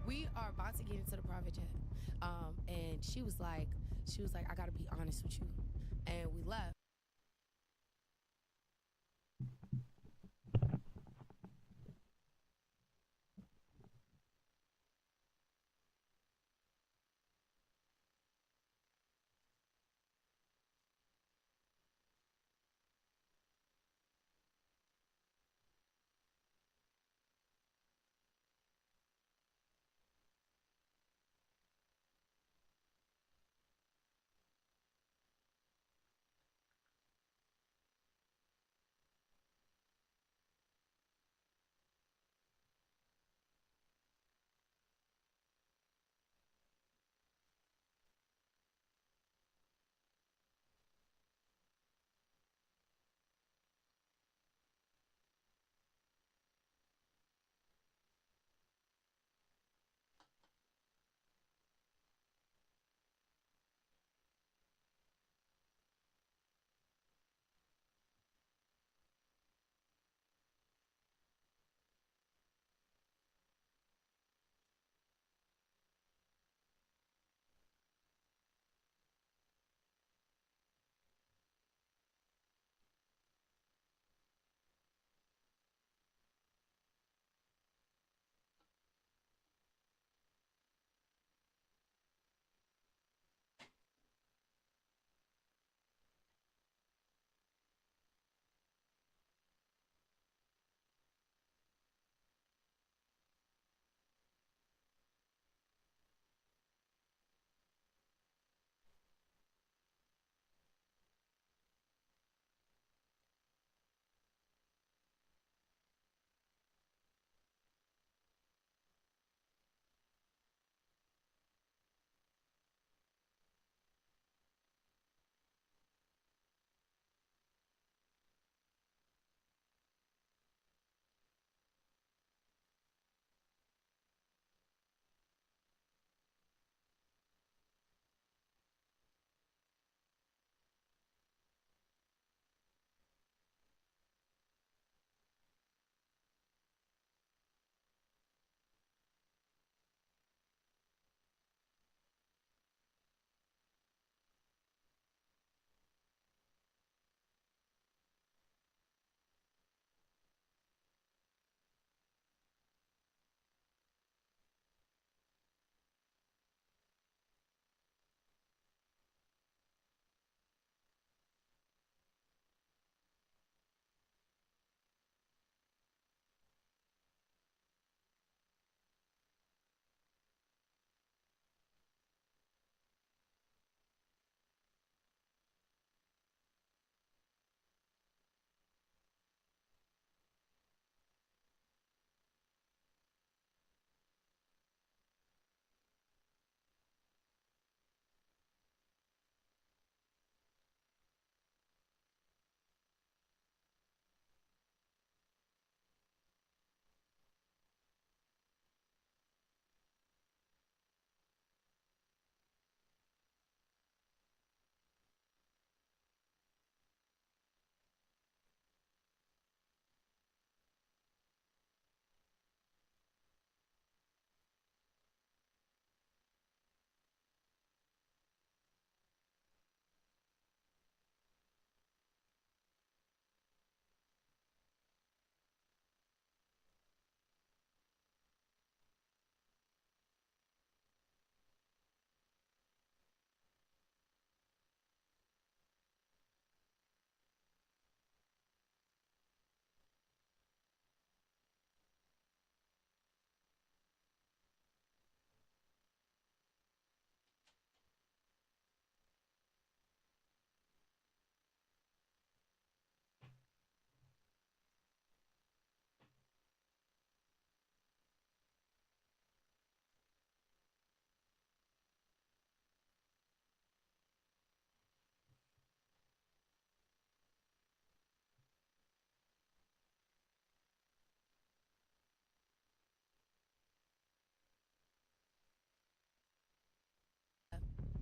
we are about to get into the private jet. And she was like, I gotta be honest with you. And we left.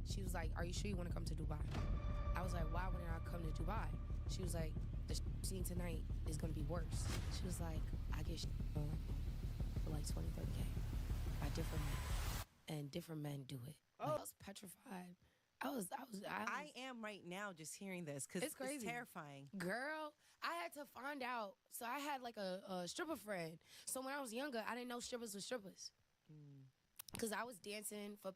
She was like, "Are you sure you want to come to Dubai?" I was like, "Why wouldn't I come to Dubai?" She was like, "The scene tonight is gonna be worse." She was like, "I get for like 20, 30K by different men." different men do it. Oh. Like, I was petrified. I am right now just hearing this because It's crazy. it's terrifying. Girl, I had to find out. So I had like a stripper friend. So when I was younger, I didn't know strippers were strippers. Because I was dancing for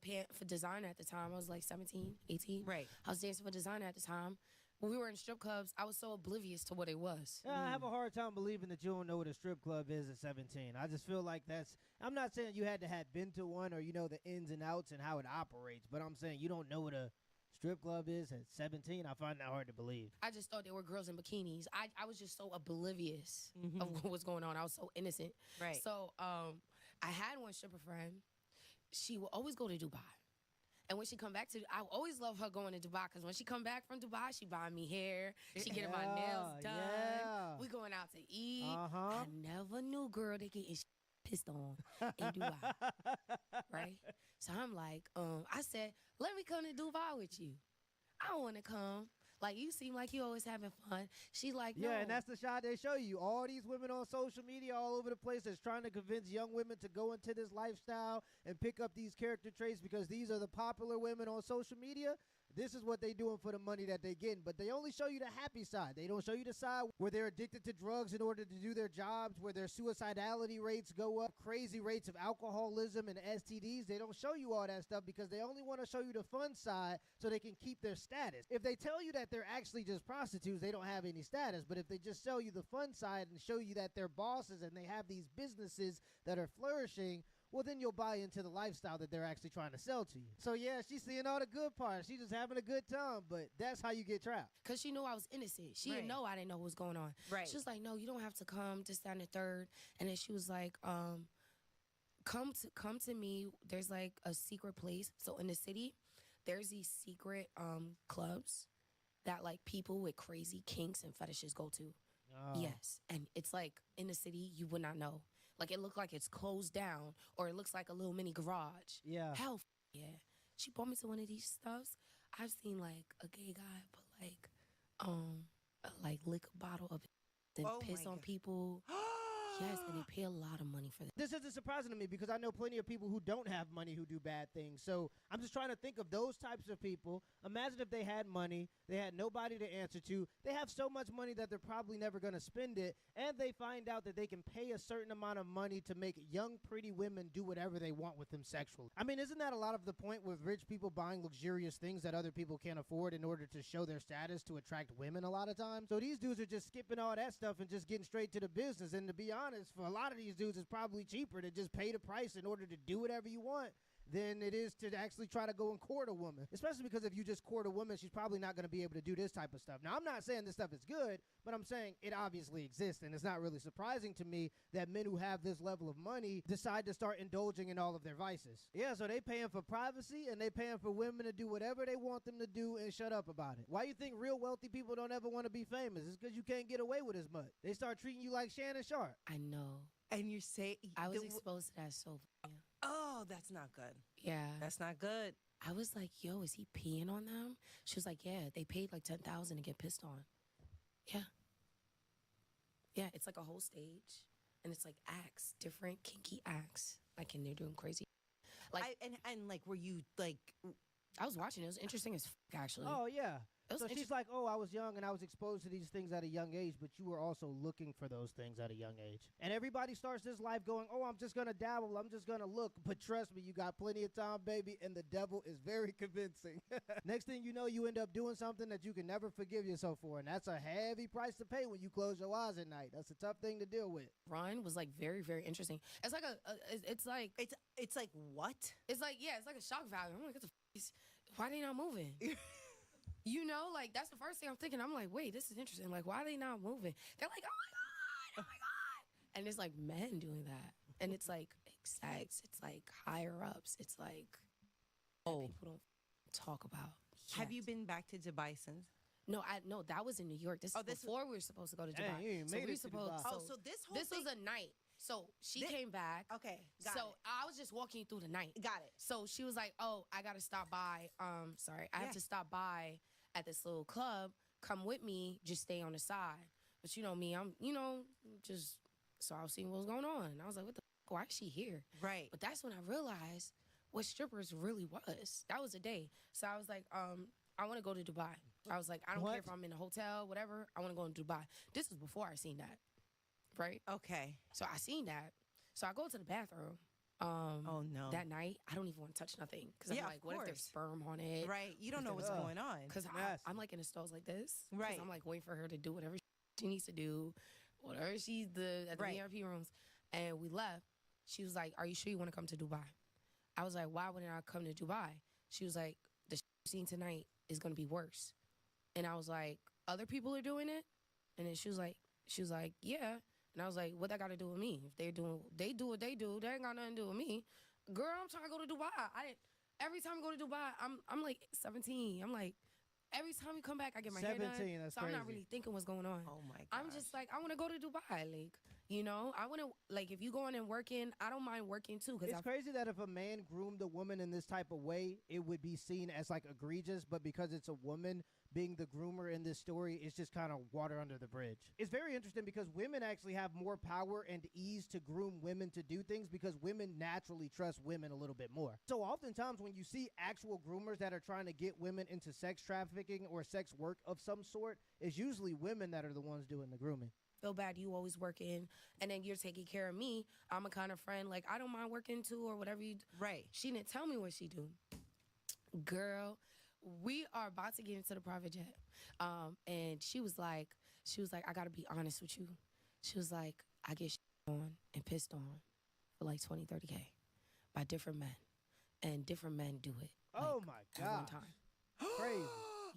designer at the time. I was like 17, 18. Right. I was dancing for designer at the time. When we were in strip clubs, I was so oblivious to what it was. Yeah, I have a hard time believing that you don't know what a strip club is at 17. I just feel like I'm not saying you had to have been to one or you know the ins and outs and how it operates, but I'm saying you don't know what a strip club is at 17. I find that hard to believe. I just thought there were girls in bikinis. I was just so oblivious of what was going on. I was so innocent. Right. So I had one stripper friend. She would always go to Dubai. And when she come back I always love her going to Dubai because when she come back from Dubai, she buying me hair. She getting my nails done. Yeah. We going out to eat. Uh-huh. I never knew, girl, they getting pissed on in Dubai. Right? So I'm like, I said, let me come to Dubai with you. I don't want to come. Like, you seem like you always having fun. She like, no. Yeah, and that's the shot they show you. All these women on social media all over the place that's trying to convince young women to go into this lifestyle and pick up these character traits because these are the popular women on social media. This is what they doing for the money that they getting. But they only show you the happy side. They don't show you the side where they're addicted to drugs in order to do their jobs, where their suicidality rates go up, crazy rates of alcoholism and STDs. They don't show you all that stuff because they only want to show you the fun side so they can keep their status. If they tell you that they're actually just prostitutes, they don't have any status. But if they just show you the fun side and show you that they're bosses and they have these businesses that are flourishing, well, then you'll buy into the lifestyle that they're actually trying to sell to you. So, yeah, she's seeing all the good parts. She's just having a good time, but that's how you get trapped. Because she knew I was innocent. She didn't know I didn't know what was going on. Right. She was like, no, you don't have to come to stand the third. And then she was like, come to me. There's like a secret place. So in the city, there's these secret clubs that like people with crazy kinks and fetishes go to. Oh. Yes. And it's like in the city, you would not know. Like it looked like it's closed down or it looks like a little mini garage. Yeah. Hell yeah. She brought me to one of these stuffs. I've seen like a gay guy put like liquor bottle of then piss on people. Yes, and they pay a lot of money for that. This isn't surprising to me because I know plenty of people who don't have money who do bad things. So I'm just trying to think of those types of people. Imagine if they had money, they had nobody to answer to. They have so much money that they're probably never going to spend it. And they find out that they can pay a certain amount of money to make young, pretty women do whatever they want with them sexually. I mean, isn't that a lot of the point with rich people buying luxurious things that other people can't afford in order to show their status to attract women a lot of times? So these dudes are just skipping all that stuff and just getting straight to the business. And to be honest, for a lot of these dudes, it's probably cheaper to just pay the price in order to do whatever you want than it is to actually try to go and court a woman. Especially because if you just court a woman, she's probably not going to be able to do this type of stuff. Now, I'm not saying this stuff is good, but I'm saying it obviously exists, and it's not really surprising to me that men who have this level of money decide to start indulging in all of their vices. Yeah, so they paying for privacy, and they paying for women to do whatever they want them to do and shut up about it. Why you think real wealthy people don't ever want to be famous? It's because you can't get away with as much. They start treating you like Shannon Sharp. I know. And you say I was exposed to that so oh, that's not good. yeah. That's not good. I was like, yo, is he peeing on them? She was like, yeah, they paid like $10,000 to get pissed on. Yeah. Yeah, it's like a whole stage. And it's like acts, different kinky acts. Like, and they're doing crazy. Like, and like, were you like? I was watching. It was interesting as actually. Oh, yeah. It was So she's like, oh, I was young and I was exposed to these things at a young age, but you were also looking for those things at a young age. And everybody starts this life going, oh, I'm just going to dabble. I'm just going to look. But trust me, you got plenty of time, baby, and the devil is very convincing. Next thing you know, you end up doing something that you can never forgive yourself for. And that's a heavy price to pay when you close your eyes at night. That's a tough thing to deal with. Run was like very, very interesting. It's like it's like what? It's like, yeah, it's like a shock value. I'm like, what the why they not moving? You know, like, that's the first thing I'm thinking. I'm like, wait, this is interesting. Like, why are they not moving? They're like, oh, my God. And it's like men doing that. And it's like execs. It's like higher ups. It's like, people don't talk about yet. Have you been back to Dubai since? No, that was in New York. This is before we were supposed to go to Dubai. Dang, you ain't made it to Dubai. So this whole this was a night. So she came back. Okay, got so it. I was just walking through the night. Got it. So she was like, oh, I got to stop by. I have to stop by at this little club. Come with me. Just stay on the side. But you know me, I'm, so I was seeing what was going on. And I was like, what the fuck? Why is she here? Right. But that's when I realized what strippers really was. That was a day. So I was like, I want to go to Dubai. I was like, I don't care if I'm in a hotel, whatever. I want to go to Dubai. This was before I seen that, right? Okay. So I seen that. So I go to the bathroom. Oh no. That night, I don't even want to touch nothing because Yeah, I'm like, of what if there's course. sperm on it? Right. You don't know what's going on. Because Nasty. I'm like in the stalls like this. 'Cause Right. I'm like waiting for her to do whatever she needs to do, whatever she's at the Right. VIP rooms. And we left. She was like, "Are you sure you want to come to Dubai?" I was like, "Why wouldn't I come to Dubai?" She was like, "The scene tonight is gonna be worse." And I was like, "Other people are doing it?" And then she was like, "Yeah." And I was like, "What that got to do with me? If they do what they do, they ain't got nothing to do with me." Girl, I'm trying to go to Dubai. Every time I go to Dubai, I'm like 17. I'm like, every time we come back, I get my hair done. 17, that's so I'm not crazy. really thinking what's going on. Oh my gosh. I'm just like, I want to go to Dubai. Like, you know, I want to, like, if you going and working, I don't mind working too. It's crazy that if a man groomed a woman in this type of way, it would be seen as like egregious, but because it's a woman being the groomer in this story, it's just kind of water under the bridge. It's very interesting because women actually have more power and ease to groom women to do things because women naturally trust women a little bit more. So oftentimes when you see actual groomers that are trying to get women into sex trafficking or sex work of some sort, it's usually women that are the ones doing the grooming. Feel bad you always working and then you're taking care of me. I'm a kind of friend, like, I don't mind working too or whatever you do. Right. She didn't tell me what she do. Girl, we are about to get into the private jet. And she was like, I gotta be honest with you. She was like, I get on and pissed on for like 20, 30K by different men. And different men do it. Like, Oh my at one God. time. Crazy.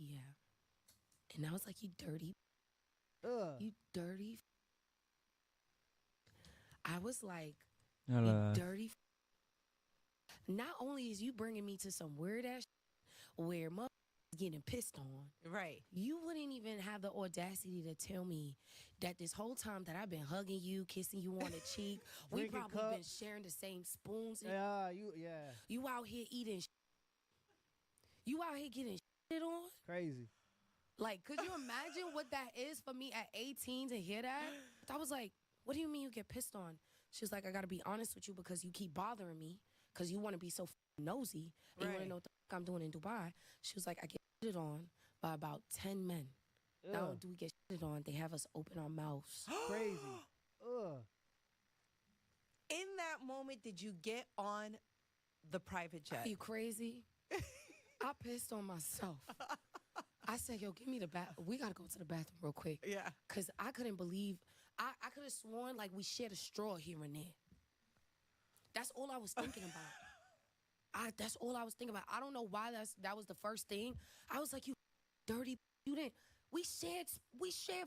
Yeah. And I was like, you dirty. Ugh. You dirty. I was like, Hello. you dirty. Not only is you bringing me to some weird ass where mother getting pissed on, Right. you wouldn't even have the audacity to tell me that this whole time that I've been hugging you, kissing you on the cheek, we Drinking probably been cups. sharing the same spoons. And Yeah. you out here eating. You out here getting shit on. Crazy. Like, could you imagine what that is for me at 18 to hear that? I was like, what do you mean you get pissed on? She was like, I got to be honest with you because you keep bothering me because you want to be so nosy and you want Right. to know what the fuck I'm doing in Dubai. She was like, I get shitted on by about 10 men. Not only do we get shitted on, they have us open our mouths. Crazy. Ugh. In that moment, did you get on the private jet? Are you crazy? I pissed on myself. I said, yo, give me the bath. We got to go to the bathroom real quick. Yeah. Because I couldn't believe, I could have sworn like we shared a straw here and there. That's all I was thinking about. That's all I was thinking about. I don't know why that was the first thing. I was like, you dirty, you didn't. We shared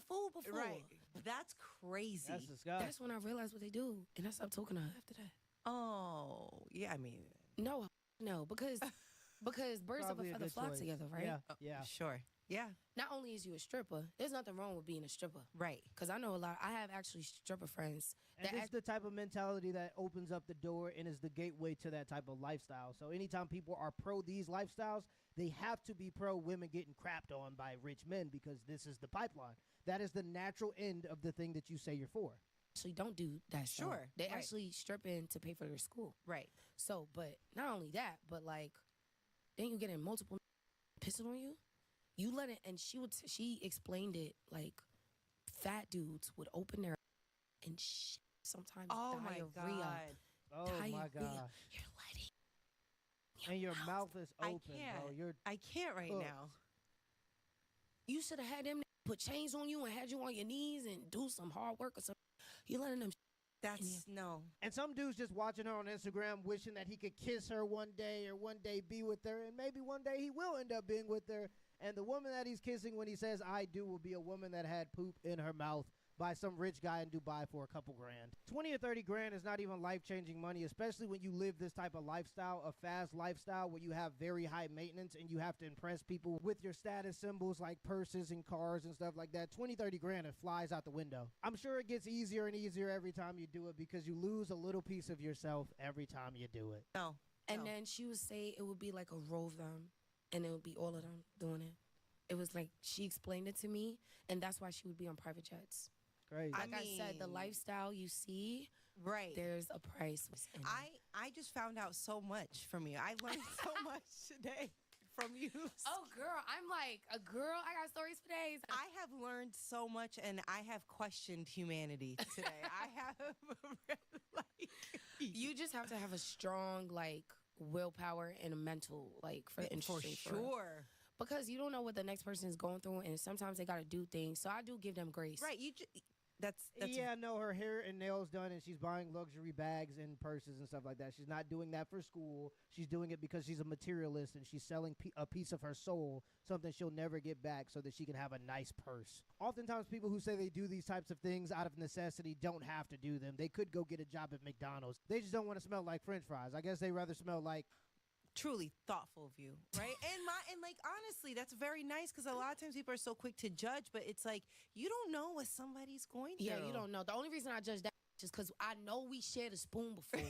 food before. Right. That's crazy. That's disgusting. That's when I realized what they do. And I stopped talking to her after that. Oh, yeah, I mean. No, because birds of Probably a a feather good flock choice. together, right? Yeah. Sure. Yeah. Not only is you a stripper, there's nothing wrong with being a stripper. Right. Because I know I have actually stripper friends. And this is the type of mentality that opens up the door and is the gateway to that type of lifestyle. So anytime people are pro these lifestyles, they have to be pro women getting crapped on by rich men because this is the pipeline. That is the natural end of the thing that you say you're for. Actually don't do that stuff. Sure, They right. actually stripping to pay for their school. Right. So, but not only that, but like, then you getting multiple pissing on you. You let it, and she explained it like fat dudes would open their and sometimes Oh, my diarrhea. God. Oh my Diarrhea. God. You're letting And your mouth is I open, can't. bro. You're I can't right Ugh. now. You should have had them put chains on you and had you on your knees and do some hard work or something. You letting them. That's no. And some dude's just watching her on Instagram, wishing that he could kiss her one day or one day be with her, and maybe one day he will end up being with her. And the woman that he's kissing when he says "I do" will be a woman that had poop in her mouth by some rich guy in Dubai for a couple grand. 20 or 30 grand is not even life-changing money, especially when you live this type of lifestyle, a fast lifestyle where you have very high maintenance and you have to impress people with your status symbols like purses and cars and stuff like that. 20, 30 grand, it flies out the window. I'm sure it gets easier and easier every time you do it because you lose a little piece of yourself every time you do it. No. And No. then she would say it would be like a row of them, and it would be all of them doing it. It was like she explained it to me, and that's why she would be on private jets. Crazy. I Like I said, the mean- lifestyle you see Right. There's a price. I just found out so much from you. I learned so much today from you. Oh, girl, I'm like a girl. I got stories for days. I have learned so much, and I have questioned humanity today. I have, like, You just have to have a strong, like, willpower and a mental, like, for the industry. For sure. Because you don't know what the next person is going through, and sometimes they got to do things. So I do give them grace. Right. That's yeah, no, her hair and nails done, and she's buying luxury bags and purses and stuff like that. She's not doing that for school. She's doing it because she's a materialist, and she's selling a piece of her soul, something she'll never get back, so that she can have a nice purse. Oftentimes, people who say they do these types of things out of necessity don't have to do them. They could go get a job at McDonald's. They just don't want to smell like French fries. I guess they rather smell like truly thoughtful of you, right? and like honestly, that's very nice, because a lot of times people are so quick to judge, but it's like you don't know what somebody's going through. Yeah, you don't know. The only reason I judge that is because I know we shared a spoon before.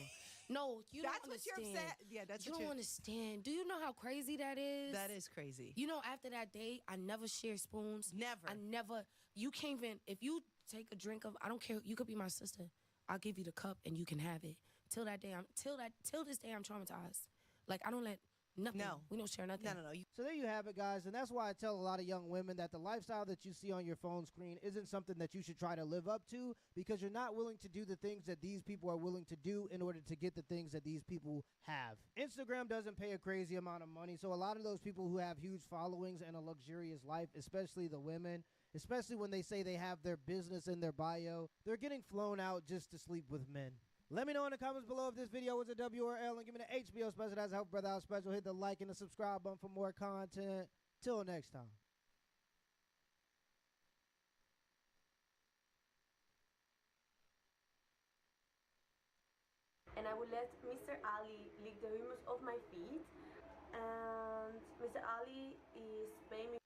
No, you don't understand. That's what you're upset. Yeah, that's you what don't understand. Do you know how crazy that is? That is crazy. You know, after that day, I never share spoons. Never. I never. You can't even. If you take a drink of, I don't care. You could be my sister. I'll give you the cup and you can have it. Till that day, till this day, I'm traumatized. Like I don't let. Nothing. No. We don't share nothing. No. So there you have it, guys, and that's why I tell a lot of young women that the lifestyle that you see on your phone screen isn't something that you should try to live up to, because you're not willing to do the things that these people are willing to do in order to get the things that these people have. Instagram doesn't pay a crazy amount of money, so a lot of those people who have huge followings and a luxurious life, especially the women, especially when they say they have their business in their bio, they're getting flown out just to sleep with men. Let me know in the comments below if this video was a W or L, and give me the HBO special. That's a Help Brother Out special. Hit the like and the subscribe button for more content. Till next time. And I will let Mr. Ali lick the humus off my feet, and Mr. Ali is paying me.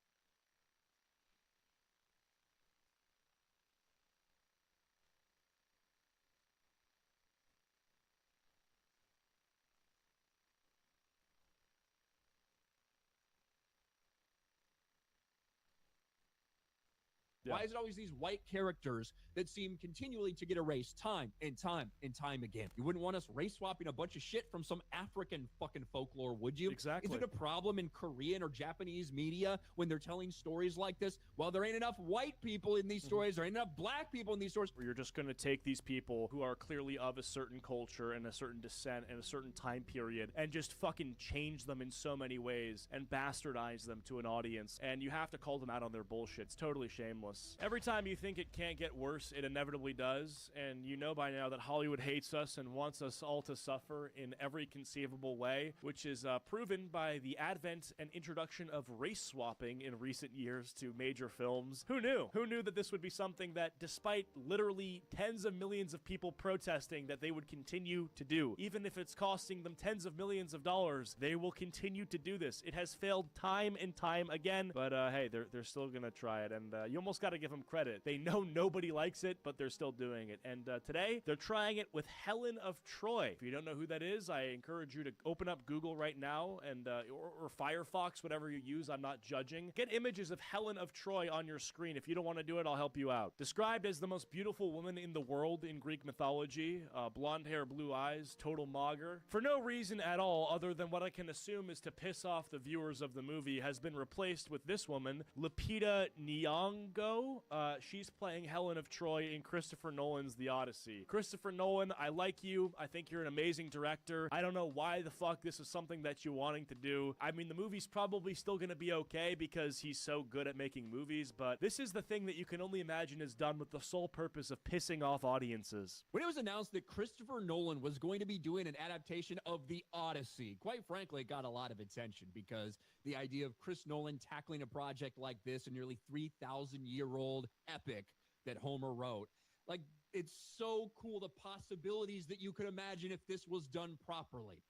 Yeah. Why is it always these white characters that seem continually to get erased time and time and time again? You wouldn't want us race swapping a bunch of shit from some African fucking folklore, would you? Exactly. Is it a problem in Korean or Japanese media when they're telling stories like this? Well, there ain't enough white people in these stories. There ain't enough black people in these stories. Where you're just going to take these people who are clearly of a certain culture and a certain descent and a certain time period and just fucking change them in so many ways and bastardize them to an audience. And you have to call them out on their bullshit. It's totally shameless. Every time you think it can't get worse, it inevitably does. And you know by now that Hollywood hates us and wants us all to suffer in every conceivable way, which is proven by the advent and introduction of race swapping in recent years to major films. Who knew? Who knew that this would be something that, despite literally tens of millions of people protesting, that they would continue to do? Even if it's costing them tens of millions of dollars, they will continue to do this. It has failed time and time again, but hey, they're still gonna try it, and you almost got to give them credit. They know nobody likes it, but they're still doing it. And today, they're trying it with Helen of Troy. If you don't know who that is, I encourage you to open up Google right now, and or Firefox, whatever you use. I'm not judging. Get images of Helen of Troy on your screen. If you don't want to do it, I'll help you out. Described as the most beautiful woman in the world in Greek mythology, blonde hair, blue eyes, total mager. For no reason at all other than what I can assume is to piss off the viewers of the movie, has been replaced with this woman, Lupita Nyong'o. She's playing Helen of Troy in Christopher Nolan's The Odyssey. Christopher Nolan, I like you. I think you're an amazing director. I don't know why the fuck this is something that you're wanting to do. I mean, the movie's probably still gonna be okay because he's so good at making movies, but this is the thing that you can only imagine is done with the sole purpose of pissing off audiences. When it was announced that Christopher Nolan was going to be doing an adaptation of The Odyssey, quite frankly, it got a lot of attention, because the idea of Chris Nolan tackling a project like this, a nearly 3,000-year-old epic that Homer wrote, like, it's so cool, the possibilities that you could imagine if this was done properly.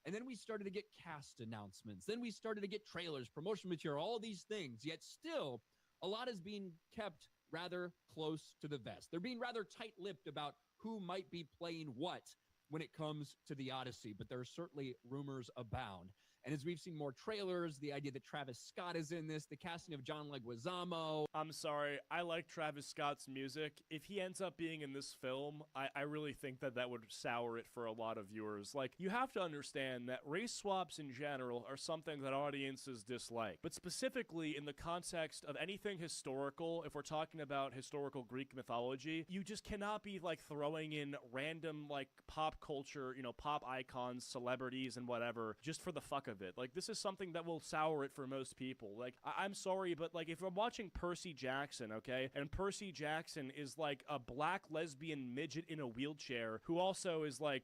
And then we started to get cast announcements. Then we started to get trailers, promotional material, all these things. Yet still, a lot is being kept rather close to the vest. They're being rather tight-lipped about who might be playing what when it comes to The Odyssey. But there are certainly rumors abound. And as we've seen more trailers, the idea that Travis Scott is in this, the casting of John Leguizamo. I'm sorry, I like Travis Scott's music. If he ends up being in this film, I really think that would sour it for a lot of viewers. Like, you have to understand that race swaps in general are something that audiences dislike. But specifically in the context of anything historical, if we're talking about historical Greek mythology, you just cannot be like throwing in random like pop culture, pop icons, celebrities, and whatever, just for the fuck of it. Like, this is something that will sour it for most people. Like, I'm sorry, but like, if I'm watching Percy Jackson, okay, and Percy Jackson is like a black lesbian midget in a wheelchair who also is like,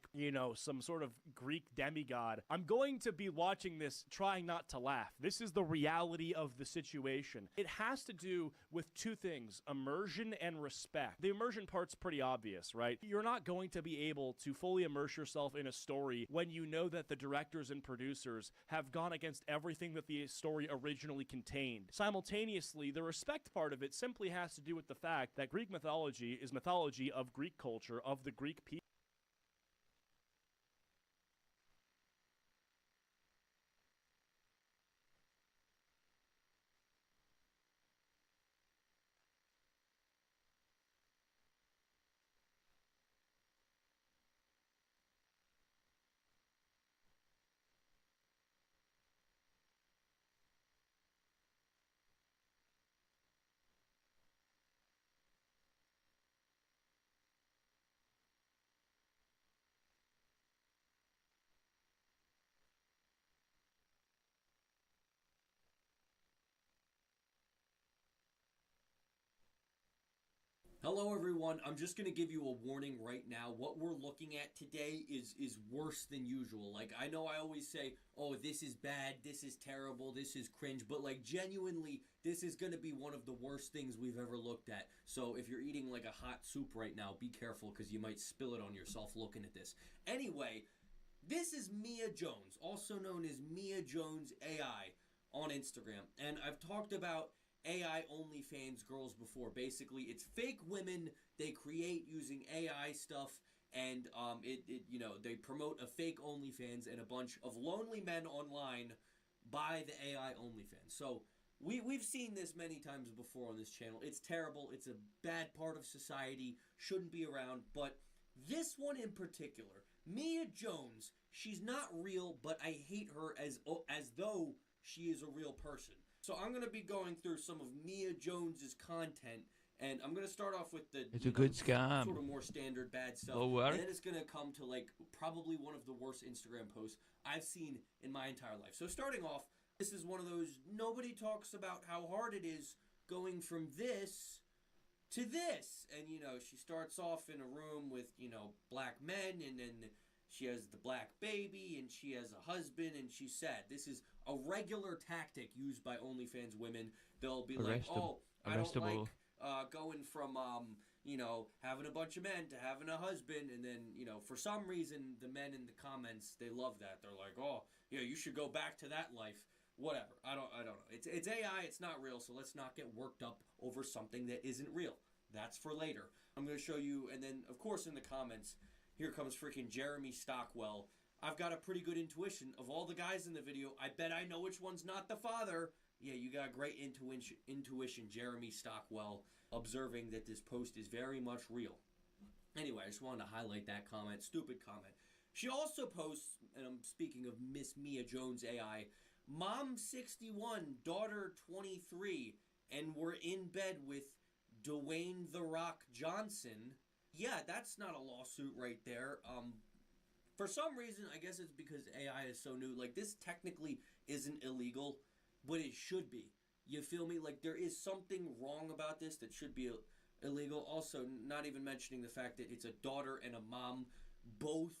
some sort of Greek demigod, I'm going to be watching this trying not to laugh. This is the reality of the situation. It has to do with two things: immersion and respect. The immersion part's pretty obvious, right? You're not going to be able to fully immerse yourself in a story when you know that the directors and producers have gone against everything that the story originally contained. Simultaneously, the respect part of it simply has to do with the fact that Greek mythology is mythology of Greek culture, of the Greek people. Hello everyone, I'm just going to give you a warning right now. What we're looking at today is worse than usual. Like, I know I always say, oh, this is bad, this is terrible, this is cringe, but like, genuinely, this is going to be one of the worst things we've ever looked at. So if you're eating like a hot soup right now, be careful because you might spill it on yourself looking at this. Anyway, this is Mia Jones, also known as Mia Jones AI on Instagram, and I've talked about AI OnlyFans girls before. Basically, it's fake women they create using AI stuff, and they promote a fake OnlyFans, and a bunch of lonely men online buy the AI OnlyFans. So we've seen this many times before on this channel. It's terrible. It's a bad part of society. Shouldn't be around. But this one in particular, Mia Jones, she's not real, but I hate her as though she is a real person. So I'm going to be going through some of Mia Jones's content, and I'm going to start off with the good scam. Sort of more standard bad stuff, Lower. and then it's going to come to like probably one of the worst Instagram posts I've seen in my entire life. So starting off, this is one of those, nobody talks about how hard it is going from this to this, and she starts off in a room with black men, and then she has the black baby, and she has a husband, and she's sad. This is a regular tactic used by OnlyFans women. They'll be like, oh, I don't like going from, having a bunch of men to having a husband. And then, for some reason, the men in the comments, they love that. They're like, oh, yeah, you should go back to that life. Whatever. I don't know. It's AI. It's not real. So let's not get worked up over something that isn't real. That's for later. I'm going to show you. And then, of course, in the comments, here comes freaking Jeremy Stockwell. I've got a pretty good intuition of all the guys in the video. I bet I know which one's not the father. Yeah, you got great intuition, Jeremy Stockwell, observing that this post is very much real. Anyway, I just wanted to highlight that comment. Stupid comment. She also posts, and I'm speaking of Miss Mia Jones AI, Mom 61, daughter 23, and we're in bed with Dwayne The Rock Johnson. Yeah, that's not a lawsuit right there. For some reason, I guess it's because AI is so new. Like, this technically isn't illegal, but it should be. You feel me? Like, there is something wrong about this that should be illegal. Also, not even mentioning the fact that it's a daughter and a mom both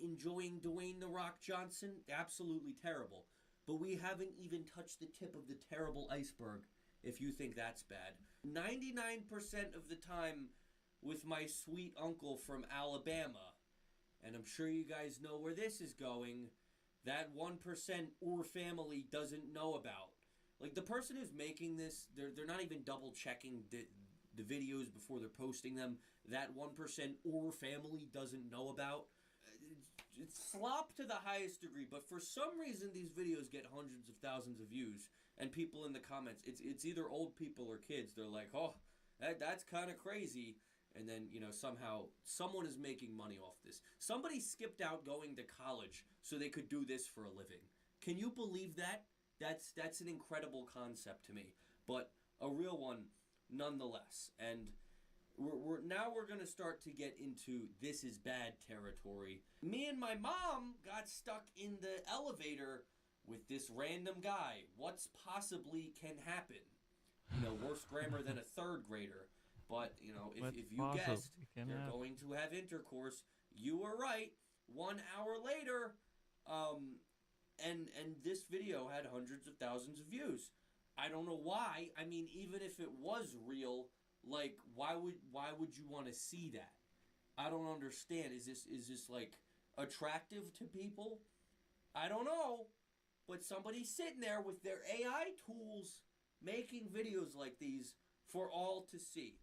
enjoying Dwayne The Rock Johnson. Absolutely terrible. But we haven't even touched the tip of the terrible iceberg, if you think that's bad. 99% of the time with my sweet uncle from Alabama, and I'm sure you guys know where this is going, that 1% or family doesn't know about. Like, the person who's making this, they're not even double checking the videos before they're posting them. That 1% or family doesn't know about. it's slop to the highest degree, but for some reason these videos get hundreds of thousands of views, and people in the comments, it's either old people or kids. They're like, oh, that's kind of crazy. And then, somehow someone is making money off this. Somebody skipped out going to college so they could do this for a living. Can you believe that? That's an incredible concept to me, but a real one nonetheless. And we're going to start to get into this is bad territory. Me and my mom got stuck in the elevator with this random guy. What's possibly can happen? Worse grammar than a third grader. But, if you guessed they're going to have intercourse, you were right. 1 hour later, and this video had hundreds of thousands of views. I don't know why. I mean, even if it was real, like, why would you want to see that? I don't understand. Is this like attractive to people? I don't know. But somebody's sitting there with their AI tools making videos like these for all to see.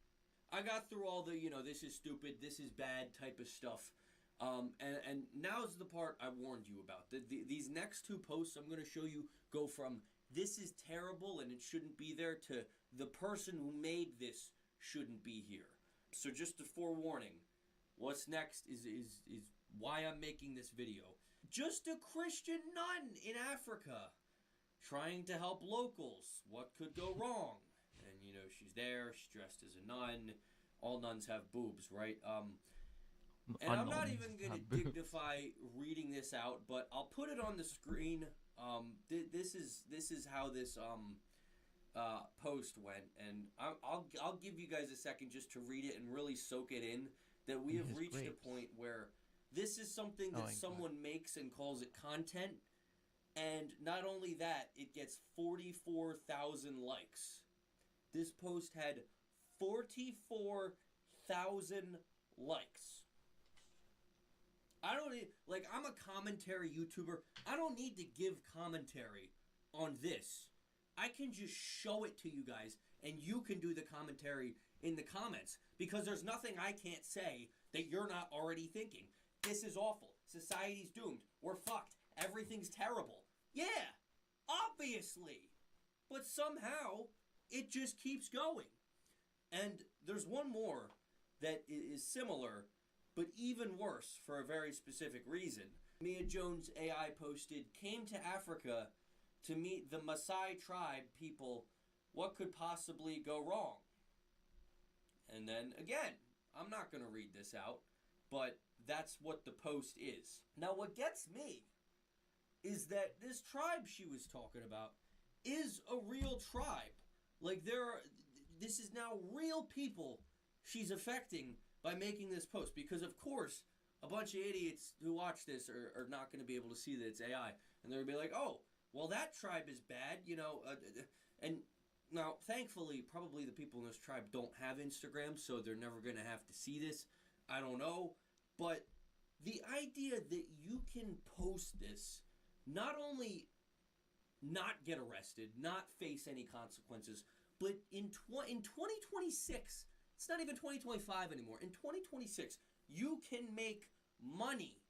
I got through all the, this is stupid, this is bad type of stuff. And now's the part I warned you about. These next two posts I'm going to show you go from this is terrible and it shouldn't be there to the person who made this shouldn't be here. So just a forewarning, what's next is why I'm making this video. Just a Christian nun in Africa trying to help locals. What could go wrong? And, she's there, she's dressed as a nun. All nuns have boobs, right? And I'm not even going to dignify reading this out, but I'll put it on the screen. This is how this post went, and I'll give you guys a second just to read it and really soak it in, that we have reached a point where this is something that someone makes and calls it content, and not only that, it gets 44,000 likes. This post had 44,000 likes. I don't need, I'm a commentary YouTuber. I don't need to give commentary on this. I can just show it to you guys, and you can do the commentary in the comments, because there's nothing I can't say that you're not already thinking. This is awful. Society's doomed. We're fucked. Everything's terrible. Yeah, obviously. But somehow, it just keeps going. And there's one more that is similar, but even worse for a very specific reason. Mia Jones AI posted, came to Africa to meet the Maasai tribe people. What could possibly go wrong? And then again, I'm not going to read this out, but that's what the post is. Now, what gets me is that this tribe she was talking about is a real tribe. This is now real people she's affecting by making this post. Because, of course, a bunch of idiots who watch this are not going to be able to see that it's AI. And they're going to be like, oh, well, that tribe is bad, and now, thankfully, probably the people in this tribe don't have Instagram, so they're never going to have to see this. I don't know. But the idea that you can post this, not only not get arrested, not face any consequences, but in 2026, it's not even 2025 anymore. In 2026, you can make money.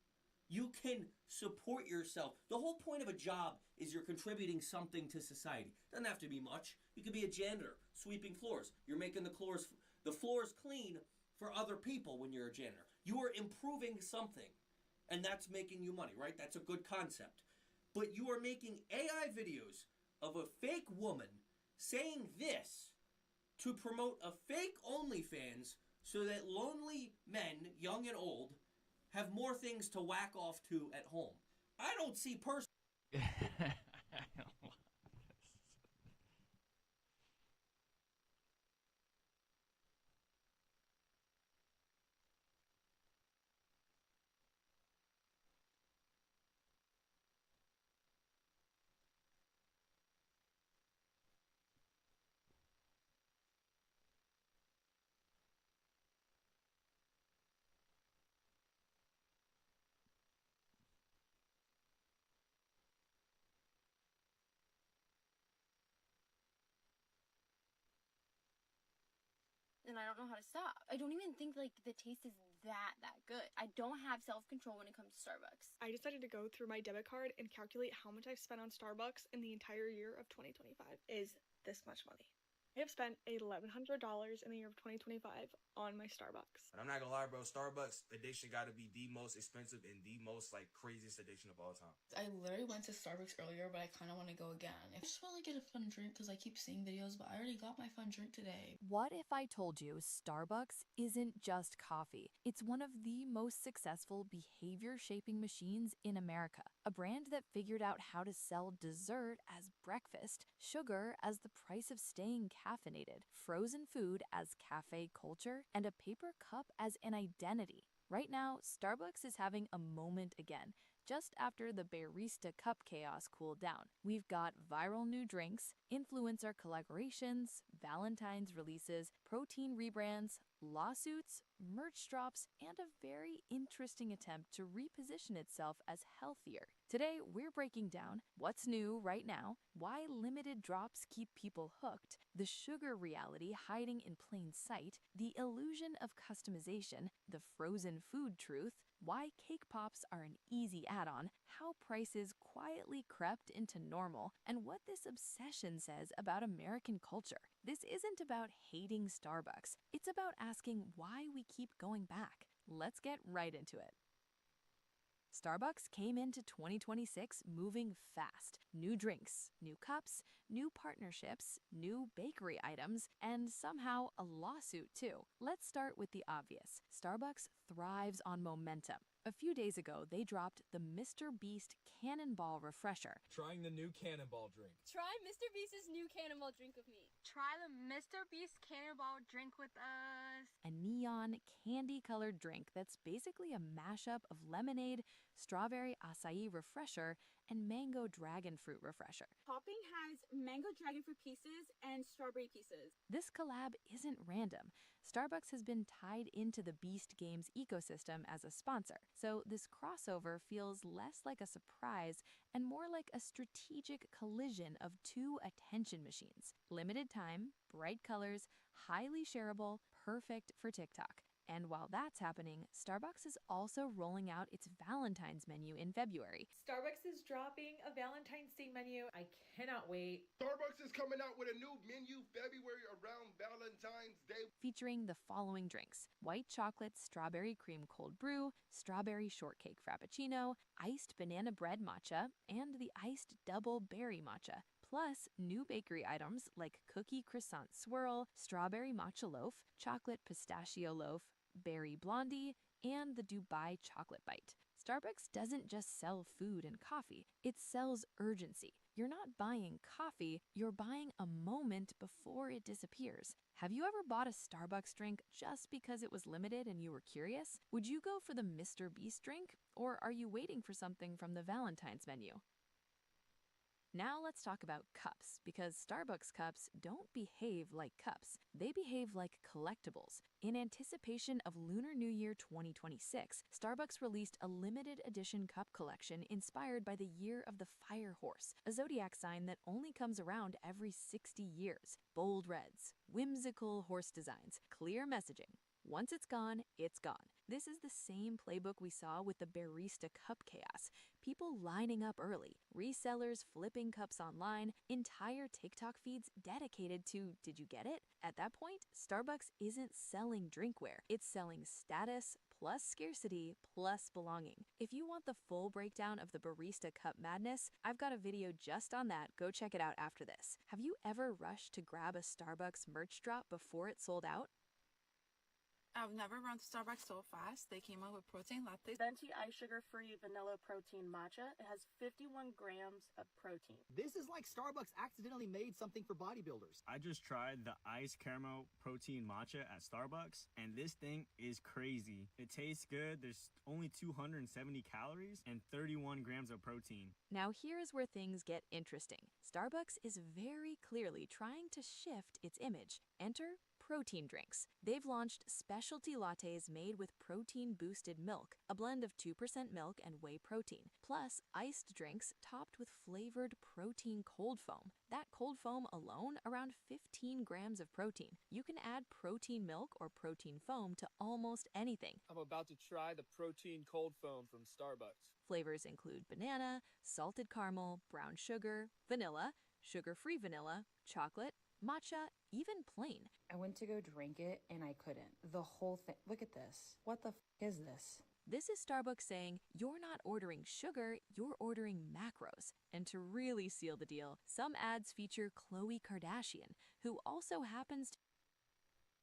You can support yourself. The whole point of a job is you're contributing something to society. Doesn't have to be much. You could be a janitor, sweeping floors. You're making the floors clean for other people when you're a janitor. You are improving something, and that's making you money, right? That's a good concept. But you are making AI videos of a fake woman saying this to promote a fake OnlyFans so that lonely men, young and old, have more things to whack off to at home. I don't see and I don't know how to stop. I don't even think like the taste is that good. I don't have self-control when it comes to Starbucks. I decided to go through my debit card and calculate how much I've spent on Starbucks in the entire year of 2025 is this much money. I have spent $1,100 in the year of 2025 on my Starbucks. And I'm not gonna lie, bro, Starbucks addiction gotta be the most expensive and the most like craziest addiction of all time. I literally went to Starbucks earlier, but I kind of want to go again. I just want to get a fun drink because I keep seeing videos, but I already got my fun drink today. What if I told you Starbucks isn't just coffee? It's one of the most successful behavior-shaping machines in America. A brand that figured out how to sell dessert as breakfast, sugar as the price of staying caffeinated, frozen food as cafe culture, and a paper cup as an identity. Right now, Starbucks is having a moment again, just after the barista cup chaos cooled down. We've got viral new drinks, influencer collaborations, Valentine's releases, protein rebrands, lawsuits, merch drops, and a very interesting attempt to reposition itself as healthier. Today, we're breaking down what's new right now, why limited drops keep people hooked, the sugar reality hiding in plain sight, the illusion of customization, the frozen food truth, why cake pops are an easy add-on, how prices quietly crept into normal, and what this obsession says about American culture. This isn't about hating Starbucks. It's about asking why we keep going back. Let's get right into it. Starbucks came into 2026 moving fast. New drinks, new cups, new partnerships, new bakery items, and somehow a lawsuit too. Let's start with the obvious. Starbucks thrives on momentum. A few days ago, they dropped the Mr. Beast Cannonball Refresher. Trying the new Cannonball drink. Try Mr. Beast's new Cannonball drink with me. Try the Mr. Beast Cannonball drink with us. A neon, candy-colored drink that's basically a mashup of lemonade, strawberry acai refresher, and mango dragon fruit refresher. Topping has mango dragon fruit pieces and strawberry pieces. This collab isn't random. Starbucks has been tied into the Beast Games ecosystem as a sponsor, so this crossover feels less like a surprise and more like a strategic collision of two attention machines. Limited time, bright colors, highly shareable, perfect for TikTok. And while that's happening, Starbucks is also rolling out its Valentine's menu in February. Starbucks is dropping a Valentine's Day menu. I cannot wait. Starbucks is coming out with a new menu February around Valentine's Day. Featuring the following drinks: white chocolate strawberry cream cold brew, strawberry shortcake frappuccino, iced banana bread matcha, and the iced double berry matcha. Plus, new bakery items like cookie croissant swirl, strawberry matcha loaf, chocolate pistachio loaf, berry blondie, and the Dubai chocolate bite. Starbucks doesn't just sell food and coffee, it sells urgency. You're not buying coffee, you're buying a moment before it disappears. Have you ever bought a Starbucks drink just because it was limited and you were curious? Would you go for the Mr. Beast drink, or are you waiting for something from the Valentine's menu? Now let's talk about cups, because Starbucks cups don't behave like cups. They behave like collectibles. In anticipation of Lunar New Year 2026, Starbucks released a limited edition cup collection inspired by the year of the fire horse, a zodiac sign that only comes around every 60 years. Bold reds, whimsical horse designs, clear messaging. Once it's gone, it's gone. This is the same playbook we saw with the barista cup chaos. People lining up early, resellers flipping cups online, entire TikTok feeds dedicated to "did you get it?" At that point, Starbucks isn't selling drinkware. It's selling status plus scarcity plus belonging. If you want the full breakdown of the barista cup madness, I've got a video just on that. Go check it out after this. Have you ever rushed to grab a Starbucks merch drop before it sold out? I've never run to Starbucks so fast. They came out with protein lattes. Venti Ice Sugar-Free Vanilla Protein Matcha. It has 51 grams of protein. This is like Starbucks accidentally made something for bodybuilders. I just tried the iced caramel protein matcha at Starbucks, and this thing is crazy. It tastes good. There's only 270 calories and 31 grams of protein. Now here's where things get interesting. Starbucks is very clearly trying to shift its image. Enter protein drinks. They've launched specialty lattes made with protein-boosted milk, a blend of 2% milk and whey protein, plus iced drinks topped with flavored protein cold foam. That cold foam alone, around 15 grams of protein. You can add protein milk or protein foam to almost anything. I'm about to try the protein cold foam from Starbucks. Flavors include banana, salted caramel, brown sugar, vanilla, sugar-free vanilla, chocolate, matcha, even plain. I went to go drink it and I couldn't. The whole thing. Look at this. What the is this? This is Starbucks saying you're not ordering sugar, you're ordering macros. And to really seal the deal, some ads feature Khloe Kardashian, who also happens to.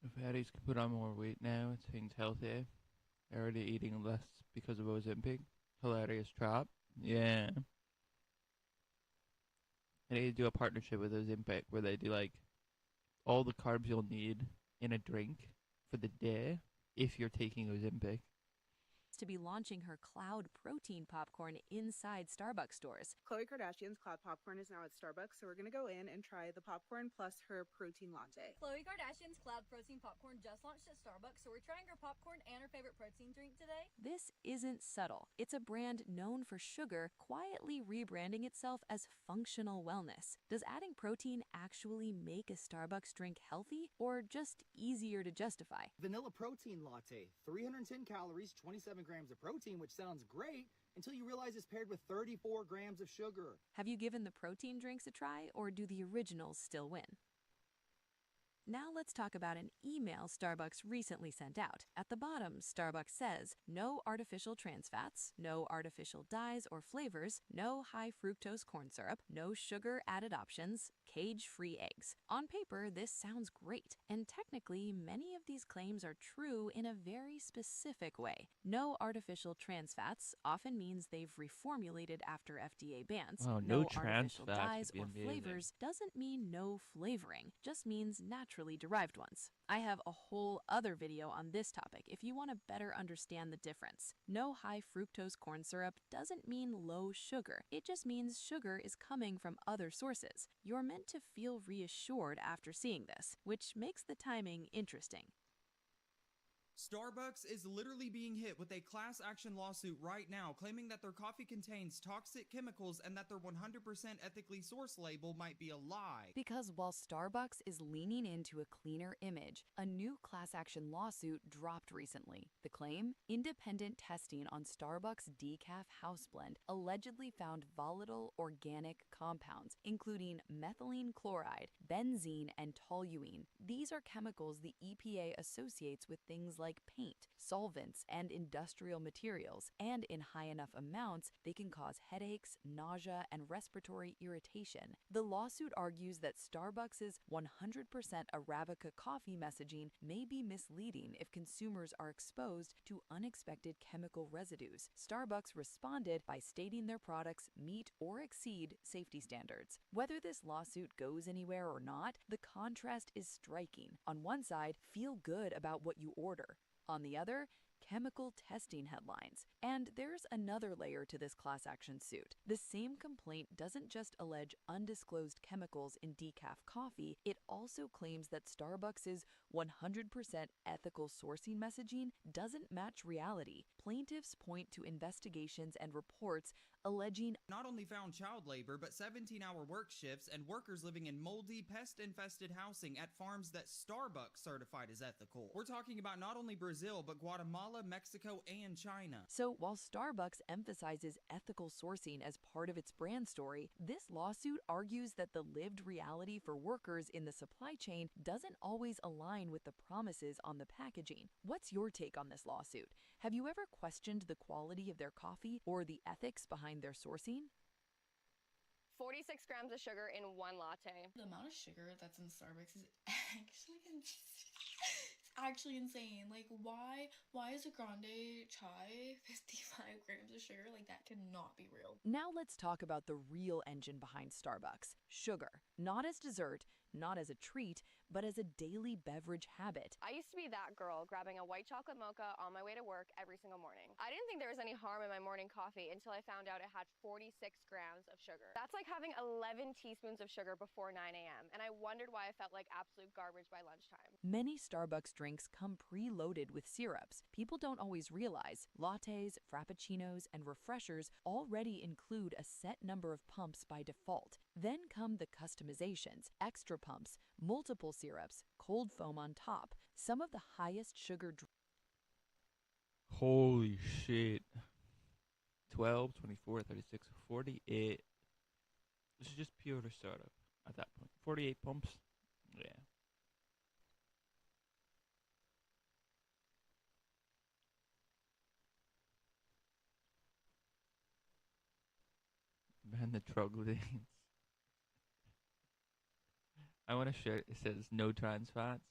If Aries can put on more weight now, it seems healthier. Already eating less because of Ozempic. Hilarious drop. Yeah. I need to do a partnership with Ozempic where they do like all the carbs you'll need in a drink for the day if you're taking Ozempic. To be launching her cloud protein popcorn inside Starbucks stores. Khloe Kardashian's cloud popcorn is now at Starbucks, so we're going to go in and try the popcorn plus her protein latte. Khloe Kardashian's cloud protein popcorn just launched at Starbucks, so we're trying her popcorn and her favorite protein drink today. This isn't subtle. It's a brand known for sugar, quietly rebranding itself as functional wellness. Does adding protein actually make a Starbucks drink healthy or just easier to justify? Vanilla protein latte, 310 calories, 27 grams of protein, which sounds great until you realize it's paired with 34 grams of sugar. Have you given the protein drinks a try, or do the originals still win? Now let's talk about an email Starbucks recently sent out. At the bottom, Starbucks says, no artificial trans fats, no artificial dyes or flavors, no high fructose corn syrup, no sugar added options, cage-free eggs. On paper, this sounds great, and technically, many of these claims are true in a very specific way. No artificial trans fats often means they've reformulated after FDA bans. Oh, no trans artificial fats dyes would or be amazing. flavors doesn't mean no flavoring, just means naturally derived ones. I have a whole other video on this topic if you want to better understand the difference. No high fructose corn syrup doesn't mean low sugar. It just means sugar is coming from other sources. You're meant to feel reassured after seeing this, which makes the timing interesting. Starbucks is literally being hit with a class action lawsuit right now, claiming that their coffee contains toxic chemicals and that their 100% ethically sourced label might be a lie. Because while Starbucks is leaning into a cleaner image, a new class action lawsuit dropped recently. The claim? Independent testing on Starbucks decaf house blend allegedly found volatile organic compounds, including methylene chloride, benzene, and toluene. These are chemicals the EPA associates with things like paint, solvents, and industrial materials, and in high enough amounts, they can cause headaches, nausea, and respiratory irritation. The lawsuit argues that Starbucks' 100% Arabica coffee messaging may be misleading if consumers are exposed to unexpected chemical residues. Starbucks responded by stating their products meet or exceed safety standards. Whether this lawsuit goes anywhere or not, the contrast is striking. On one side, feel good about what you order. On the other, chemical testing headlines. And there's another layer to this class action suit. The same complaint doesn't just allege undisclosed chemicals in decaf coffee, it also claims that Starbucks' 100% ethical sourcing messaging doesn't match reality. Plaintiffs point to investigations and reports alleging Not only found child labor, but 17-hour work shifts and workers living in moldy, pest-infested housing at farms that Starbucks certified as ethical. We're talking about not only Brazil, but Guatemala, Mexico, and China. So while Starbucks emphasizes ethical sourcing as part of its brand story, this lawsuit argues that the lived reality for workers in the supply chain doesn't always align with the promises on the packaging. What's your take on this lawsuit? Have you ever questioned the quality of their coffee or the ethics behind their sourcing? 46 grams of sugar in one latte. The amount of sugar that's in Starbucks is actually insane. Like, why is a grande chai 55 grams of sugar? Like, that cannot be real. Now let's talk about the real engine behind Starbucks, sugar. Not as dessert, not as a treat, but as a daily beverage habit. I used to be that girl grabbing a white chocolate mocha on my way to work every single morning. I didn't think there was any harm in my morning coffee until I found out it had 46 grams of sugar. That's like having 11 teaspoons of sugar before 9 a.m., and I wondered why I felt like absolute garbage by lunchtime. Many Starbucks drinks come preloaded with syrups. People don't always realize lattes, frappuccinos, and refreshers already include a set number of pumps by default. Then come the customizations, extra pumps, multiple syrups, cold foam on top, some of the highest sugar Holy shit. 12, 24, 36, 48. This is just pure startup at that point. 48 pumps. Yeah. Man, the troglodytes. I want a shirt. It says no trans fats.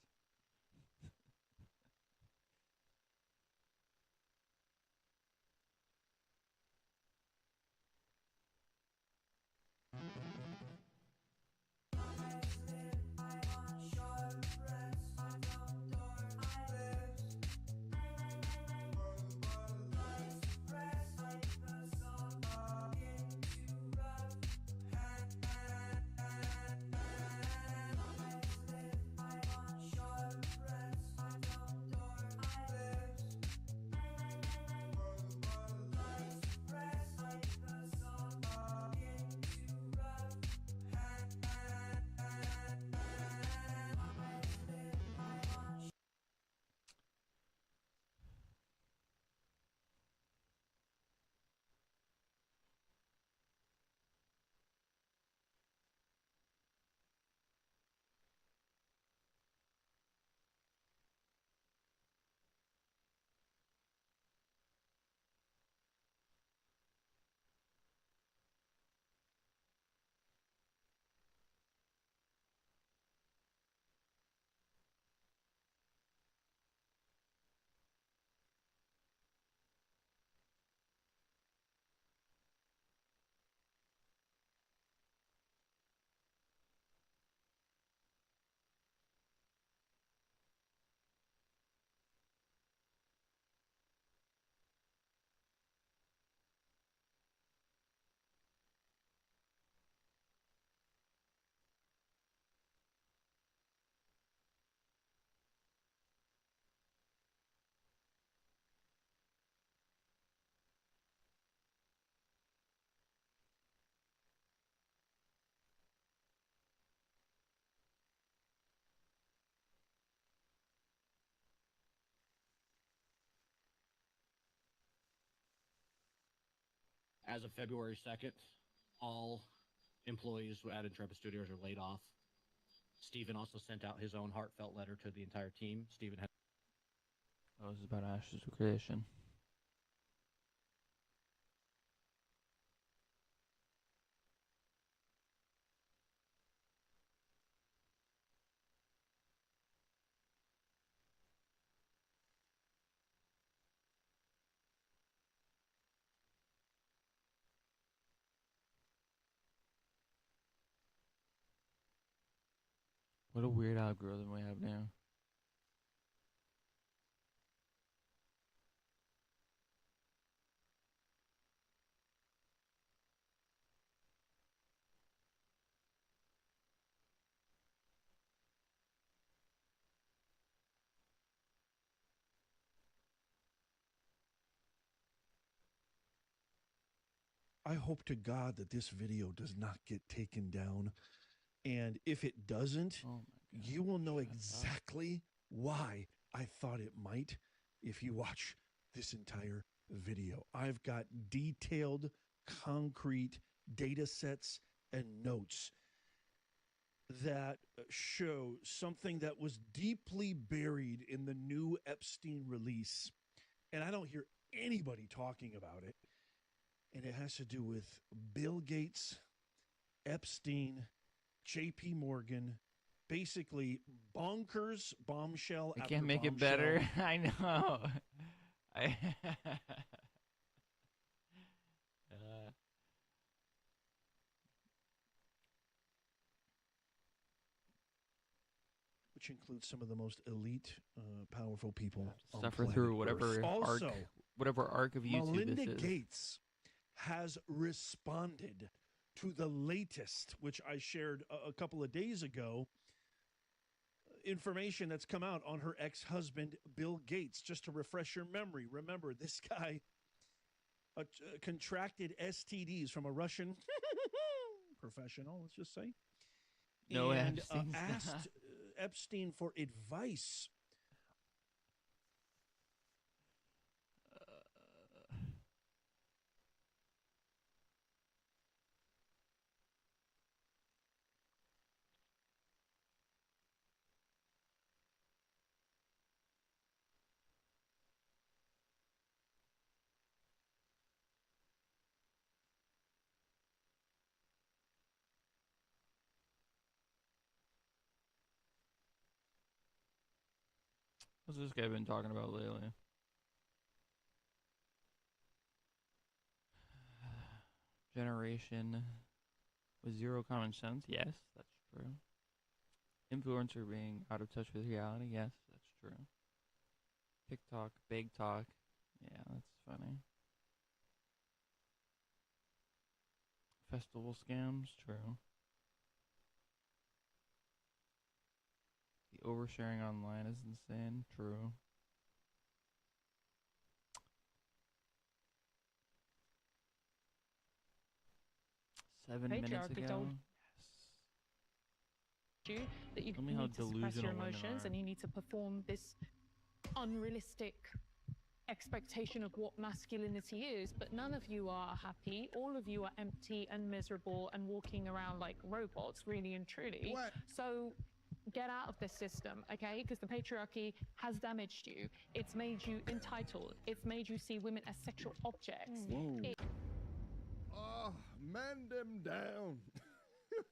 As of February 2nd, all employees at Intrepid Studios are laid off. Steven also sent out his own heartfelt letter to the entire team. Steven had. Oh, this is about Ash's creation. What a weird algorithm we have now. I hope to God that this video does not get taken down. And if it doesn't, you will know exactly why I thought it might if you watch this entire video. I've got detailed, concrete data sets and notes that show something that was deeply buried in the new Epstein release. And I don't hear anybody talking about it. And it has to do with Bill Gates, Epstein, J.P. Morgan, basically bonkers bombshell. I after can't make it bombshell. better. I know. I which includes some of the most elite, powerful people on Suffer planet through Earth. whatever arc of YouTube Melinda this is. Gates has responded to the latest, which I shared a couple of days ago, information that's come out on her ex-husband, Bill Gates. Just to refresh your memory, remember, this guy contracted STDs from a Russian professional, let's just say, No, and Epstein's asked Epstein for advice. What's this guy been talking about lately? Generation with zero common sense. Yes, that's true. Influencer being out of touch with reality. Yes, that's true. TikTok, big talk. Yeah, that's funny. Festival scams. True. The oversharing online is insane. True. Seven minutes ago. You that you Tell me how need to suppress your delusional women emotions are. and you need to perform this unrealistic expectation of what masculinity is, but none of you are happy. All of you are empty and miserable and walking around like robots, really and truly. What? So get out of this system, okay? Because the patriarchy has damaged you. It's made you entitled. It's made you see women as sexual objects. Oh, man them down.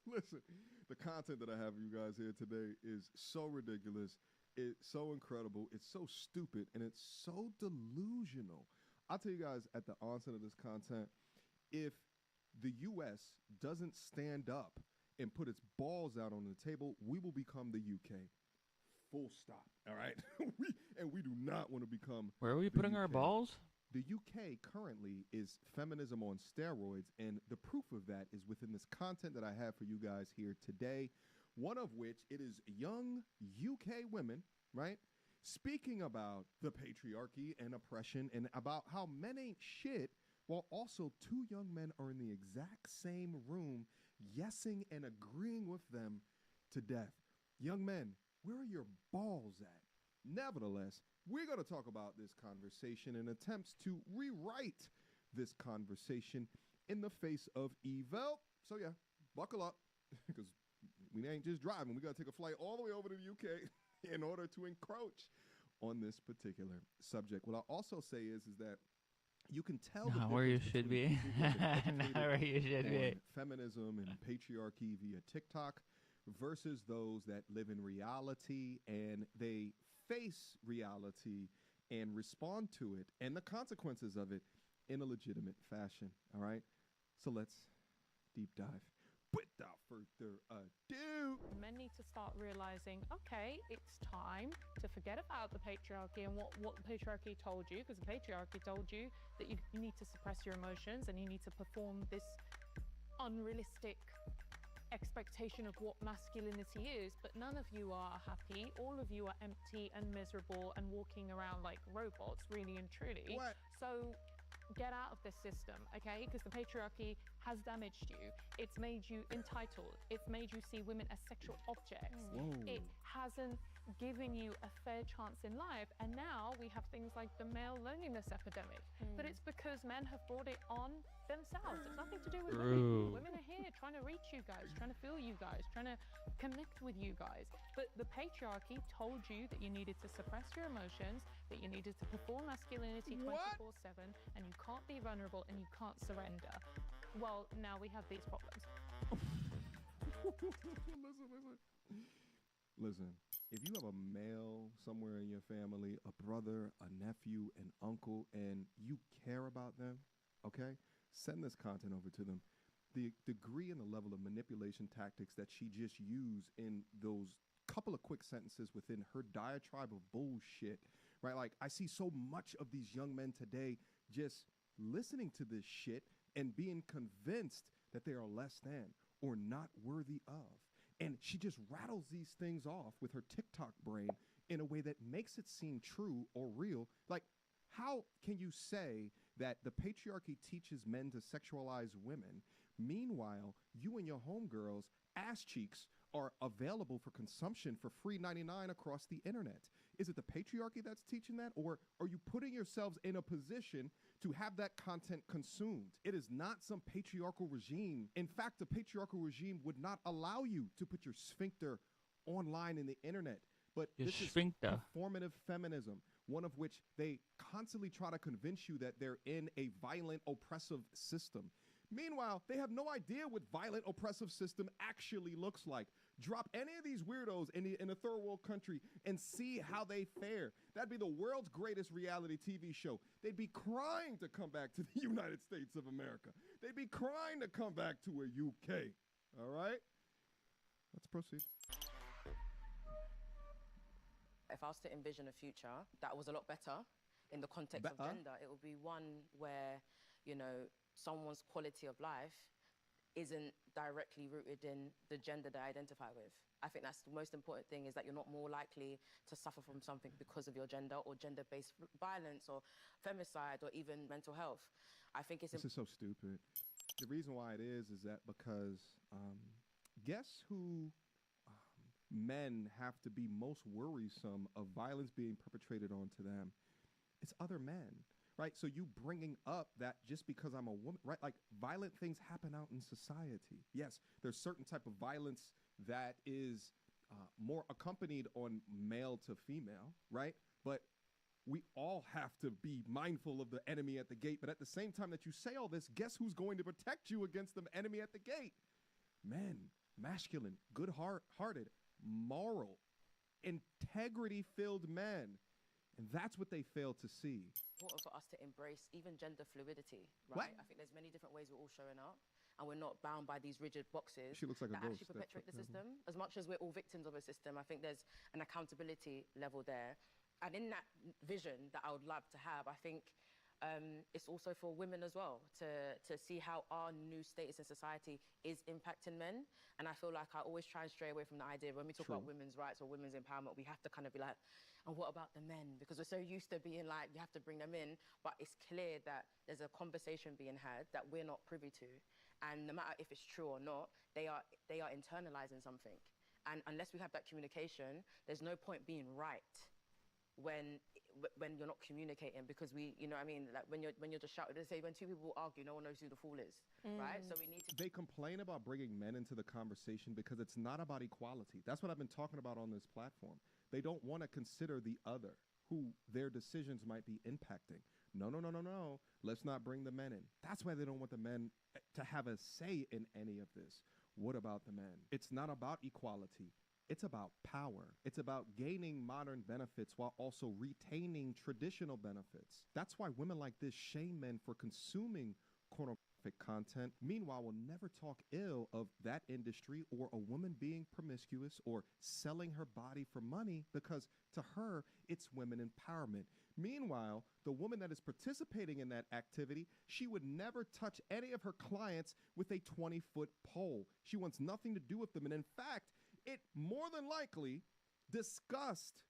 Listen, the content that I have for you guys here today is so ridiculous. It's so incredible. It's so stupid, and it's so delusional. I'll tell you guys at the onset of this content, if the U.S. doesn't stand up and put its balls out on the table, we will become the UK. Full stop. All right? we do not want to become. Where are we the putting our UK. balls? The UK currently is feminism on steroids, and the proof of that is within this content that I have for you guys here today, one of which it is young UK women, right, speaking about the patriarchy and oppression and about how men ain't shit, while also two young men are in the exact same room, yesing and agreeing with them to death. Young men, where are your balls at? Nevertheless, we're going to talk about this conversation and attempts to rewrite this conversation in the face of evil. So yeah, buckle up, because we ain't just driving. We got to take a flight all the way over to the UK in order to encroach on this particular subject. What I'll also say is that you can tell the Not where you difference should between be. people that are Not educated where you should be. on feminism and patriarchy via TikTok versus those that live in reality and they face reality and respond to it and the consequences of it in a legitimate fashion. All right, so let's deep dive without further ado. Men need to start realizing, okay, it's time to forget about the patriarchy and what the patriarchy told you, because the patriarchy told you that you need to suppress your emotions and you need to perform this unrealistic expectation of what masculinity is, but none of you are happy. All of you are empty and miserable and walking around like robots, really and truly. What? So get out of this system, okay? Because the patriarchy has damaged you. It's made you entitled. It's made you see women as sexual objects. It hasn't given you a fair chance in life. And now we have things like the male loneliness epidemic. But it's because men have brought it on themselves. It's nothing to do with women. Women are here trying to reach you guys, trying to feel you guys, trying to connect with you guys. But the patriarchy told you that you needed to suppress your emotions, that you needed to perform masculinity 24/7, and you can't be vulnerable and you can't surrender. Well, now we have these problems. Listen, if you have a male somewhere in your family, a brother, a nephew, an uncle, and you care about them, okay, send this content over to them. The degree and the level of manipulation tactics that she just used in those couple of quick sentences within her diatribe of bullshit, right? Like, I see so much of these young men today just listening to this shit and being convinced that they are less than or not worthy of. And she just rattles these things off with her TikTok brain in a way that makes it seem true or real. Like, how can you say that the patriarchy teaches men to sexualize women? Meanwhile, you and your homegirls' ass cheeks are available for consumption for free 99 across the internet. Is it the patriarchy that's teaching that? Or are you putting yourselves in a position to have that content consumed? It is not some patriarchal regime. In fact, the patriarchal regime would not allow you to put your sphincter online in the internet. But this is performative feminism, one of which they constantly try to convince you that they're in a violent, oppressive system. Meanwhile, they have no idea what violent, oppressive system actually looks like. Drop any of these weirdos in a third world country and see how they fare. That'd be the world's greatest reality TV show. They'd be crying to come back to the United States of America. They'd be crying to come back to a UK. All right? Let's proceed. If I was to envision a future that was a lot better in the context of gender, it would be one where, you know, someone's quality of life isn't directly rooted in the gender they identify with. I think that's the most important thing, is that you're not more likely to suffer from something because of your gender or gender-based violence or femicide or even mental health. I think it's... This is so stupid. The reason why it is that because guess who men have to be most worrisome of violence being perpetrated onto them? It's other men. Right? So you bringing up that just because I'm a woman, right? Like, violent things happen out in society. Yes, there's certain type of violence that is more accompanied on male to female, right? But we all have to be mindful of the enemy at the gate. But at the same time that you say all this, guess who's going to protect you against the enemy at the gate? Men, masculine, good-hearted, moral, integrity-filled men. And that's what they fail to see. Important for us to embrace even gender fluidity, right? I think there's many different ways we're all showing up, and we're not bound by these rigid boxes she looks like that a ghost. Actually perpetuate the system. As much as we're all victims of a system, I think there's an accountability level there. And in that vision that I would love to have, I think it's also for women as well to see how our new status in society is impacting men. And I feel like I always try and stray away from the idea when we talk about women's rights or women's empowerment, we have to kind of be like, and what about the men? Because we're so used to being like, you have to bring them in. But it's clear that there's a conversation being had that we're not privy to. And no matter if it's true or not, they are internalizing something. And unless we have that communication, there's no point being right when you're not communicating, because we, you know what I mean, like when you're just shouting, they say when two people argue, no one knows who the fool is, right? So we need to... They complain about bringing men into the conversation because it's not about equality. That's what I've been talking about on this platform. They don't want to consider the other, who their decisions might be impacting. No. Let's not bring the men in. That's why they don't want the men to have a say in any of this. What about the men? It's not about equality. It's about power. It's about gaining modern benefits while also retaining traditional benefits. That's why women like this shame men for consuming pornographic content. Meanwhile, we'll never talk ill of that industry or a woman being promiscuous or selling her body for money, because to her, it's women empowerment. Meanwhile, the woman that is participating in that activity, she would never touch any of her clients with a 20-foot pole. She wants nothing to do with them. And in fact, it more than likely discussed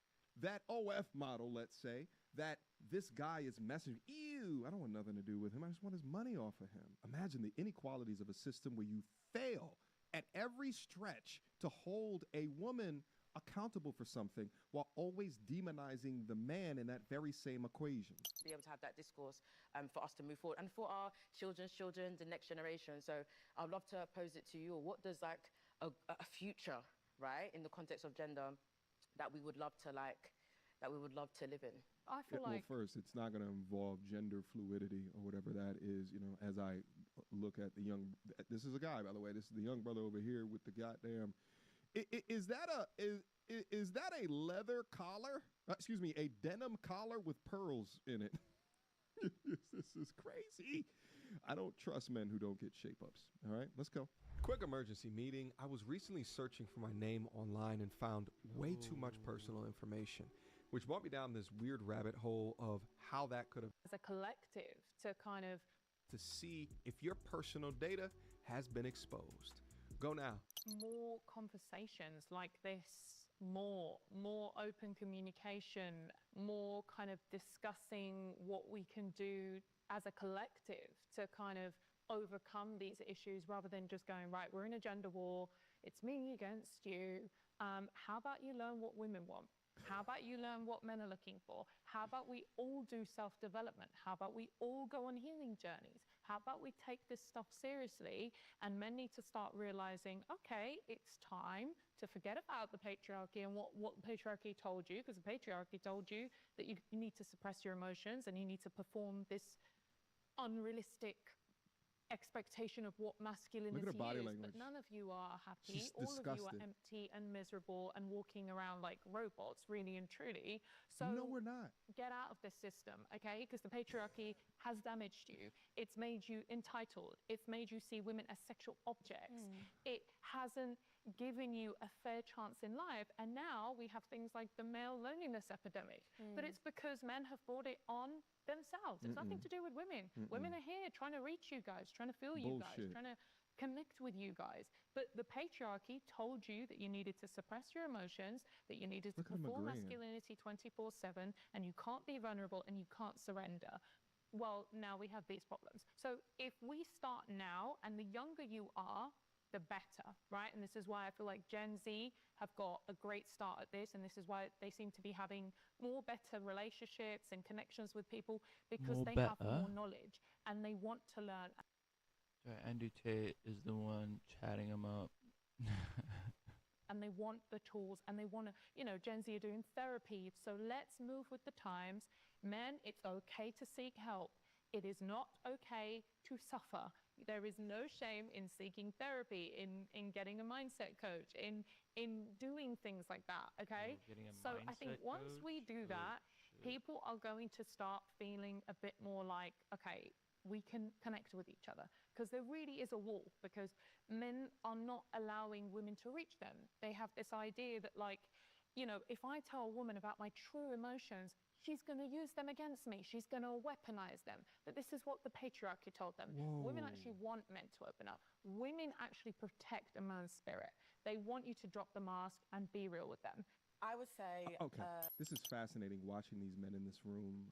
that OF model, let's say, that this guy is messaging, ew, I don't want nothing to do with him. I just want his money off of him. Imagine the inequalities of a system where you fail at every stretch to hold a woman accountable for something while always demonizing the man in that very same equation. Be able to have that discourse for us to move forward and for our children's children, the next generation. So I'd love to pose it to you. What does like a future, right, in the context of gender that we would love to live in? I feel like... Well, first, it's not going to involve gender fluidity or whatever that is, you know, as I look at the young... This is a guy, by the way. This is the young brother over here with the goddamn... Is that a leather collar? Excuse me, a denim collar with pearls in it. This is crazy. I don't trust men who don't get shape-ups. All right, let's go. Quick emergency meeting. I was recently searching for my name online and found way too much personal information, which brought me down this weird rabbit hole of how that could have As a collective to kind of to see if your personal data has been exposed. Go now. more conversations like this, more open communication, more kind of discussing what we can do as a collective to kind of overcome these issues rather than just going, right, we're in a gender war, it's me against you. How about you learn what women want? How about you learn what men are looking for? How about we all do self-development? How about we all go on healing journeys? How about we take this stuff seriously? And men need to start realizing, okay, it's time to forget about the patriarchy and what the patriarchy told you, because the patriarchy told you that you need to suppress your emotions and you need to perform this unrealistic expectation of what masculinity Look at her body is, language. but none of you are happy. She's All of you are disgusted. empty and miserable and walking around like robots, really and truly. So No, we're not. get out of this system, okay? Because the patriarchy has damaged you. It's made you entitled. It's made you see women as sexual objects. It hasn't given you a fair chance in life. And now we have things like the male loneliness epidemic. But it's because men have brought it on themselves. It's nothing to do with women. Women are here trying to reach you guys, trying to feel you guys, Bullshit. trying to connect with you guys. But the patriarchy told you that you needed to suppress your emotions, that you needed to Look at him perform agreeing. masculinity 24/7, and you can't be vulnerable and you can't surrender. Well, now we have these problems. So if we start now, and the younger you are, the better, right? And this is why I feel like Gen Z have got a great start at this, and this is why they seem to be having more better relationships and connections with people, because More they have better? more knowledge and they want to learn. So Andrew Tate is the one chatting him up. And they want the tools, and they want to, Gen Z are doing therapy. So let's move with the times. Men, it's okay to seek help. It is not okay to suffer. There is no shame in seeking therapy, in getting a mindset coach, in doing things like that, okay? getting a So I think mindset once we coach? do Oh, that, people are going to start feeling a bit more like, okay, we can connect with each other. Because there really is a wall, because men are not allowing women to reach them. They have this idea that, like, if I tell a woman about my true emotions, she's going to use them against me. She's going to weaponize them. But this is what the patriarchy told them. Women actually want men to open up. Women actually protect a man's spirit. They want you to drop the mask and be real with them. I would say... Okay, this is fascinating watching these men in this room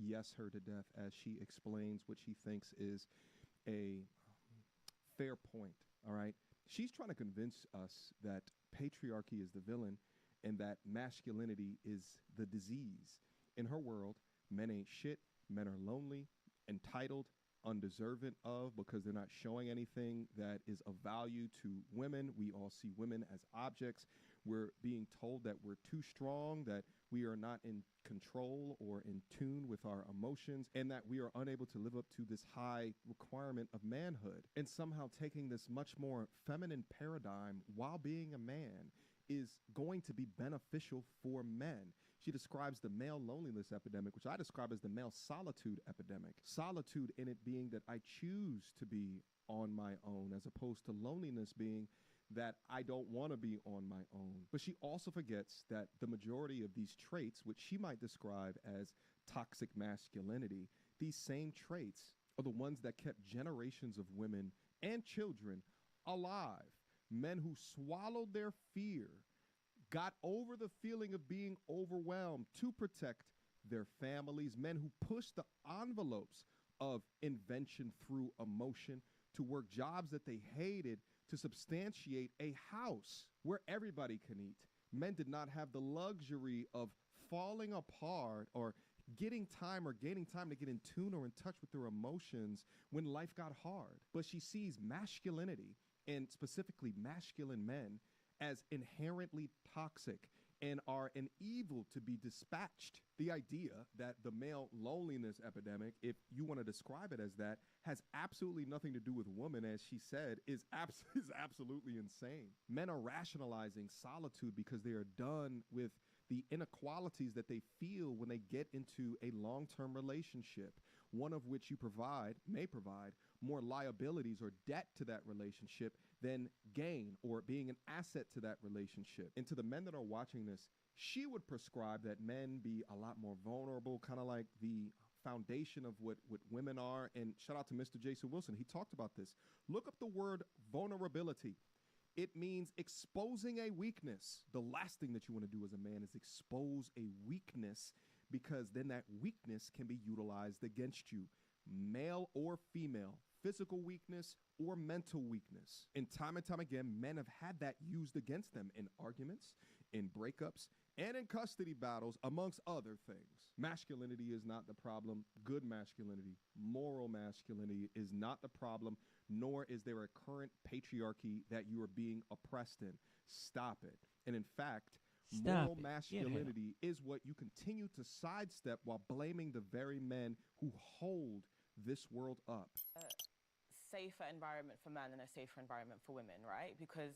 yes her to death as she explains what she thinks is a fair point, all right? She's trying to convince us that patriarchy is the villain and that masculinity is the disease. In her world, men ain't shit, men are lonely, entitled, undeserving of, because they're not showing anything that is of value to women. We all see women as objects. We're being told that we're too strong, that we are not in control or in tune with our emotions, and that we are unable to live up to this high requirement of manhood. And somehow taking this much more feminine paradigm while being a man is going to be beneficial for men. She describes the male loneliness epidemic, which I describe as the male solitude epidemic. Solitude in it being that I choose to be on my own, as opposed to loneliness being that I don't want to be on my own. But she also forgets that the majority of these traits, which she might describe as toxic masculinity, these same traits are the ones that kept generations of women and children alive. Men who swallowed their fear, got over the feeling of being overwhelmed to protect their families, men who pushed the envelopes of invention through emotion to work jobs that they hated to substantiate a house where everybody can eat. Men did not have the luxury of falling apart or getting time or gaining time to get in tune or in touch with their emotions when life got hard. But she sees masculinity, and specifically masculine men, as inherently toxic and are an evil to be dispatched. The idea that the male loneliness epidemic, if you want to describe it as that, has absolutely nothing to do with women, as she said, is absolutely insane. Men are rationalizing solitude because they are done with the inequalities that they feel when they get into a long-term relationship, one of which you may provide more liabilities or debt to that relationship then gain or being an asset to that relationship. And to the men that are watching this, she would prescribe that men be a lot more vulnerable, kind of like the foundation of what women are. And shout out to Mr. Jason Wilson. He talked about this. Look up the word vulnerability. It means exposing a weakness. The last thing that you want to do as a man is expose a weakness, because then that weakness can be utilized against you, male or female, physical weakness or mental weakness. And time again, men have had that used against them in arguments, in breakups, and in custody battles, amongst other things. Masculinity is not the problem. Good masculinity, moral masculinity is not the problem, nor is there a current patriarchy that you are being oppressed in. Stop it. And in fact, moral masculinity is what you continue to sidestep while blaming the very men who hold this world up. Safer environment for men and a safer environment for women, right? Because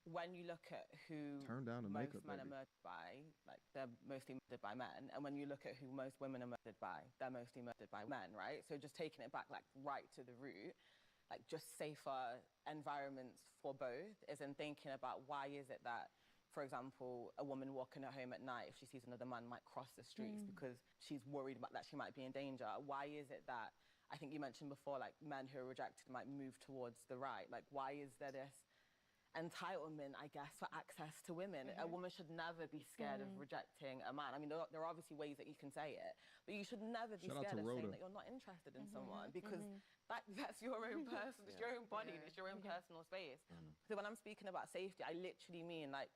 when you look at who Turn down the most makeup, men baby. are murdered by, like they're mostly murdered by men. And when you look at who most women are murdered by, they're mostly murdered by men, right? So just taking it back, like right to the root, like just safer environments for both is in thinking about why is it that, for example, a woman walking at home at night, if she sees another man, might cross the streets because she's worried about that she might be in danger. Why is it that, I think you mentioned before, like men who are rejected might move towards the right? Like why is there this entitlement, I guess, for access to women? A woman should never be scared of rejecting a man. I mean, there are obviously ways that you can say it, but you should never be Shout out scared to of saying Rhoda. that you're not interested in someone, because that's your own person, it's your own body, and it's your own personal space. So when I'm speaking about safety, I literally mean like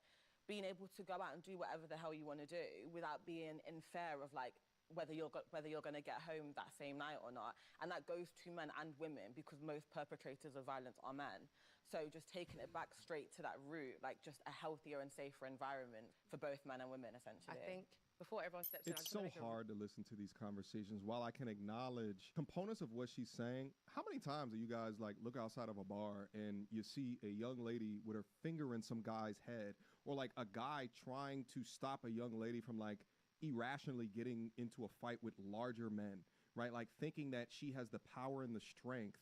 being able to go out and do whatever the hell you want to do without being in fear of like whether you're going to get home that same night or not. And that goes to men and women, because most perpetrators of violence are men. So just taking it back straight to that root, like just a healthier and safer environment for both men and women, essentially. I think before everyone steps in, It's so hard to listen to these conversations. While I can acknowledge components of what she's saying, how many times do you guys like look outside of a bar and you see a young lady with her finger in some guy's head, or like a guy trying to stop a young lady from like irrationally getting into a fight with larger men, right? Like thinking that she has the power and the strength,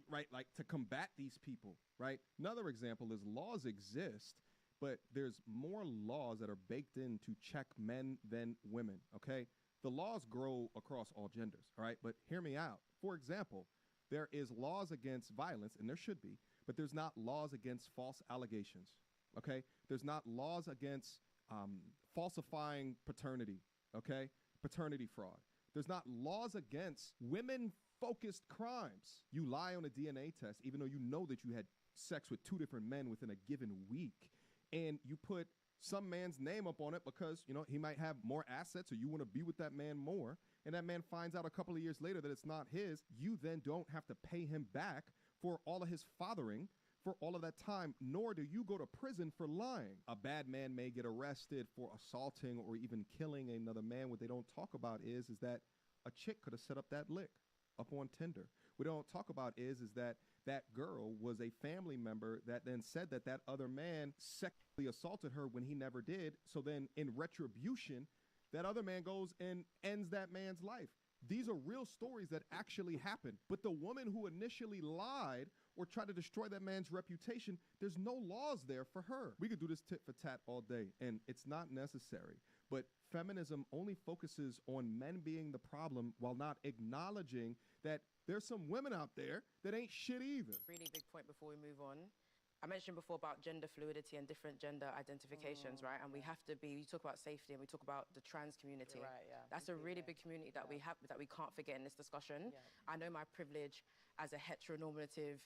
right? Like to combat these people, right? Another example is laws exist, but there's more laws that are baked in to check men than women, okay? The laws grow across all genders, all right? But hear me out. For example, there is laws against violence, and there should be, but there's not laws against false allegations, okay? There's not laws against falsifying paternity, okay? Paternity fraud. There's not laws against women-focused crimes. You lie on a DNA test, even though you know that you had sex with 2 different men within a given week, and you put some man's name up on it because, you know, he might have more assets or you want to be with that man more, and that man finds out a couple of years later that it's not his. You then don't have to pay him back for all of his fathering for all of that time, nor do you go to prison for lying. A bad man may get arrested for assaulting or even killing another man. What they don't talk about is that a chick could have set up that lick up on Tinder. What they don't talk about is that that girl was a family member that then said that that other man sexually assaulted her when he never did. So then in retribution, that other man goes and ends that man's life. These are real stories that actually happened. But the woman who initially lied or tried to destroy that man's reputation, there's no laws there for her. We could do this tit for tat all day, and it's not necessary. But feminism only focuses on men being the problem while not acknowledging that there's some women out there that ain't shit either. Really big point before we move on. I mentioned before about gender fluidity and different gender identifications, right? And we have to be, you talk about safety and we talk about the trans community. You're right, yeah. That's a really big community that we have, that we can't forget in this discussion. I know my privilege as a heteronormative,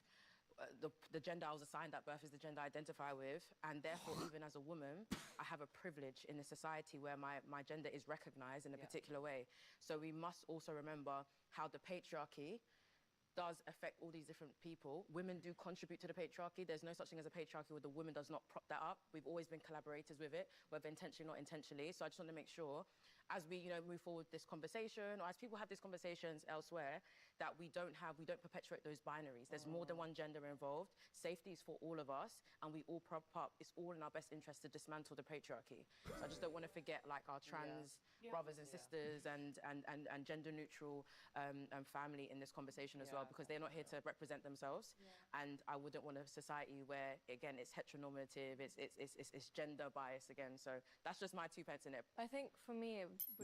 the gender I was assigned at birth is the gender I identify with, and therefore even as a woman, I have a privilege in a society where my gender is recognized in a particular way. So we must also remember how the patriarchy does affect all these different people. Women do contribute to the patriarchy. There's no such thing as a patriarchy where the woman does not prop that up. We've always been collaborators with it, whether intentionally or not intentionally. So I just want to make sure, as we move forward this conversation, or as people have these conversations elsewhere, that we don't perpetuate those binaries. There's more than one gender involved. Safety is for all of us, and we all prop up. It's all in our best interest to dismantle the patriarchy. So I just don't want to forget like our trans brothers and sisters and gender neutral family in this conversation as well, because they're not here to represent themselves. And I wouldn't want a society where, again, it's heteronormative, it's gender bias again. So that's just my 2 pence in it. I think for me,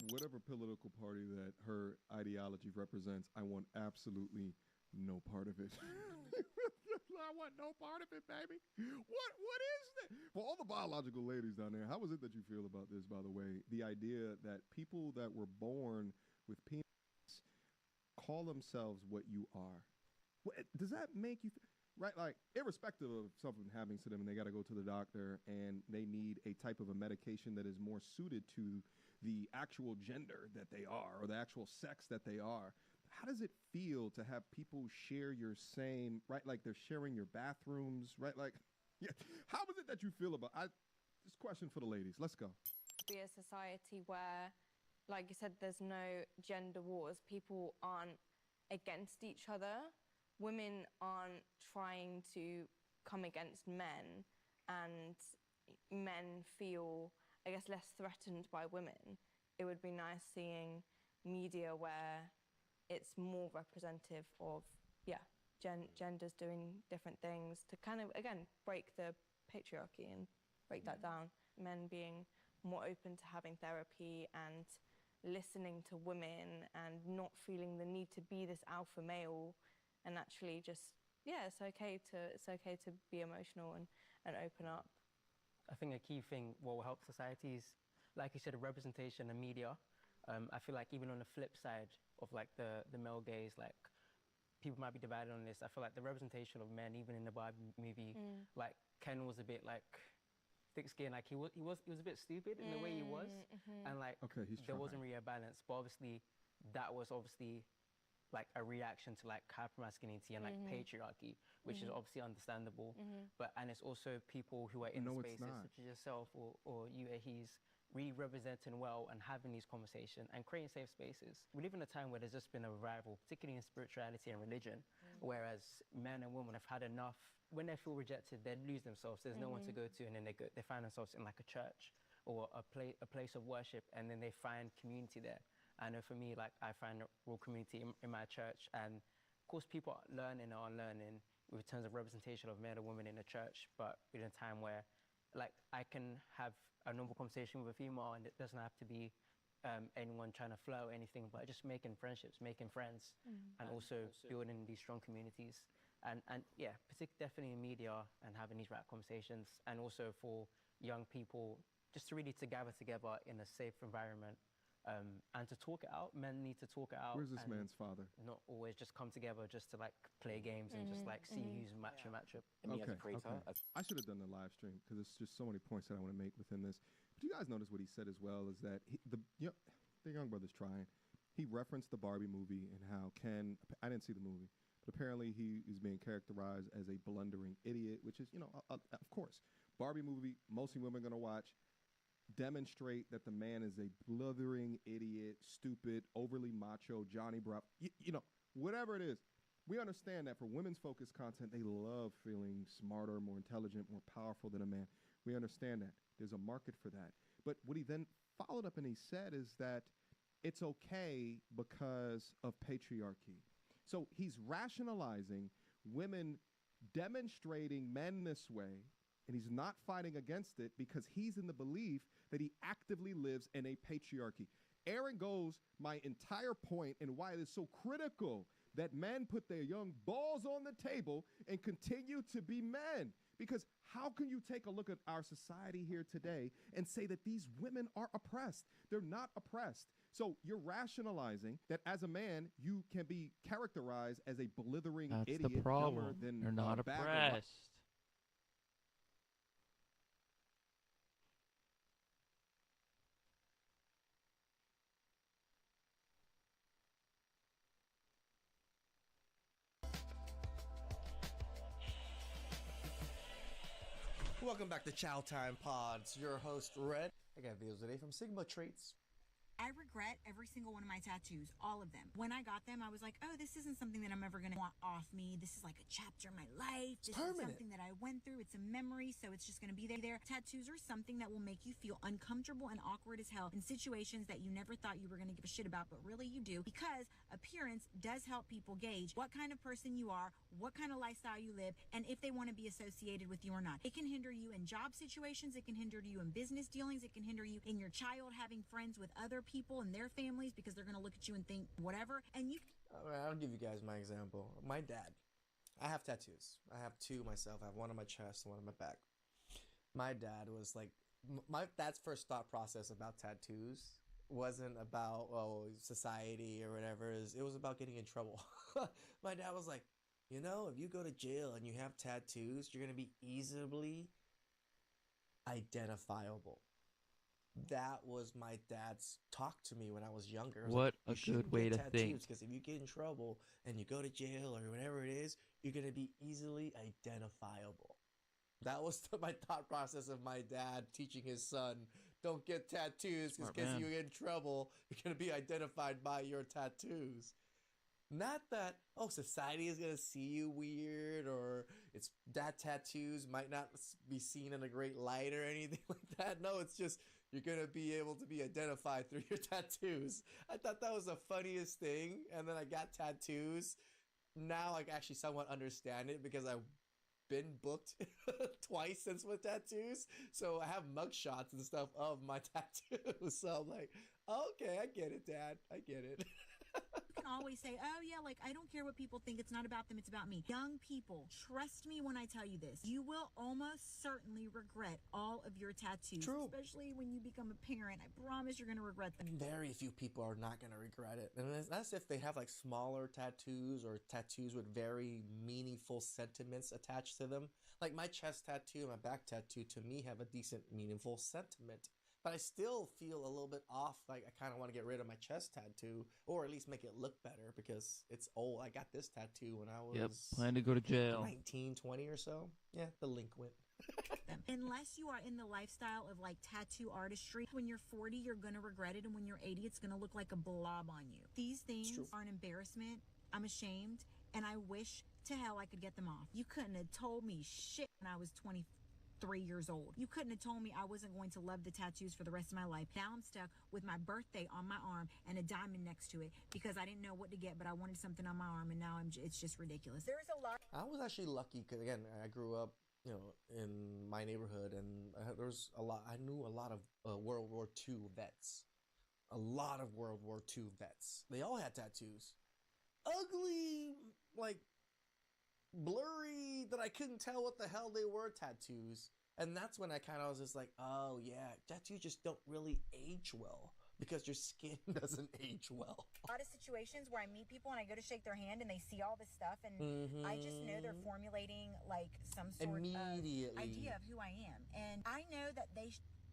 whatever political party that her ideology represents, I want absolutely no part of it. I want no part of it, baby. What is that? For all the biological ladies down there, how is it that you feel about this, by the way? The idea that people that were born with penis call themselves what you are. Does that make you right? Like, irrespective of something happening to them and they got to go to the doctor and they need a type of a medication that is more suited to the actual gender that they are or the actual sex that they are. How does it feel to have people share your same, right? Like they're sharing your bathrooms, right? Like, yeah. How is it that you feel about this question for the ladies? Let's go. Be a society where, like you said, there's no gender wars. People aren't against each other. Women aren't trying to come against men, and men feel, I guess, less threatened by women. It would be nice seeing media where it's more representative of, genders doing different things to kind of, again, break the patriarchy and break that down. Men being more open to having therapy and listening to women and not feeling the need to be this alpha male, and actually just, it's okay to be emotional and open up. I think a key thing what will help society is, like you said, representation and media. I feel like even on the flip side of like the male gaze, like people might be divided on this. I feel like the representation of men, even in the Barbie movie, like Ken was a bit like thick-skinned, like he was a bit stupid in the way he was, and like there wasn't really a balance. But obviously, that was obviously like a reaction to like hypermasculinity and like patriarchy, which is obviously understandable. And it's also people who are in the spaces such as yourself or you, he's really representing well and having these conversations and creating safe spaces. We live in a time where there's just been a revival, particularly in spirituality and religion, whereas men and women have had enough. When they feel rejected, they lose themselves. There's no one to go to, and then they find themselves in like a church or a place of worship, and then they find community there. I know for me, like I find a real community in my church, and of course people are learning in terms of representation of men and women in the church, but in a time where like I can have a normal conversation with a female and it doesn't have to be anyone trying to flirt or anything, but just making friendships, making friends, and also building these strong communities. And definitely in media and having these rap conversations, and also for young people just to really to gather together in a safe environment. And to talk it out. Men need to talk it out. Where's this man's father? Not always just come together just to like play games and just like see who's match. Okay. I should have done the live stream because there's just so many points that I want to make within this. But you guys notice what he said as well is that the young brother's trying. He referenced the Barbie movie and how Ken. I didn't see the movie, but apparently he is being characterized as a blundering idiot, which is of course, Barbie movie. Mostly women are gonna watch. Demonstrate that the man is a blithering idiot, stupid, overly macho, Johnny Bravo, whatever it is. We understand that for women's focused content, they love feeling smarter, more intelligent, more powerful than a man. We understand that. There's a market for that. But what he then followed up and he said is that it's okay because of patriarchy. So he's rationalizing women demonstrating men this way, and he's not fighting against it because he's in the belief that he actively lives in a patriarchy. Aaron goes my entire point and why it is so critical that men put their young balls on the table and continue to be men. Because how can you take a look at our society here today and say that these women are oppressed? They're not oppressed. So you're rationalizing that as a man, you can be characterized as a blithering idiot. That's the problem. They're not oppressed. Welcome back to Chow Time Pods. Your host, Red. I got videos today from Sigma Traits. I regret every single one of my tattoos, all of them. When I got them, I was like, oh, this isn't something that I'm ever going to want off me. This is like a chapter in my life. This is something that I went through. It's a memory, so it's just going to be there. Tattoos are something that will make you feel uncomfortable and awkward as hell in situations that you never thought you were going to give a shit about, but really you do, because appearance does help people gauge what kind of person you are, what kind of lifestyle you live, and if they want to be associated with you or not. It can hinder you in job situations. It can hinder you in business dealings. It can hinder you in your child having friends with other people and their families because they're going to look at you and think whatever. And you I'll give you guys my example. My dad. I have tattoos. I have two myself. I have one on my chest and one on my back. My dad was like, my dad's first thought process about tattoos wasn't about, society or whatever. It was about getting in trouble. My dad was like, you know, if you go to jail and you have tattoos, you're going to be easily identifiable. That was my dad's talk to me when I was younger. What a good way to think. Because if you get in trouble and you go to jail or whatever it is, you're going to be easily identifiable. That was my thought process of my dad teaching his son, don't get tattoos because you get in trouble, you're going to be identified by your tattoos. Not that, society is going to see you weird, or that tattoos might not be seen in a great light or anything like that. No, it's just you're going to be able to be identified through your tattoos. I thought that was the funniest thing, and then I got tattoos. Now I actually somewhat understand it because I've been booked twice since with tattoos. So I have mugshots and stuff of my tattoos. So I'm like, okay, I get it, Dad. I get it. You can always say, oh yeah, like I don't care what people think, it's not about them, it's about me. Young people, trust me when I tell you this, you will almost certainly regret all of your tattoos. True. Especially when you become a parent. I promise you're going to regret them. Very few people are not going to regret it. And that's if they have like smaller tattoos or tattoos with very meaningful sentiments attached to them. Like my chest tattoo and my back tattoo to me have a decent meaningful sentiment. But I still feel a little bit off. Like I kind of want to get rid of my chest tattoo, or at least make it look better because it's old. I got this tattoo when I was plan to go to jail. 19, 20 or so. Yeah, delinquent. Unless you are in the lifestyle of like tattoo artistry, when you're 40, you're going to regret it. And when you're 80, it's going to look like a blob on you. These things are an embarrassment. I'm ashamed. And I wish to hell I could get them off. You couldn't have told me shit when I was 23 years old. You couldn't have told me I wasn't going to love the tattoos for the rest of my life. Now I'm stuck with my birthday on my arm and a diamond next to it because I didn't know what to get, but I wanted something on my arm, and now it's just ridiculous. There's a lot. I was actually lucky because again, I grew up, in my neighborhood, and there was a lot. I knew a lot of World War II vets. A lot of World War II vets. They all had tattoos. Ugly, like blurry, that I couldn't tell what the hell they were tattoos. And that's when I kind of was just like, oh yeah, tattoos just don't really age well because your skin doesn't age well. A lot of situations where I meet people and I go to shake their hand and they see all this stuff, and I just know they're formulating like some sort of idea of who I am. And I know that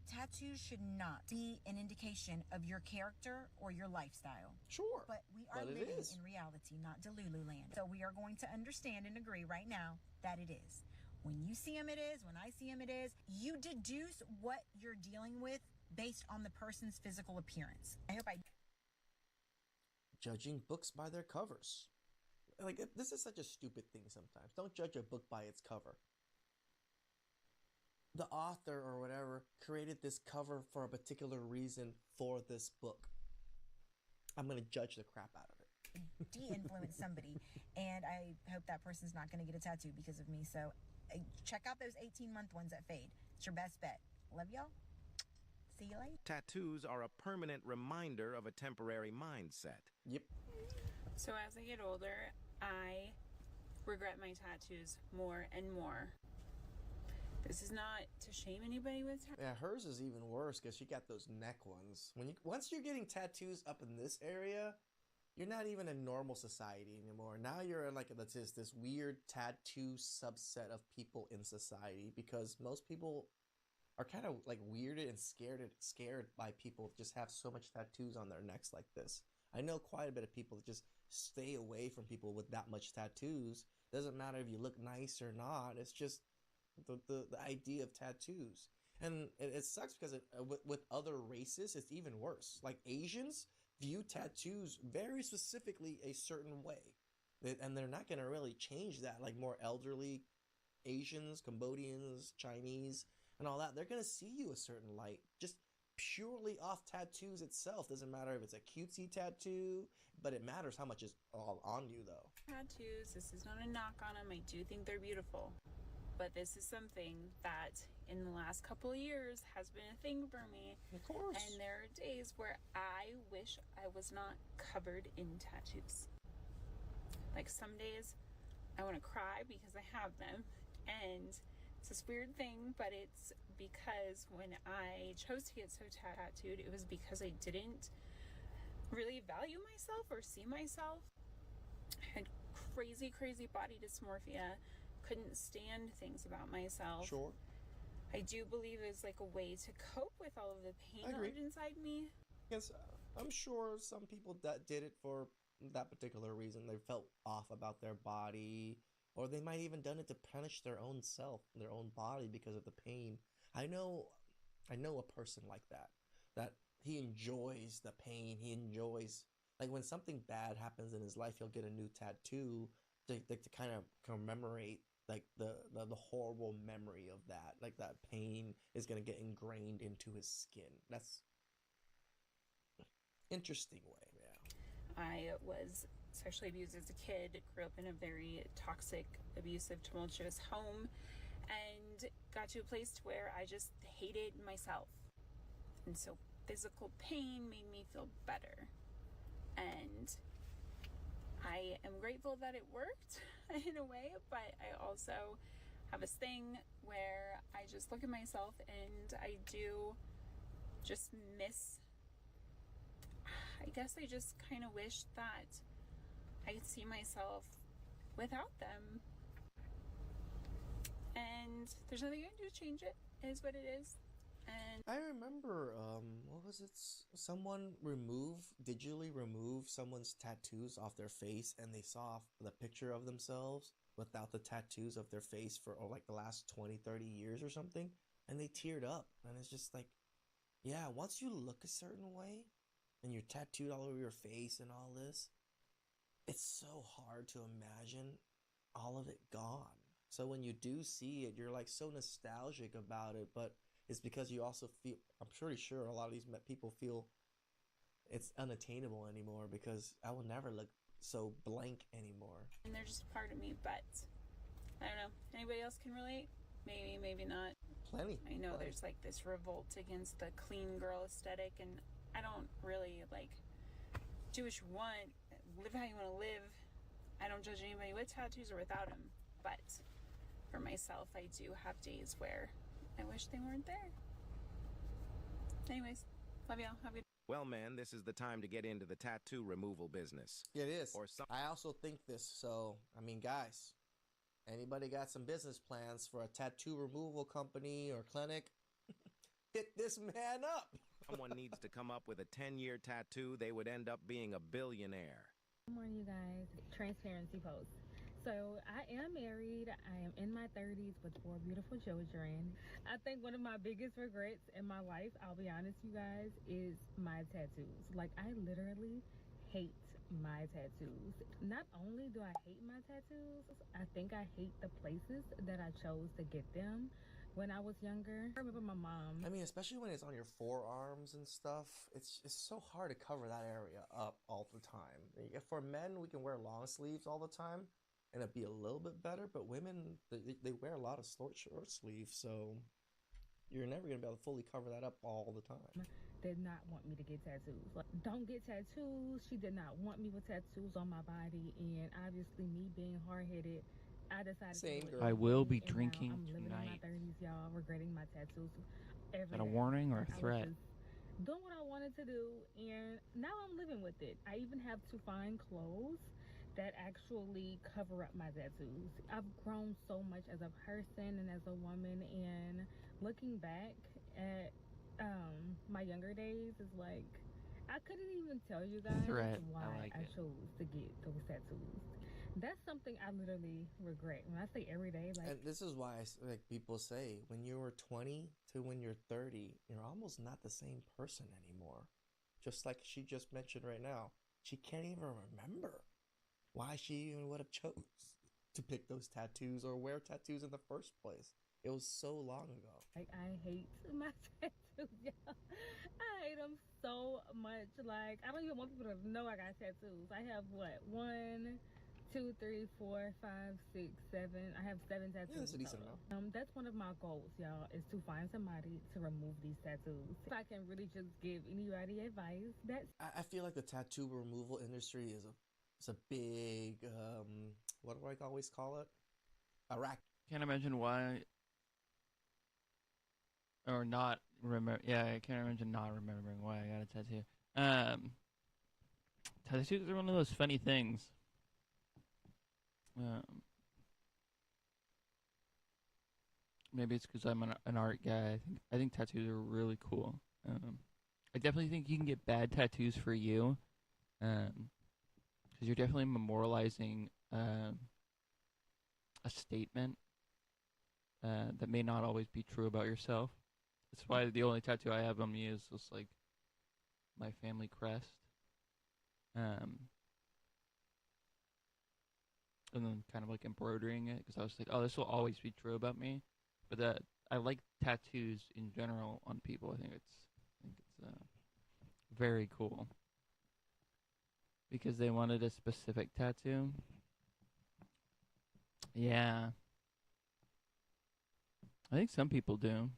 tattoos should not be an indication of your character or your lifestyle. Sure. But we are living in reality, not Delulu land. So we are going to understand and agree right now that it is. When you see him, it is. When I see him, it is. You deduce what you're dealing with based on the person's physical appearance. I hope Judging books by their covers. Like, this is such a stupid thing sometimes. Don't judge a book by its cover. The author or whatever created this cover for a particular reason for this book. I'm going to judge the crap out of it. De-influence somebody, and I hope that person's not going to get a tattoo because of me. So check out those 18-month ones that fade. It's your best bet. Love y'all. See you later. Tattoos are a permanent reminder of a temporary mindset. Yep. So as I get older, I regret my tattoos more and more. This is not to shame anybody with tattoos. Yeah, hers is even worse because she got those neck ones. Once you're getting tattoos up in this area, you're not even in normal society anymore. Now you're in like this weird tattoo subset of people in society because most people are kind of like weirded and scared by people that just have so much tattoos on their necks like this. I know quite a bit of people that just stay away from people with that much tattoos. Doesn't matter if you look nice or not. It's just the idea of tattoos. And it sucks because with other races, it's even worse. Like Asians view tattoos very specifically a certain way. And they're not going to really change that. Like more elderly Asians, Cambodians, Chinese, and all that, they're going to see you a certain light. Just purely off tattoos itself. Doesn't matter if it's a cutesy tattoo, but it matters how much is all on you, though. Tattoos, this is not a knock on them. I do think they're beautiful. But this is something that in the last couple of years has been a thing for me. Of course. And there are days where I wish I was not covered in tattoos. Like some days I want to cry because I have them. And it's this weird thing, but it's because when I chose to get so tattooed, it was because I didn't really value myself or see myself. I had crazy body dysmorphia, couldn't stand things about myself. Sure. I do believe it's like a way to cope with all of the pain that lived inside me. Yes, I'm sure some people that did it for that particular reason. They felt off about their body, or they might even done it to punish their own self, their own body because of the pain. I know a person like that he enjoys the pain. He enjoys, like when something bad happens in his life, he'll get a new tattoo to kind of commemorate like the horrible memory of that. Like that pain is going to get ingrained into his skin. That's interesting way. Yeah. I was sexually abused as a kid, grew up in a very toxic, abusive, tumultuous home, and got to a place where I just hated myself. And so physical pain made me feel better. And I am grateful that it worked in a way, but I also have this thing where I just look at myself and I do just miss, I guess I just kind of wish that I could see myself without them. And there's nothing I can do to change it. It is what it is. And I remember, what was it? Someone digitally remove someone's tattoos off their face, and they saw the picture of themselves without the tattoos of their face for like the last 20, 30 years or something, and they teared up. And it's just like, yeah, once you look a certain way and you're tattooed all over your face and all this, it's so hard to imagine all of it gone. So when you do see it, you're like so nostalgic about it, but it's because you also feel, I'm pretty sure a lot of these people feel it's unattainable anymore, because I will never look so blank anymore. And they're just a part of me, but I don't know. Anybody else can relate? Maybe, maybe not. Plenty. I know there's like this revolt against the clean girl aesthetic, and I don't really like do what you want, live how you want to live. I don't judge anybody with tattoos or without them, but for myself, I do have days where I wish they weren't there. Anyways, love y'all. Have a good. Well, man, this is the time to get into the tattoo removal business. It is. I also think this. So, I mean, guys, anybody got some business plans for a tattoo removal company or clinic? Hit this man up. Someone needs to come up with a 10-year tattoo. They would end up being a billionaire. Good morning, you guys. Transparency post. So I am married. I am in my 30s with 4 beautiful children. I think one of my biggest regrets in my life, I'll be honest, you guys, is my tattoos. Like, I literally hate my tattoos. Not only do I hate my tattoos, I think I hate the places that I chose to get them when I was younger. I remember my mom. I mean, especially when it's on your forearms and stuff, it's so hard to cover that area up all the time. For men, we can wear long sleeves all the time, and it'd be a little bit better, but women, they wear a lot of short sleeves, so you're never going to be able to fully cover that up all the time. Did not want me to get tattoos. Like, don't get tattoos. She did not want me with tattoos on my body, and obviously me being hard-headed, I decided Same to girl. I will be and drinking now I'm living tonight. in my 30s, y'all, regretting my tattoos every Is that a day. warning or a I was threat? just doing what I wanted to do, and now I'm living with it. I even have to find clothes that actually cover up my tattoos. I've grown so much as a person and as a woman, and looking back at my younger days is like, I couldn't even tell you guys Threat. why I like I it. chose to get those tattoos. That's something I literally regret. When I say every day, like, And this is why like people say when you were 20 to when you're 30, you're almost not the same person anymore. Just like she just mentioned right now, she can't even remember why she even would have chose to pick those tattoos or wear tattoos in the first place. It was so long ago. I hate my tattoos, y'all. I hate them so much. Like, I don't even want people to know I got tattoos. I have what? 1, 2, 3, 4, 5, 6, 7. I have 7 tattoos. Yeah, that's a decent amount. That's one of my goals, y'all, is to find somebody to remove these tattoos. If I can really just give anybody advice, that's I feel like the tattoo removal industry is a big what do I always call it? A rack. Can't imagine why or not remember. Yeah, I can't imagine not remembering why I got a tattoo. Tattoos are one of those funny things. Maybe it's because I'm an art guy. I think tattoos are really cool. I definitely think you can get bad tattoos for you, because you're definitely memorializing a statement that may not always be true about yourself. That's why the only tattoo I have on me is just like my family crest. And then kind of like embroidering it because I was like, oh, this will always be true about me. But that I like tattoos in general on people. I think it's very cool because they wanted a specific tattoo. Yeah, I think some people do.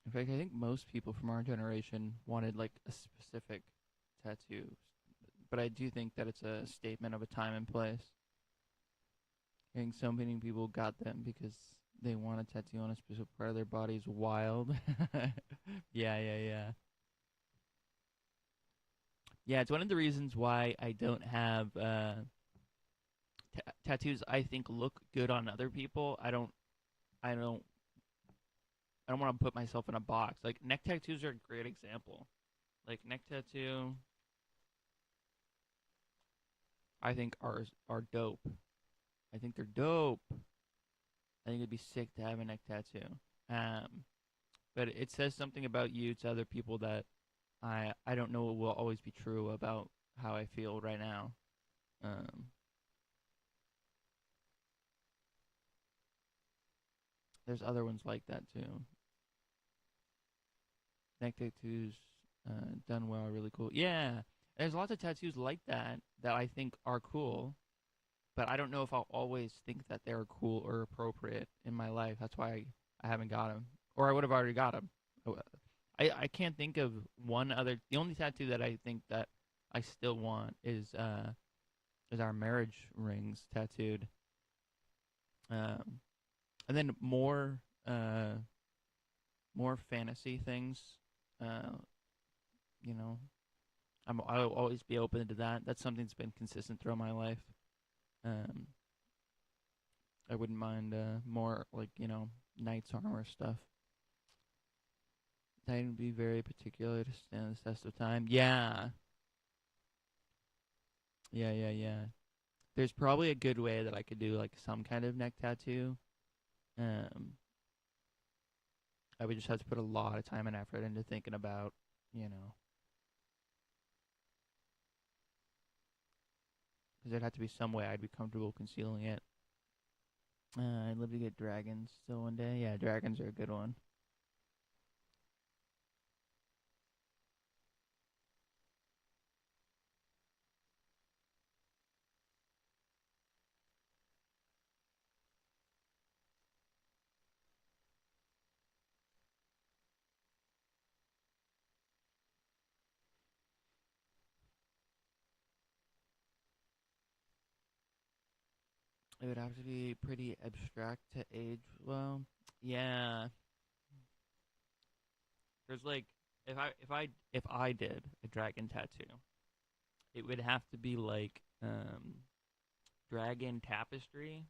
In fact, I think most people from our generation wanted like a specific tattoo, but I do think that it's a statement of a time and place. I think so many people got them because they want a tattoo on a specific part of their body is wild. Yeah. Yeah, it's one of the reasons why I don't have tattoos. I think look good on other people. I don't want to put myself in a box. Like neck tattoos are a great example. Like neck tattoo, I think are dope. I think they're dope. I think it'd be sick to have a neck tattoo. But it says something about you to other people that I don't know will always be true about how I feel right now. There's other ones like that too. Neck tattoos, done well, really cool. Yeah, there's lots of tattoos like that that I think are cool, but I don't know if I'll always think that they're cool or appropriate in my life. That's why I haven't got them, or I would have already got them. I can't think of one other. The only tattoo that I think that I still want is our marriage rings tattooed. And then more fantasy things. You know, I'll always be open to that. That's something that's been consistent throughout my life. I wouldn't mind more like knight's armor stuff. That would be very particular to stand the test of time. Yeah. There's probably a good way that I could do like some kind of neck tattoo. I would just have to put a lot of time and effort into thinking about, because there'd have to be some way I'd be comfortable concealing it. I'd love to get dragons still one day. Yeah, dragons are a good one. It would have to be pretty abstract to age well. Yeah. There's like if I did a dragon tattoo, it would have to be like dragon tapestry.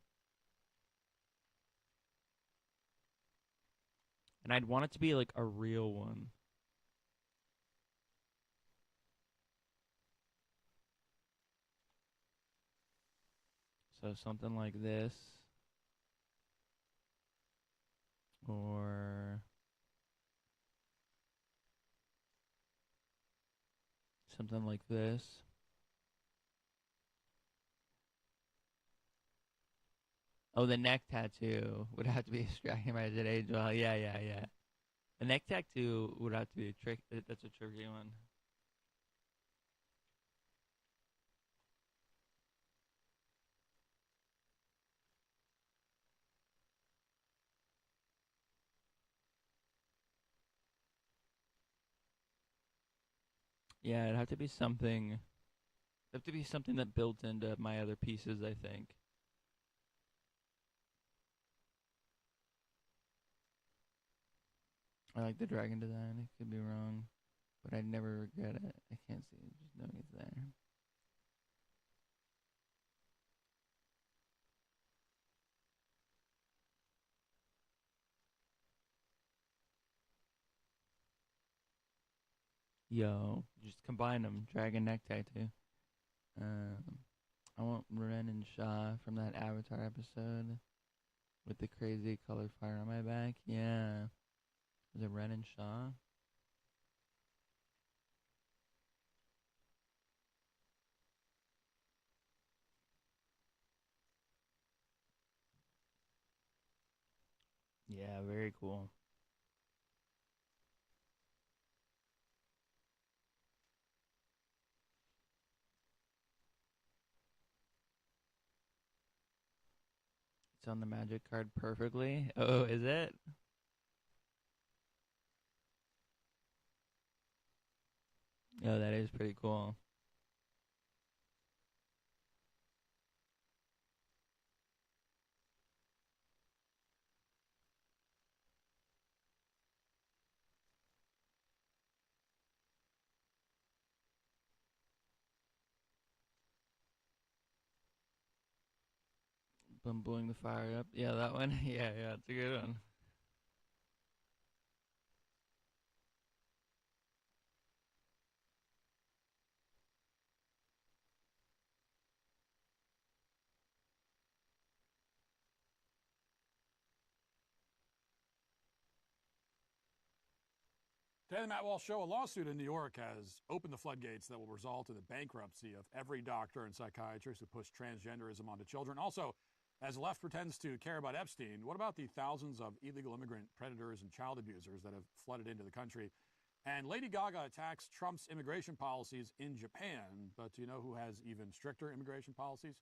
And I'd want it to be like a real one. So something like this. Or something like this. Oh, the neck tattoo would have to be striking by the age. Well, yeah. The neck tattoo would have to be a trick. That's a tricky one. Yeah, it'd have to be something. It'd have to be something that built into my other pieces, I think. I like the dragon design. It could be wrong, but I'd never regret it. I can't see it, just knowing it's there. Yo, just combine them. Dragon neck tattoo. I want Ren and Shaw from that Avatar episode with the crazy color fire on my back. Yeah. Was it Ren and Shaw? Yeah, very cool. It's on the magic card perfectly. Oh, is it? Oh, that is pretty cool. Blowing the fire up. Yeah, that one. Yeah, it's a good one. Today, the Matt Walsh Show, a lawsuit in New York has opened the floodgates that will result in the bankruptcy of every doctor and psychiatrist who pushed transgenderism onto children. Also, as the left pretends to care about Epstein, what about the thousands of illegal immigrant predators and child abusers that have flooded into the country? And Lady Gaga attacks Trump's immigration policies in Japan. But do you know who has even stricter immigration policies?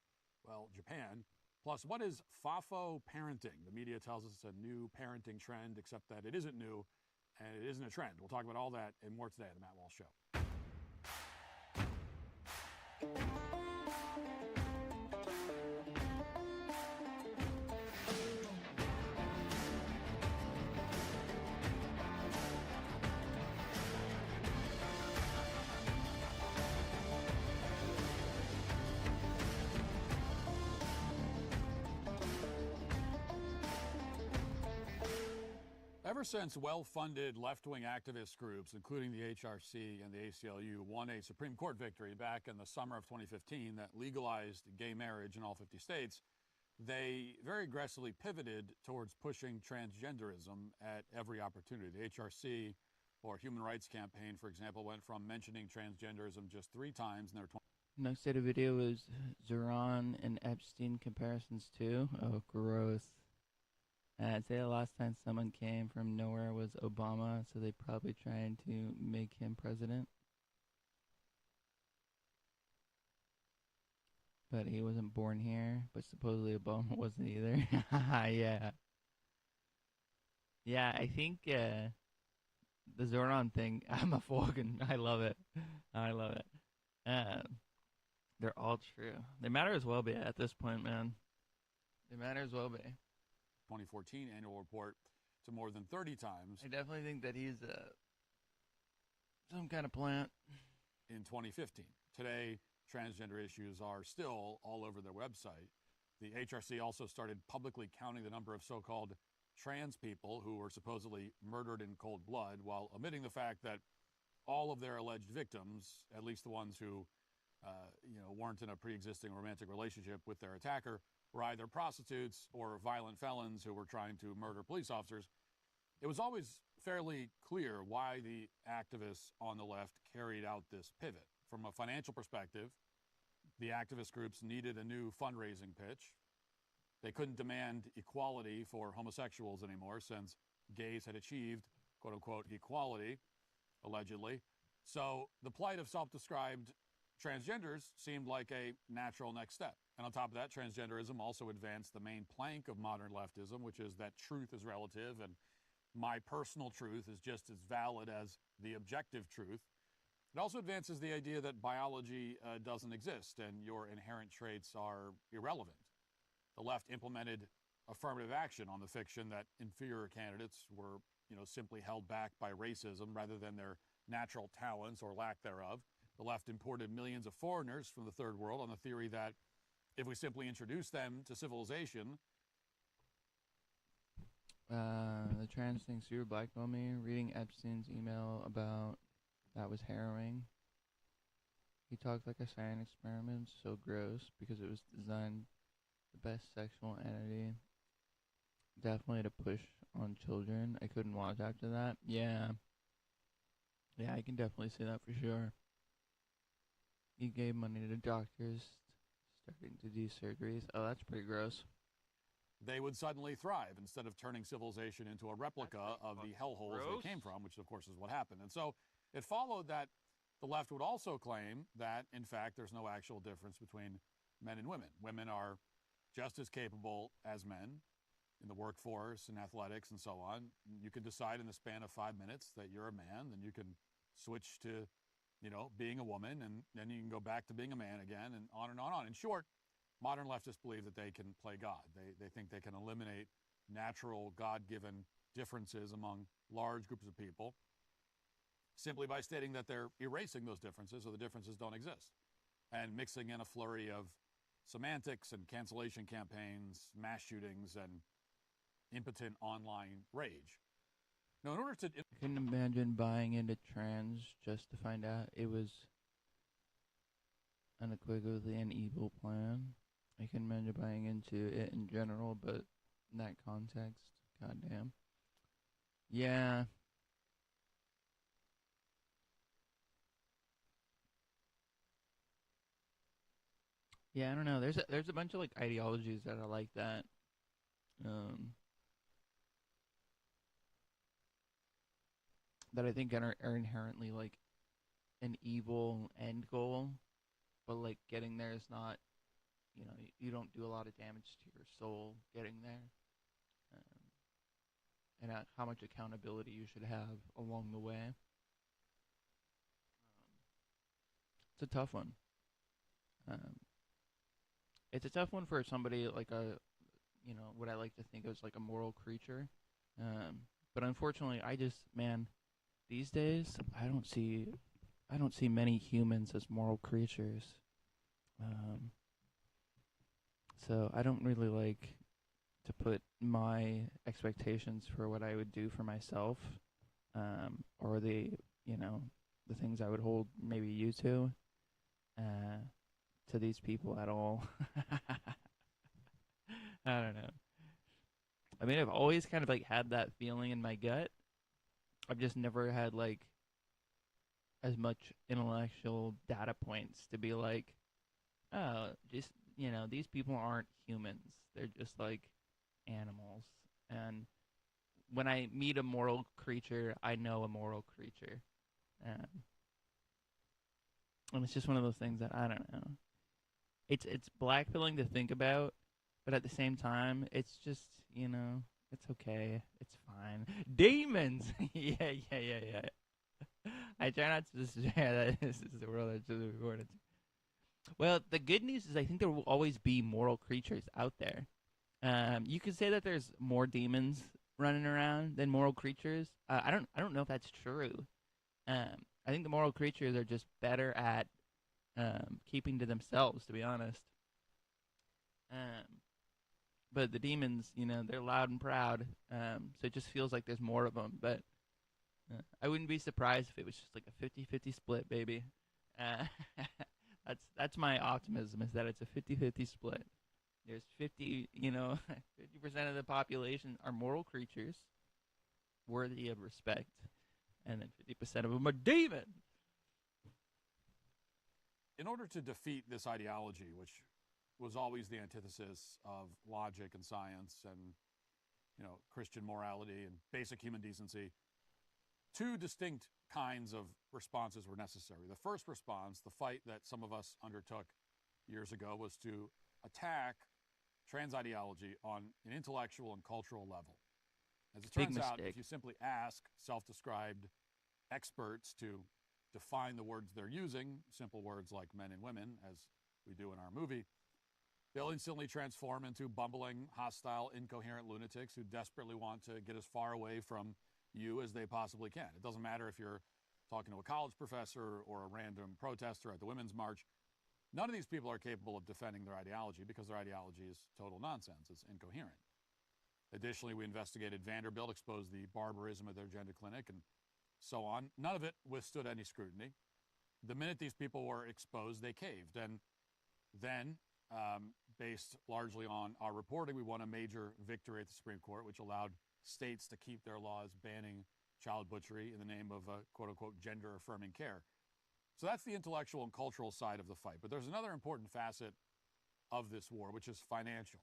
Well, Japan. Plus, what is FAFO parenting? The media tells us it's a new parenting trend, except that it isn't new. And it isn't a trend. We'll talk about all that and more today on The Matt Walsh Show. Ever since well-funded left-wing activist groups, including the HRC and the ACLU, won a Supreme Court victory back in the summer of 2015 that legalized gay marriage in all 50 states, they very aggressively pivoted towards pushing transgenderism at every opportunity. The HRC, or Human Rights Campaign, for example, went from mentioning transgenderism just 3 times in their Next data video was Zeron and Epstein comparisons too. Oh, gross. I'd say the last time someone came from nowhere was Obama, so they probably trying to make him president. But he wasn't born here, but supposedly Obama wasn't either. Yeah. Yeah, I think the Zoran thing, I'm a fucking, I love it. I love it. They're all true. They matter as well be at this point, man. They matter as well be. 2014 annual report to more than 30 times. I definitely think that he's some kind of plant. In 2015. Today, transgender issues are still all over their website. The HRC also started publicly counting the number of so-called trans people who were supposedly murdered in cold blood, while omitting the fact that all of their alleged victims, at least the ones who weren't in a pre-existing romantic relationship with their attacker were either prostitutes or violent felons who were trying to murder police officers, it was always fairly clear why the activists on the left carried out this pivot. From a financial perspective, the activist groups needed a new fundraising pitch. They couldn't demand equality for homosexuals anymore since gays had achieved, quote unquote, equality, allegedly. So the plight of self-described transgenders seemed like a natural next step. And on top of that, transgenderism also advanced the main plank of modern leftism, which is that truth is relative and my personal truth is just as valid as the objective truth. It also advances the idea that biology doesn't exist and your inherent traits are irrelevant. The left implemented affirmative action on the fiction that inferior candidates were, simply held back by racism rather than their natural talents or lack thereof. The left imported millions of foreigners from the third world on the theory that if we simply introduce them to civilization. The trans thing super blackmailed me. Reading Epstein's email about that was harrowing. He talked like a science experiment, so gross, because it was designed the best sexual entity. Definitely to push on children. I couldn't watch after that. Yeah, I can definitely see that for sure. He gave money to doctors starting to do surgeries. Oh, that's pretty gross. They would suddenly thrive instead of turning civilization into a replica of the hellholes they came from, which of course is what happened. And so it followed that the left would also claim that, in fact, there's no actual difference between men and women. Women are just as capable as men in the workforce and athletics and so on. You can decide in the span of 5 minutes that you're a man, then you can switch to, being a woman, and then you can go back to being a man again, and on and on and on. In short, modern leftists believe that they can play God. They think they can eliminate natural, God-given differences among large groups of people simply by stating that they're erasing those differences or the differences don't exist and mixing in a flurry of semantics and cancellation campaigns, mass shootings, and impotent online rage. Now, in order to... I couldn't imagine buying into trans just to find out it was unequivocally an evil plan. I can imagine buying into it in general, but in that context, goddamn. Yeah. Yeah, I don't know. There's a bunch of like ideologies that are like that. That I think are inherently like an evil end goal, but like getting there is not, you don't do a lot of damage to your soul getting there, and how much accountability you should have along the way. It's a tough one. It's a tough one for somebody like what I like to think of as like a moral creature. But unfortunately, these days I don't see many humans as moral creatures. So I don't really like to put my expectations for what I would do for myself, or the things I would hold maybe you to these people at all. I don't know. I mean, I've always kind of like had that feeling in my gut. I've just never had like as much intellectual data points to be like, oh, just, these people aren't humans. They're just like animals. And when I meet a moral creature, I know a moral creature. And it's just one of those things that I don't know. It's blackpilling to think about, but at the same time, it's just, it's okay. It's fine. Demons! yeah. I try not to just share that this is the world I should have recorded. Well, the good news is I think there will always be moral creatures out there. You could say that there's more demons running around than moral creatures. I don't know if that's true. I think the moral creatures are just better at keeping to themselves, to be honest. But the demons, they're loud and proud, so it just feels like there's more of them. But I wouldn't be surprised if it was just like a 50-50 split, baby. That's my optimism, is that it's a 50-50 split. There's 50, 50% of the population are moral creatures worthy of respect, and then 50% of them are demons. In order to defeat this ideology, which was always the antithesis of logic and science and, Christian morality and basic human decency, two distinct kinds of responses were necessary. The first response, the fight that some of us undertook years ago, was to attack trans ideology on an intellectual and cultural level. As it turns out, if you simply ask self-described experts to define the words they're using, simple words like men and women, as we do in our movie, they'll instantly transform into bumbling, hostile, incoherent lunatics who desperately want to get as far away from you as they possibly can. It doesn't matter if you're talking to a college professor or a random protester at the Women's March. None of these people are capable of defending their ideology because their ideology is total nonsense. It's incoherent. Additionally, we investigated Vanderbilt, exposed the barbarism of their gender clinic, and so on. None of it withstood any scrutiny. The minute these people were exposed, they caved. And then, based largely on our reporting, we won a major victory at the Supreme Court, which allowed states to keep their laws banning child butchery in the name of quote-unquote gender-affirming care. So that's the intellectual and cultural side of the fight. But there's another important facet of this war, which is financial.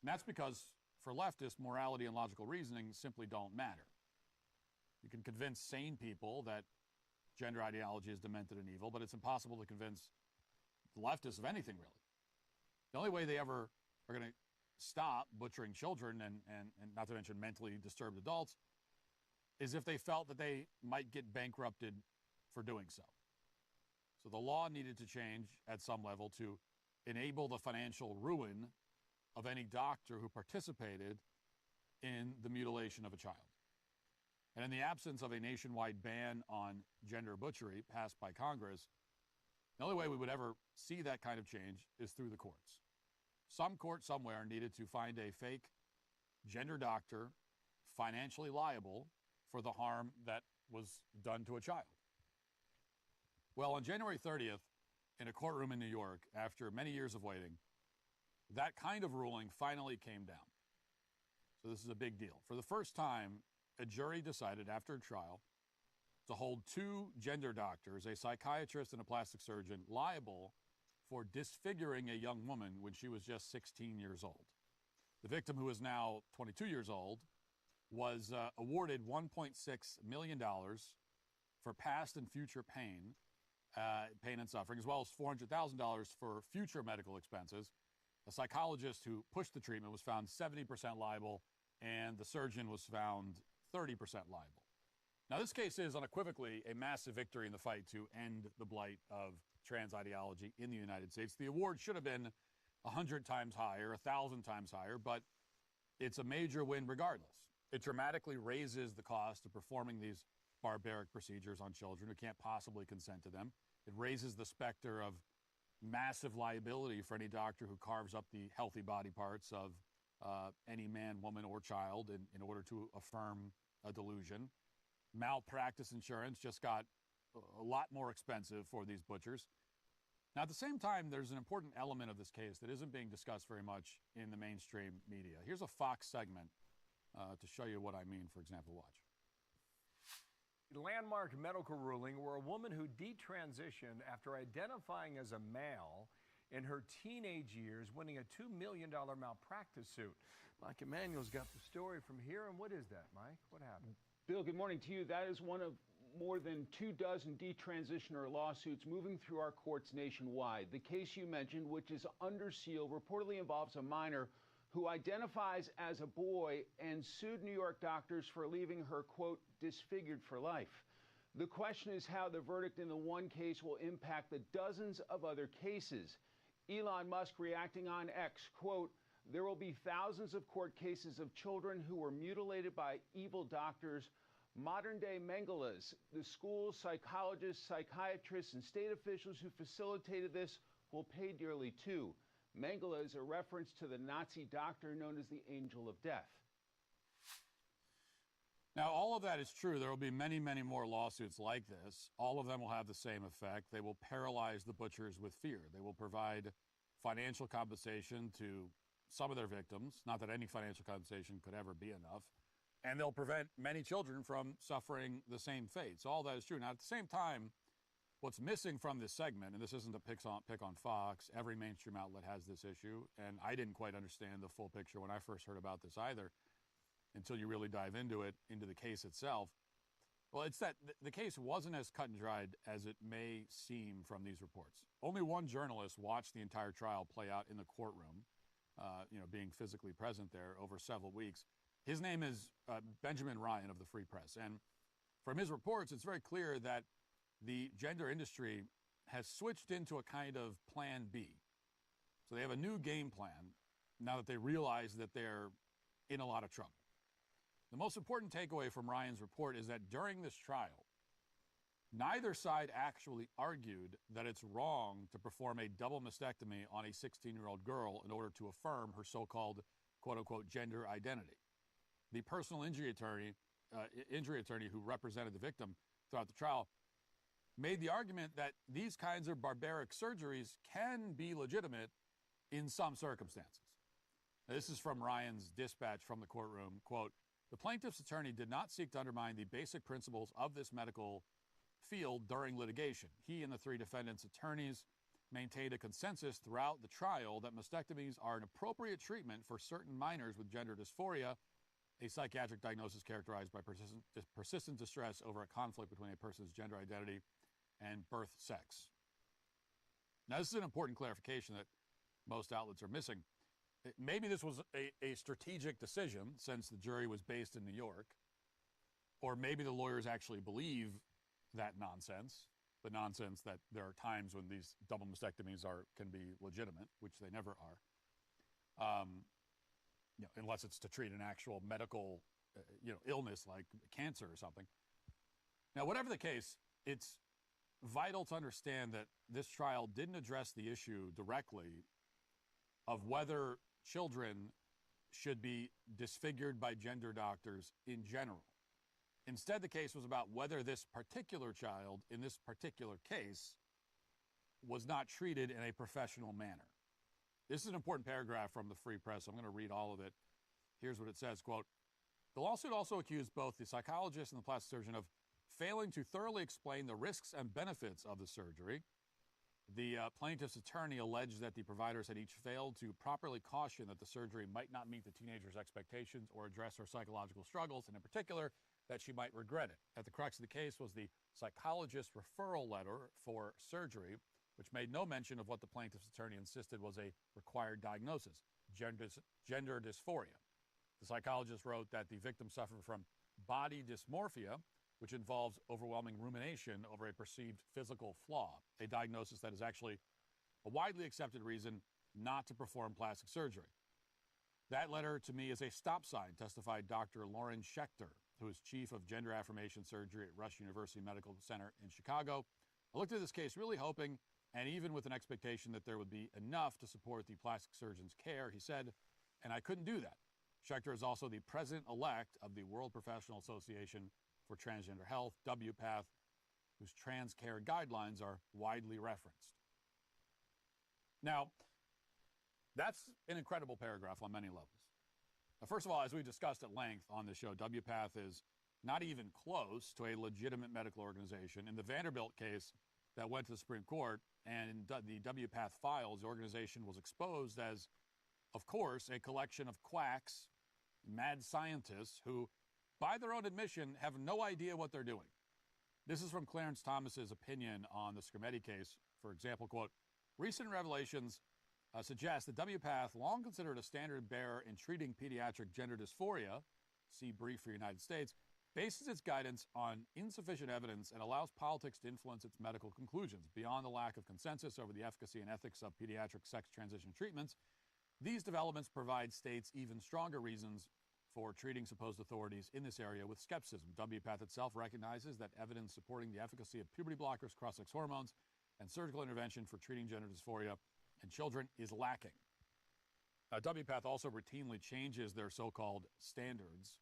And that's because for leftists, morality and logical reasoning simply don't matter. You can convince sane people that gender ideology is demented and evil, but it's impossible to convince the leftists of anything, really. The only way they ever are going to stop butchering children and not to mention mentally disturbed adults is if they felt that they might get bankrupted for doing so. So the law needed to change at some level to enable the financial ruin of any doctor who participated in the mutilation of a child. And in the absence of a nationwide ban on gender butchery passed by Congress, the only way we would ever see that kind of change is through the courts. Some court somewhere needed to find a fake gender doctor financially liable for the harm that was done to a child. Well, on January 30th, in a courtroom in New York, after many years of waiting, that kind of ruling finally came down. So this is a big deal. For the first time, a jury decided after a trial to hold two gender doctors, a psychiatrist and a plastic surgeon, liable for disfiguring a young woman when she was just 16 years old. The victim, who is now 22 years old, was awarded $1.6 million for past and future pain and suffering, as well as $400,000 for future medical expenses. A psychologist who pushed the treatment was found 70% liable, and the surgeon was found 30% liable. Now, this case is unequivocally a massive victory in the fight to end the blight of trans ideology in the United States. The award should have been 100 times higher, 1,000 times higher, but it's a major win regardless. It dramatically raises the cost of performing these barbaric procedures on children who can't possibly consent to them. It raises the specter of massive liability for any doctor who carves up the healthy body parts of any man, woman, or child in order to affirm a delusion. Malpractice insurance just got a lot more expensive for these butchers. Now, at the same time, there's an important element of this case that isn't being discussed very much in the mainstream media. Here's a Fox segment to show you what I mean. For example, watch. Landmark medical ruling where a woman who detransitioned after identifying as a male in her teenage years winning a $2 million malpractice suit. Mike Emanuel's got the story from here. And what is that, Mike? What happened? Bill, good morning to you. That is one of more than 24 detransitioner lawsuits moving through our courts nationwide. The case you mentioned, which is under seal, reportedly involves a minor who identifies as a boy and sued New York doctors for leaving her, quote, disfigured for life. The question is how the verdict in the one case will impact the dozens of other cases. Elon Musk reacting on X, quote, there will be thousands of court cases of children who were mutilated by evil doctors, modern-day Mengelas. The schools, psychologists, psychiatrists, and state officials who facilitated this will pay dearly too. Mengele is a reference to the Nazi doctor known as the Angel of Death. Now, all of that is true. There will be many, many more lawsuits like this. All of them will have the same effect. They will paralyze the butchers with fear. They will provide financial compensation to some of their victims, not that any financial compensation could ever be enough, and they'll prevent many children from suffering the same fate. So all that is true. Now, at the same time, what's missing from this segment, and this isn't a pick on Fox, every mainstream outlet has this issue, and I didn't quite understand the full picture when I first heard about this either, until you really dive into it, into the case itself. Well, it's that the case wasn't as cut and dried as it may seem from these reports. Only one journalist watched the entire trial play out in the courtroom, being physically present there over several weeks. His name is Benjamin Ryan of the Free Press. And from his reports, it's very clear that the gender industry has switched into a kind of plan B. So they have a new game plan now that they realize that they're in a lot of trouble. The most important takeaway from Ryan's report is that during this trial, neither side actually argued that it's wrong to perform a double mastectomy on a 16-year-old girl in order to affirm her so-called, quote-unquote, gender identity. The personal injury attorney who represented the victim throughout the trial made the argument that these kinds of barbaric surgeries can be legitimate in some circumstances. Now, this is from Ryan's dispatch from the courtroom, quote, "The plaintiff's attorney did not seek to undermine the basic principles of this medical field during litigation. He and the three defendants' attorneys maintained a consensus throughout the trial that mastectomies are an appropriate treatment for certain minors with gender dysphoria, a psychiatric diagnosis characterized by persistent distress over a conflict between a person's gender identity and birth sex." Now, this is an important clarification that most outlets are missing. Maybe this was a strategic decision since the jury was based in New York, or maybe the lawyers actually believe that nonsense, the nonsense that there are times when these double mastectomies can be legitimate, which they never are, unless it's to treat an actual medical illness like cancer or something. Now, whatever the case, it's vital to understand that this trial didn't address the issue directly of whether children should be disfigured by gender doctors in general. Instead, the case was about whether this particular child, in this particular case, was not treated in a professional manner. This is an important paragraph from the Free Press. I'm going to read all of it. Here's what it says, quote, "The lawsuit also accused both the psychologist and the plastic surgeon of failing to thoroughly explain the risks and benefits of the surgery. The plaintiff's attorney alleged that the providers had each failed to properly caution that the surgery might not meet the teenager's expectations or address her psychological struggles, and in particular, that she might regret it. At the crux of the case was the psychologist's referral letter for surgery, which made no mention of what the plaintiff's attorney insisted was a required diagnosis, gender dysphoria. The psychologist wrote that the victim suffered from body dysmorphia, which involves overwhelming rumination over a perceived physical flaw, a diagnosis that is actually a widely accepted reason not to perform plastic surgery. That letter to me is a stop sign," testified Dr. Lauren Schechter, who is chief of gender affirmation surgery at Rush University Medical Center in Chicago. "I looked at this case really hoping, and even with an expectation that there would be enough to support the plastic surgeon's care," he said, "and I couldn't do that." Schechter is also the president-elect of the World Professional Association for Transgender Health, WPATH, whose trans care guidelines are widely referenced. Now, that's an incredible paragraph on many levels. Now, first of all, as we discussed at length on the show, WPATH is not even close to a legitimate medical organization. In the Vanderbilt case that went to the Supreme Court and in the WPATH files, the organization was exposed as, of course, a collection of quacks, mad scientists who, by their own admission, have no idea what they're doing. This is from Clarence Thomas's opinion on the Scarametti case. For example, quote, "Recent revelations suggest that WPATH, long considered a standard bearer in treating pediatric gender dysphoria, see brief for United States, bases its guidance on insufficient evidence and allows politics to influence its medical conclusions. Beyond the lack of consensus over the efficacy and ethics of pediatric sex transition treatments, these developments provide states even stronger reasons for treating supposed authorities in this area with skepticism. WPATH itself recognizes that evidence supporting the efficacy of puberty blockers, cross-sex hormones, and surgical intervention for treating gender dysphoria in children is lacking." WPATH also routinely changes their so-called standards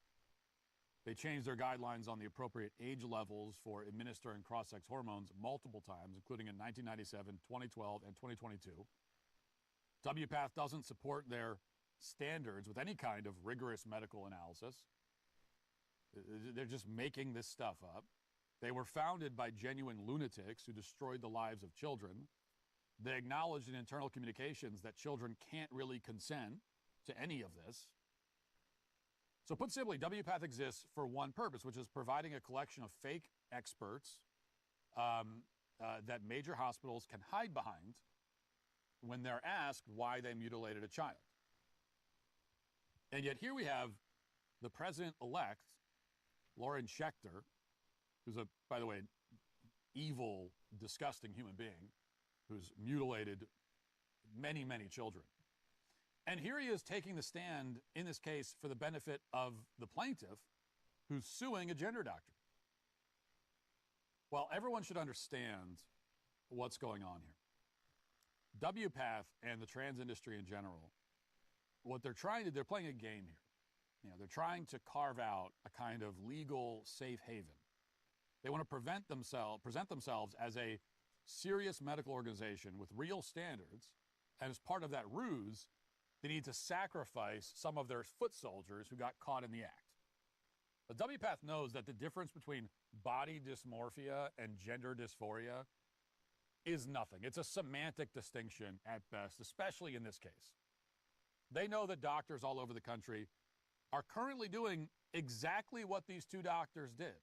They changed their guidelines on the appropriate age levels for administering cross-sex hormones multiple times, including in 1997, 2012, and 2022. WPATH doesn't support their standards with any kind of rigorous medical analysis. They're just making this stuff up. They were founded by genuine lunatics who destroyed the lives of children. They acknowledged in internal communications that children can't really consent to any of this. So put simply, WPATH exists for one purpose, which is providing a collection of fake experts that major hospitals can hide behind when they're asked why they mutilated a child. And yet here we have the president-elect, Lauren Schechter, who's a, by the way, evil, disgusting human being who's mutilated many, many children. And here he is taking the stand in this case for the benefit of the plaintiff who's suing a gender doctor. Well, everyone should understand what's going on here. WPATH and the trans industry in general, what they're trying to, they're playing a game here. You know, they're trying to carve out a kind of legal safe haven. They want to present themselves as a serious medical organization with real standards, and as part of that ruse, they need to sacrifice some of their foot soldiers who got caught in the act. But WPATH knows that the difference between body dysmorphia and gender dysphoria is nothing. It's a semantic distinction at best, especially in this case. They know that doctors all over the country are currently doing exactly what these two doctors did.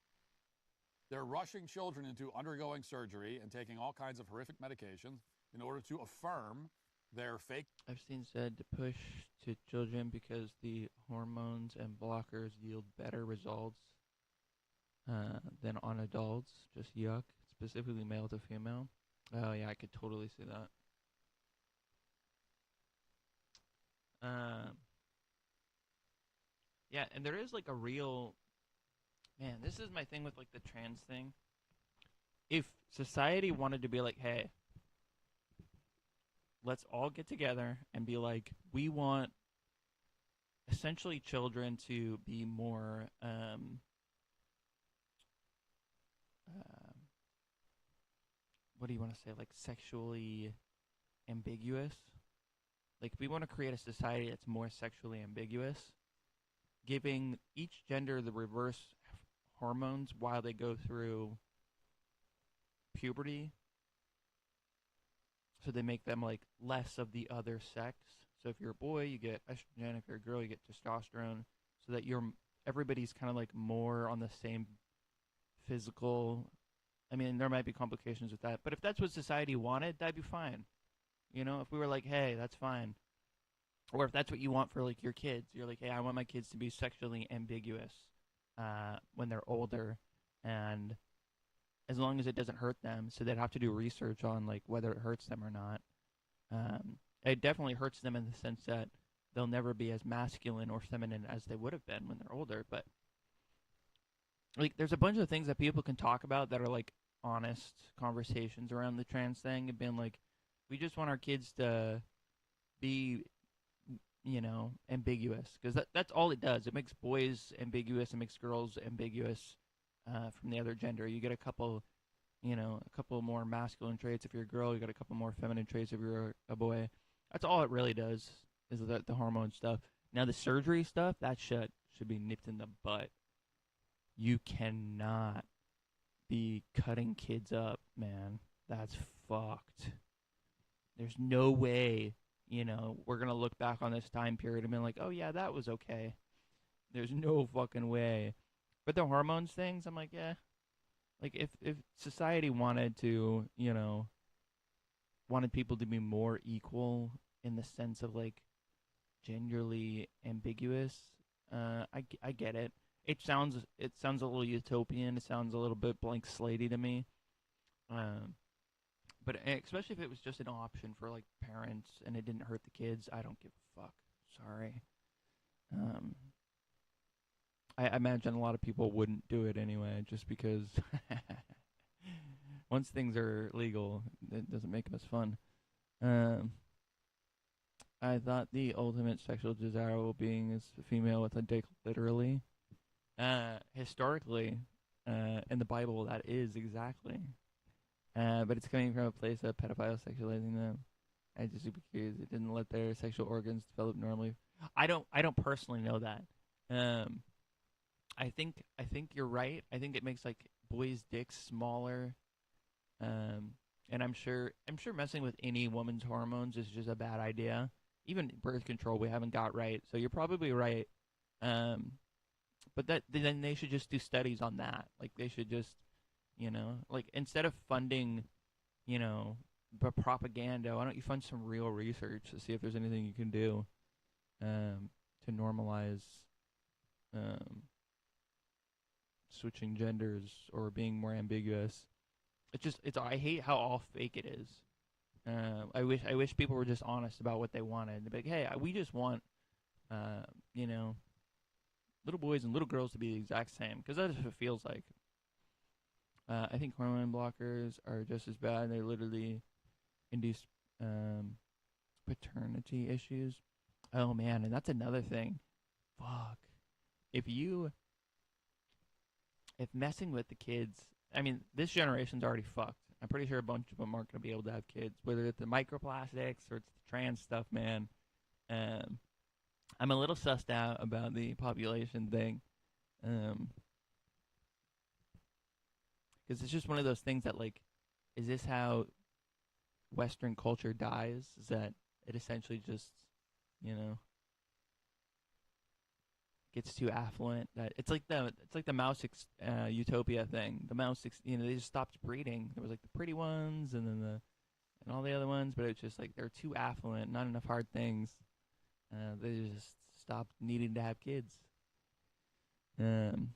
They're rushing children into undergoing surgery and taking all kinds of horrific medications in order to affirm their fake. I've seen said to push to children because the hormones and blockers yield better results than on adults. Just yuck. Specifically male to female. Oh yeah, I could totally see that. Yeah, and there is like a real, man, this is my thing with like the trans thing. If society wanted to be like, hey, let's all get together and be like, we want essentially children to be more what do you want to say, like sexually ambiguous? Like we want to create a society that's more sexually ambiguous, giving each gender the reverse hormones while they go through puberty, so they make them like less of the other sex. So if you're a boy, you get estrogen. If you're a girl, you get testosterone, so that everybody's kind of like more on the same physical. I mean, there might be complications with that, but if that's what society wanted, that'd be fine. You know, if we were like, hey, that's fine. Or if that's what you want for like your kids, you're like, hey, I want my kids to be sexually ambiguous when they're older, and as long as it doesn't hurt them, so they'd have to do research on like whether it hurts them or not. It definitely hurts them in the sense that they'll never be as masculine or feminine as they would have been when they're older. But like, there's a bunch of things that people can talk about that are like honest conversations around the trans thing, and being like, we just want our kids to be, you know, ambiguous, because that's all it does. It makes boys ambiguous, it makes girls ambiguous from the other gender. You get a couple more masculine traits if you're a girl, you got a couple more feminine traits if you're a boy. That's all it really does, is the hormone stuff. Now the surgery stuff, that shit should be nipped in the butt. You cannot be cutting kids up, man. That's fucked. There's no way, you know, we're going to look back on this time period and be like, oh yeah, that was okay. There's no fucking way. But the hormones things, I'm like, yeah. Like, if society wanted to, you know, wanted people to be more equal in the sense of, like, genderly ambiguous, I get it. It sounds a little utopian. It sounds a little bit blank slatey to me. But especially if it was just an option for, like, parents and it didn't hurt the kids, I don't give a fuck. Sorry. I imagine a lot of people wouldn't do it anyway, just because once things are legal, it doesn't make them as fun. I thought the ultimate sexual desirable being is a female with a dick, literally. Historically, in the Bible, that is exactly. But it's coming from a place of pedophiles sexualizing them. I just super curious. It didn't let their sexual organs develop normally. I don't personally know that. I think you're right. I think it makes like boys' dicks smaller. And I'm sure messing with any woman's hormones is just a bad idea. Even birth control we haven't got right. So you're probably right. But then they should just do studies on that. Like they should just, like instead of funding, propaganda, why don't you fund some real research to see if there's anything you can do to normalize switching genders or being more ambiguous. I hate how all fake it is. I wish people were just honest about what they wanted. They'd be like, hey, we just want, little boys and little girls to be the exact same, because that's what it feels like. I think hormone blockers are just as bad. They literally induce paternity issues. Oh man, and that's another thing. Fuck. If messing with the kids, I mean, this generation's already fucked. I'm pretty sure a bunch of them aren't going to be able to have kids, whether it's the microplastics or it's the trans stuff, man. I'm a little sussed out about the population thing. Because it's just one of those things that, like, is this how Western culture dies? Is that it essentially just, gets too affluent? That it's like the mouse utopia thing. The mouse, they just stopped breeding. There was like the pretty ones and then and all the other ones, but it's just like they're too affluent, not enough hard things. They just stopped needing to have kids. Women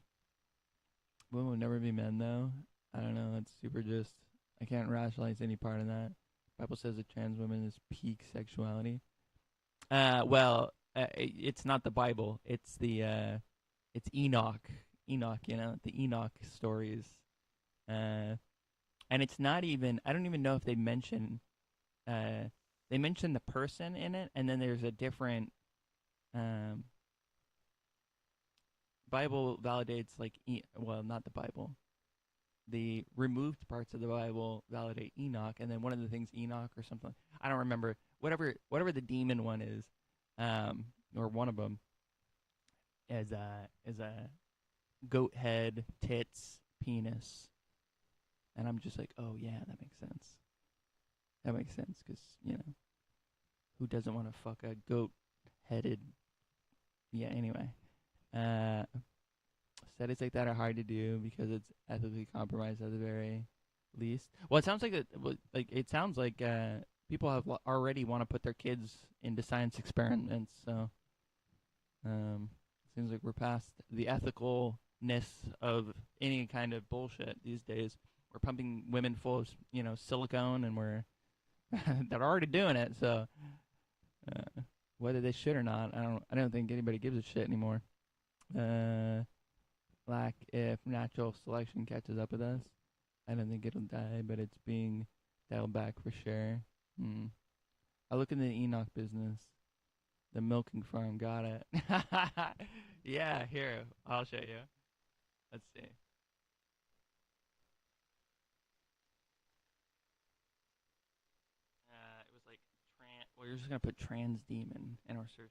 will never be men, though. I don't know. That's super just. I can't rationalize any part of that. Bible says that trans women is peak sexuality. It's not the Bible. It's it's Enoch. Enoch, the Enoch stories. And it's not even. I don't even know if they mention. They mention the person in it, and then there's a different. Bible validates not the Bible. The removed parts of the Bible validate Enoch, and then one of the things Enoch or something, I don't remember, whatever the demon one is, or one of them is a goat head, tits, penis, and I'm just like, oh yeah, that makes sense. That makes sense because who doesn't want to fuck a goat headed? Yeah. Anyway. Studies like that are hard to do because it's ethically compromised at the very least. Well, it sounds like people have already want to put their kids into science experiments. So, seems like we're past the ethicalness of any kind of bullshit these days. We're pumping women full of silicone, and they're already doing it. So, whether they should or not, I don't think anybody gives a shit anymore. Like if natural selection catches up with us, I don't think it'll die, but it's being dialed back for sure. I look into the Enoch business, the milking farm. Got it. Yeah, here I'll show you. Let's see. It was like well, you're just gonna put trans demon in our search here.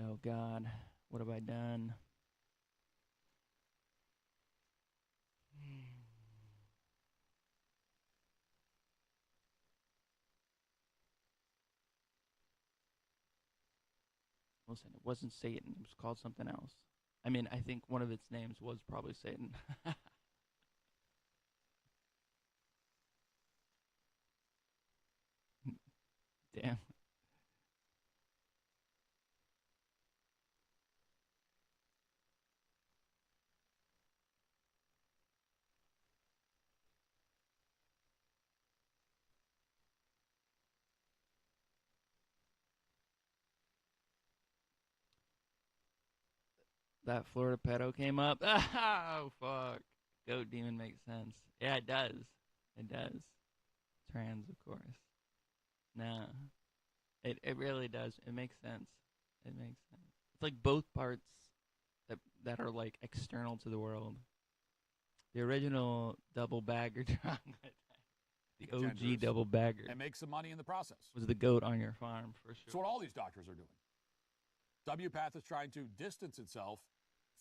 Oh God, what have I done? Listen, it wasn't Satan. It was called something else. I mean, I think one of its names was probably Satan. Damn. That Florida pedo came up. Oh, fuck. Goat demon makes sense. Yeah, it does. It does. Trans, of course. No. It really does. It makes sense. It makes sense. It's like both parts that are like external to the world. The original double bagger chocolate. The OG Contenders, double bagger. And make some money in the process. Was the goat on your farm, for sure. That's what all these doctors are doing. WPATH is trying to distance itself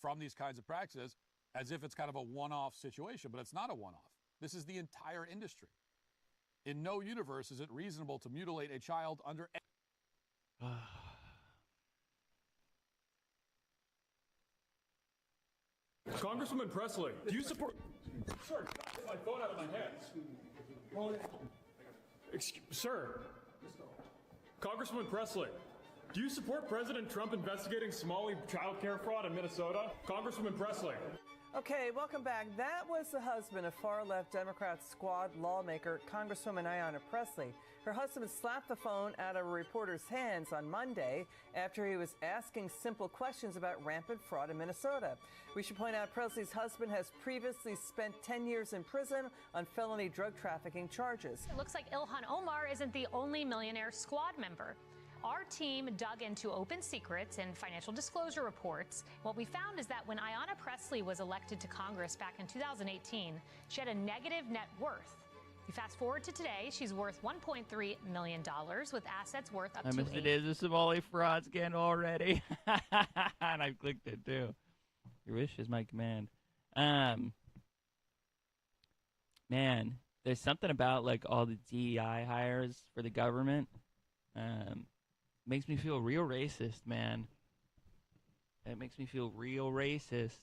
from these kinds of practices as if it's kind of a one-off situation, but it's not a one-off. This is the entire industry. In no universe is it reasonable to mutilate a child under... Congresswoman Presley, do you support... Sir, get my phone out of my hands. Sir, Congresswoman Presley, do you support President Trump investigating Somali child care fraud in Minnesota? Congresswoman Presley. Okay, welcome back. That was the husband of far-left Democrat squad lawmaker Congresswoman Ayanna Pressley. Her husband slapped the phone out of a reporter's hands on Monday after he was asking simple questions about rampant fraud in Minnesota. We should point out Presley's husband has previously spent 10 years in prison on felony drug trafficking charges. It looks like Ilhan Omar isn't the only millionaire squad member. Our team dug into open secrets and financial disclosure reports. What we found is that when Ayanna Pressley was elected to Congress back in 2018, she had a negative net worth. You fast forward to today, she's worth $1.3 million with assets worth up to I missed it is a Somali fraud scandal already. And I clicked it too. Your wish is my command. Man, there's something about like all the DEI hires for the government. Makes me feel real racist, man. It makes me feel real racist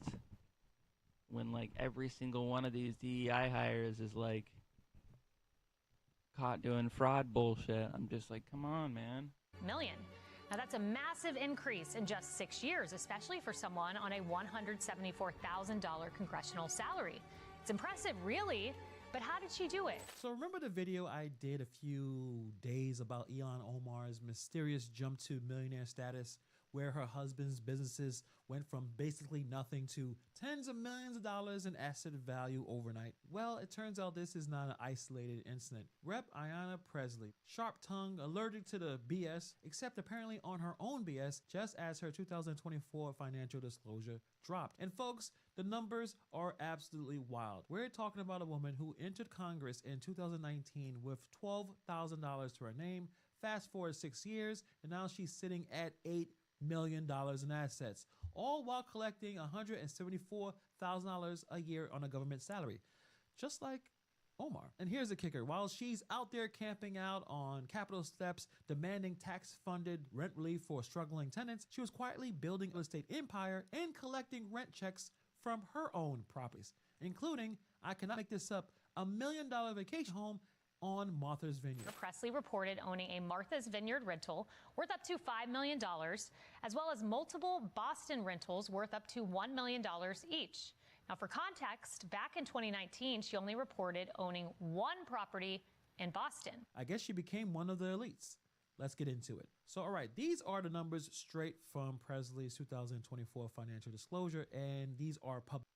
when like every single one of these DEI hires is like caught doing fraud bullshit. I'm just like, come on, man. Million. Now that's a massive increase in just 6 years, especially for someone on a $174,000 congressional salary. It's impressive, really, but how did she do it? So remember the video I did a few days about Ilhan Omar's mysterious jump to millionaire status, where her husband's businesses went from basically nothing to tens of millions of dollars in asset value overnight? Well, it turns out this is not an isolated incident. Rep. Ayanna Pressley, sharp-tongued, allergic to the BS, except apparently on her own BS, just as her 2024 financial disclosure dropped. And folks, the numbers are absolutely wild. We're talking about a woman who entered Congress in 2019 with $12,000 to her name. Fast forward 6 years, and now she's sitting at $8 million in assets, all while collecting $174,000 a year on a government salary, just like Omar. And here's the kicker. While she's out there camping out on Capitol steps, demanding tax-funded rent relief for struggling tenants, she was quietly building a real estate empire and collecting rent checks from her own properties, including, I cannot make this up, $1 million vacation home on Martha's Vineyard. Pressley reported owning a Martha's Vineyard rental worth up to $5 million, as well as multiple Boston rentals worth up to $1 million each. Now, for context, back in 2019, she only reported owning one property in Boston. I guess she became one of the elites. Let's get into it. So, all right, these are the numbers straight from Presley's 2024 financial disclosure, and these are public.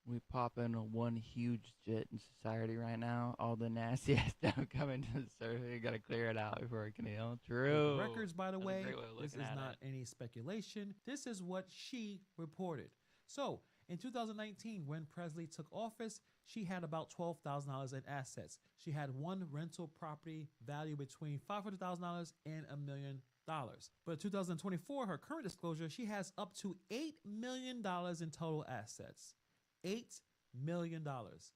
We pop in one huge jet in society right now. All the nasty ass stuff coming to the surface. You gotta clear it out before it can heal. True. Records, by the That's a way, great way of this is looking at not any speculation. This is what she reported. So, in 2019, when Presley took office, she had about $12,000 in assets. She had one rental property valued between $500,000 and $1 million. But in 2024, her current disclosure, she has up to $8 million in total assets. $8 million.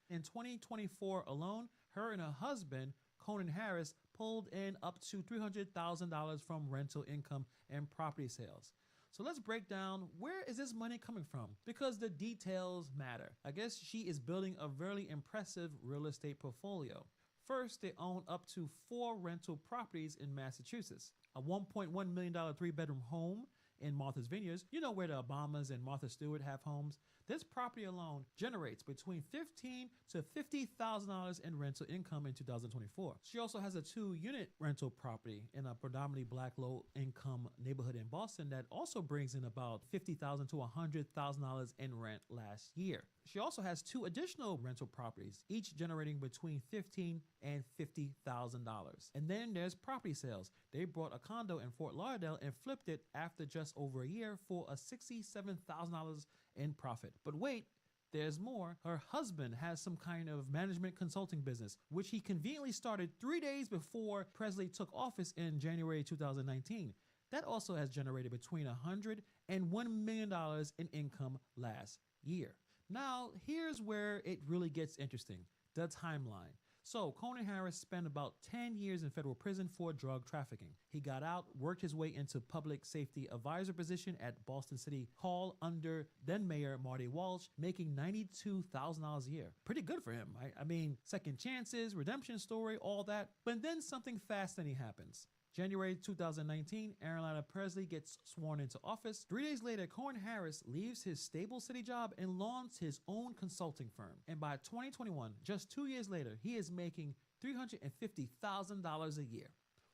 In 2024 alone, her and her husband, Conan Harris, pulled in up to $300,000 from rental income and property sales. So let's break down, where is this money coming from? Because the details matter. I guess she is building a very impressive real estate portfolio. First, they own up to 4 rental properties in Massachusetts. A $1.1 million 3-bedroom home in Martha's Vineyards, you know where the Obamas and Martha Stewart have homes. This property alone generates between $15,000 to $50,000 in rental income in 2024. She also has a 2-unit rental property in a predominantly black low-income neighborhood in Boston that also brings in about $50,000 to $100,000 in rent last year. She also has 2 additional rental properties, each generating between $15,000 and $50,000. And then there's property sales. They bought a condo in Fort Lauderdale and flipped it after just over a year for a $67,000 in profit. But wait, there's more. Her husband has some kind of management consulting business, which he conveniently started 3 days before Presley took office in January 2019. That also has generated between $100 and $1 million in income last year. Now, here's where it really gets interesting, the timeline. So, Coney Harris spent about 10 years in federal prison for drug trafficking. He got out, worked his way into public safety advisor position at Boston City Hall under then Mayor Marty Walsh, making $92,000 a year. Pretty good for him, right? I mean, second chances, redemption story, all that. But then something fascinating happens. January 2019, Ayanna Pressley gets sworn into office. 3 days later, Coney Harris leaves his stable city job and launches his own consulting firm. And by 2021, just 2 years later, he is making $350,000 a year,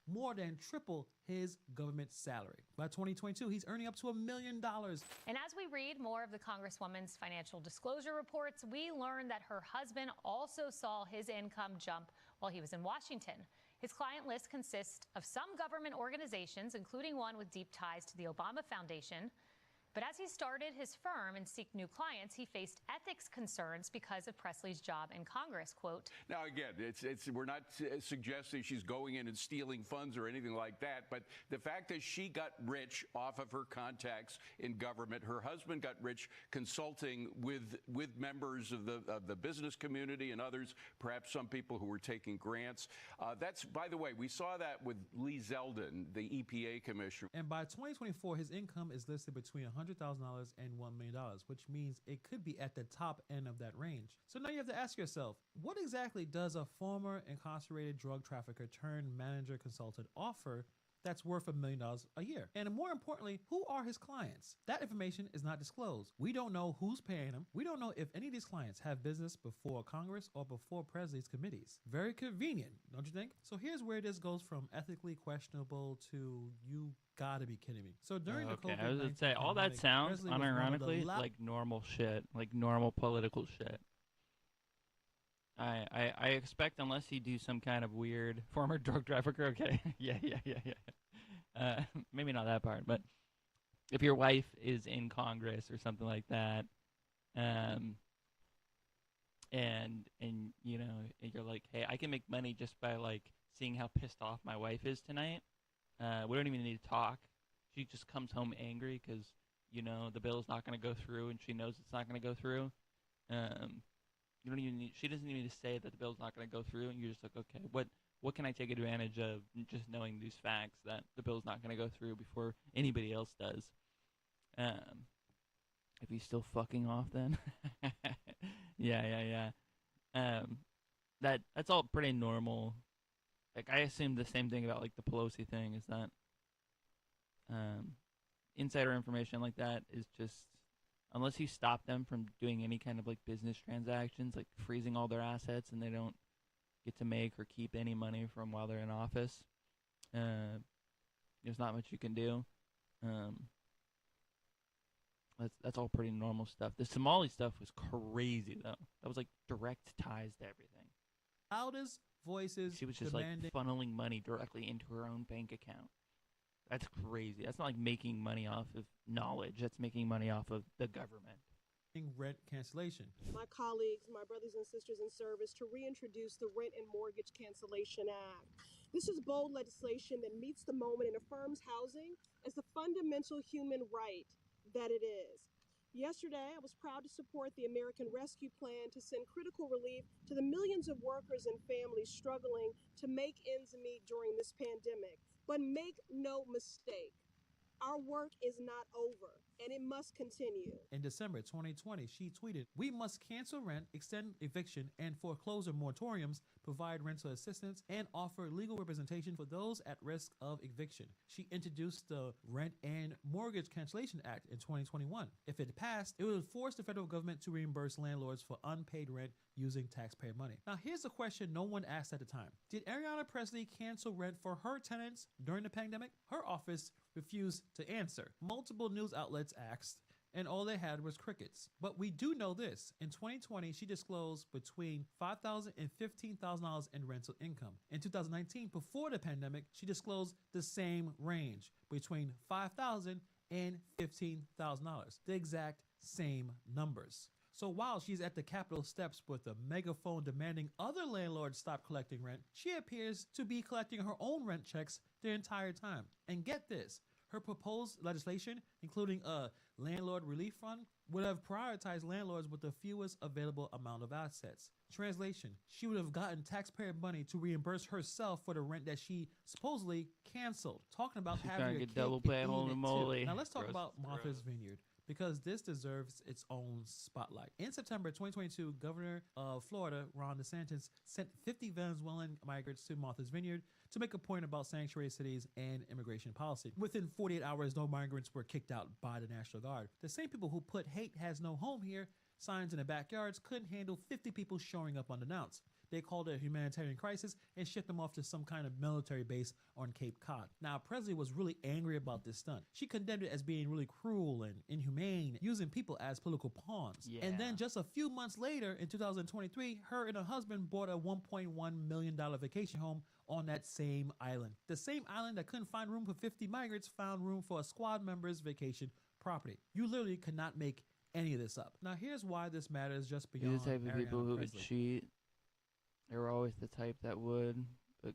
more than triple his government salary. By 2022, he's earning up to $1 million. And as we read more of the Congresswoman's financial disclosure reports, we learn that her husband also saw his income jump while he was in Washington. His client list consists of some government organizations, including one with deep ties to the Obama Foundation. But as he started his firm and seeked new clients, he faced ethics concerns because of Presley's job in Congress. Quote, now, again, we're not suggesting she's going in and stealing funds or anything like that, but the fact that she got rich off of her contacts in government, her husband got rich consulting with members of the business community and others, perhaps some people who were taking grants. That's, by the way, we saw that with Lee Zeldin, the EPA commissioner. And by 2024, his income is listed between $100,000 and $1 million, which means it could be at the top end of that range. So now you have to ask yourself, what exactly does a former incarcerated drug trafficker turned manager consultant offer that's worth $1 million a year? And more importantly, who are his clients? That information is not disclosed. We don't know who's paying him. We don't know if any of these clients have business before Congress or before Presley's committees. Very convenient, don't you think? So here's where this goes from ethically questionable to you gotta be kidding me. So during the COVID-19 I was gonna say, all that sounds unironically like normal shit, like normal political shit. I expect, unless you do some kind of weird former drug trafficker, okay, yeah. Maybe not that part, but if your wife is in Congress or something like that, and you know, and you're like, hey, I can make money just by like seeing how pissed off my wife is tonight. We don't even need to talk. She just comes home angry because, you know, the bill's not going to go through and she knows it's not going to go through. You don't even need, she doesn't even need to say that the bill's not going to go through, and you're just like, okay, what can I take advantage of just knowing these facts that the bill's not going to go through before anybody else does? If he's still fucking off, then yeah. That's all pretty normal. Like, I assume the same thing about like the Pelosi thing is that insider information like that is just, unless you stop them from doing any kind of like business transactions, like freezing all their assets and they don't get to make or keep any money from while they're in office, there's not much you can do. That's all pretty normal stuff. The Somali stuff was crazy though. That was like direct ties to everything. Loudest voices. She was just like funneling money directly into her own bank account. That's crazy. That's not like making money off of knowledge. That's making money off of the government. Rent cancellation. My colleagues, my brothers and sisters in service, to reintroduce the Rent and Mortgage Cancellation Act. This is bold legislation that meets the moment and affirms housing as the fundamental human right that it is. Yesterday, I was proud to support the American Rescue Plan to send critical relief to the millions of workers and families struggling to make ends meet during this pandemic. But make no mistake, our work is not over, and it must continue. In December 2020, she tweeted, "We must cancel rent, extend eviction and foreclosure moratoriums, provide rental assistance, and offer legal representation for those at risk of eviction." She introduced the Rent and Mortgage Cancellation Act in 2021. If it passed, it would force the federal government to reimburse landlords for unpaid rent using taxpayer money. Now, here's a question no one asked at the time. Did Ayanna Pressley cancel rent for her tenants during the pandemic? Her office refused to answer. Multiple news outlets asked, and all they had was crickets. But we do know this. In 2020, she disclosed between $5,000 and $15,000 in rental income. In 2019, before the pandemic, she disclosed the same range, between $5,000 and $15,000, the exact same numbers. So while she's at the Capitol steps with a megaphone demanding other landlords stop collecting rent, she appears to be collecting her own rent checks the entire time. And get this, her proposed legislation, including a landlord relief fund, would have prioritized landlords with the fewest available amount of assets. Translation, she would have gotten taxpayer money to reimburse herself for the rent that she supposedly canceled. Talking about She's having trying to your get cake double and pay, eating holy it moly. too. Now let's talk Gross, about Martha's gross. Vineyard, because this deserves its own spotlight. In September 2022, Governor of Florida, Ron DeSantis, sent 50 Venezuelan migrants to Martha's Vineyard to make a point about sanctuary cities and immigration policy. Within 48 hours, no migrants were kicked out by the National Guard. The same people who put "hate has no home here" signs in their backyards couldn't handle 50 people showing up unannounced. They called it a humanitarian crisis and shipped them off to some kind of military base on Cape Cod. Now, Presley was really angry about this stunt. She condemned it as being really cruel and inhumane, using people as political pawns. Yeah. And then just a few months later, in 2023, her and her husband bought a $1.1 million vacation home on that same island. The same island that couldn't find room for 50 migrants found room for a squad member's vacation property. You literally could not make any of this up. Now, here's why this matters just You're beyond the type of people Ariana who Presley. would cheat. They were always the type that would, but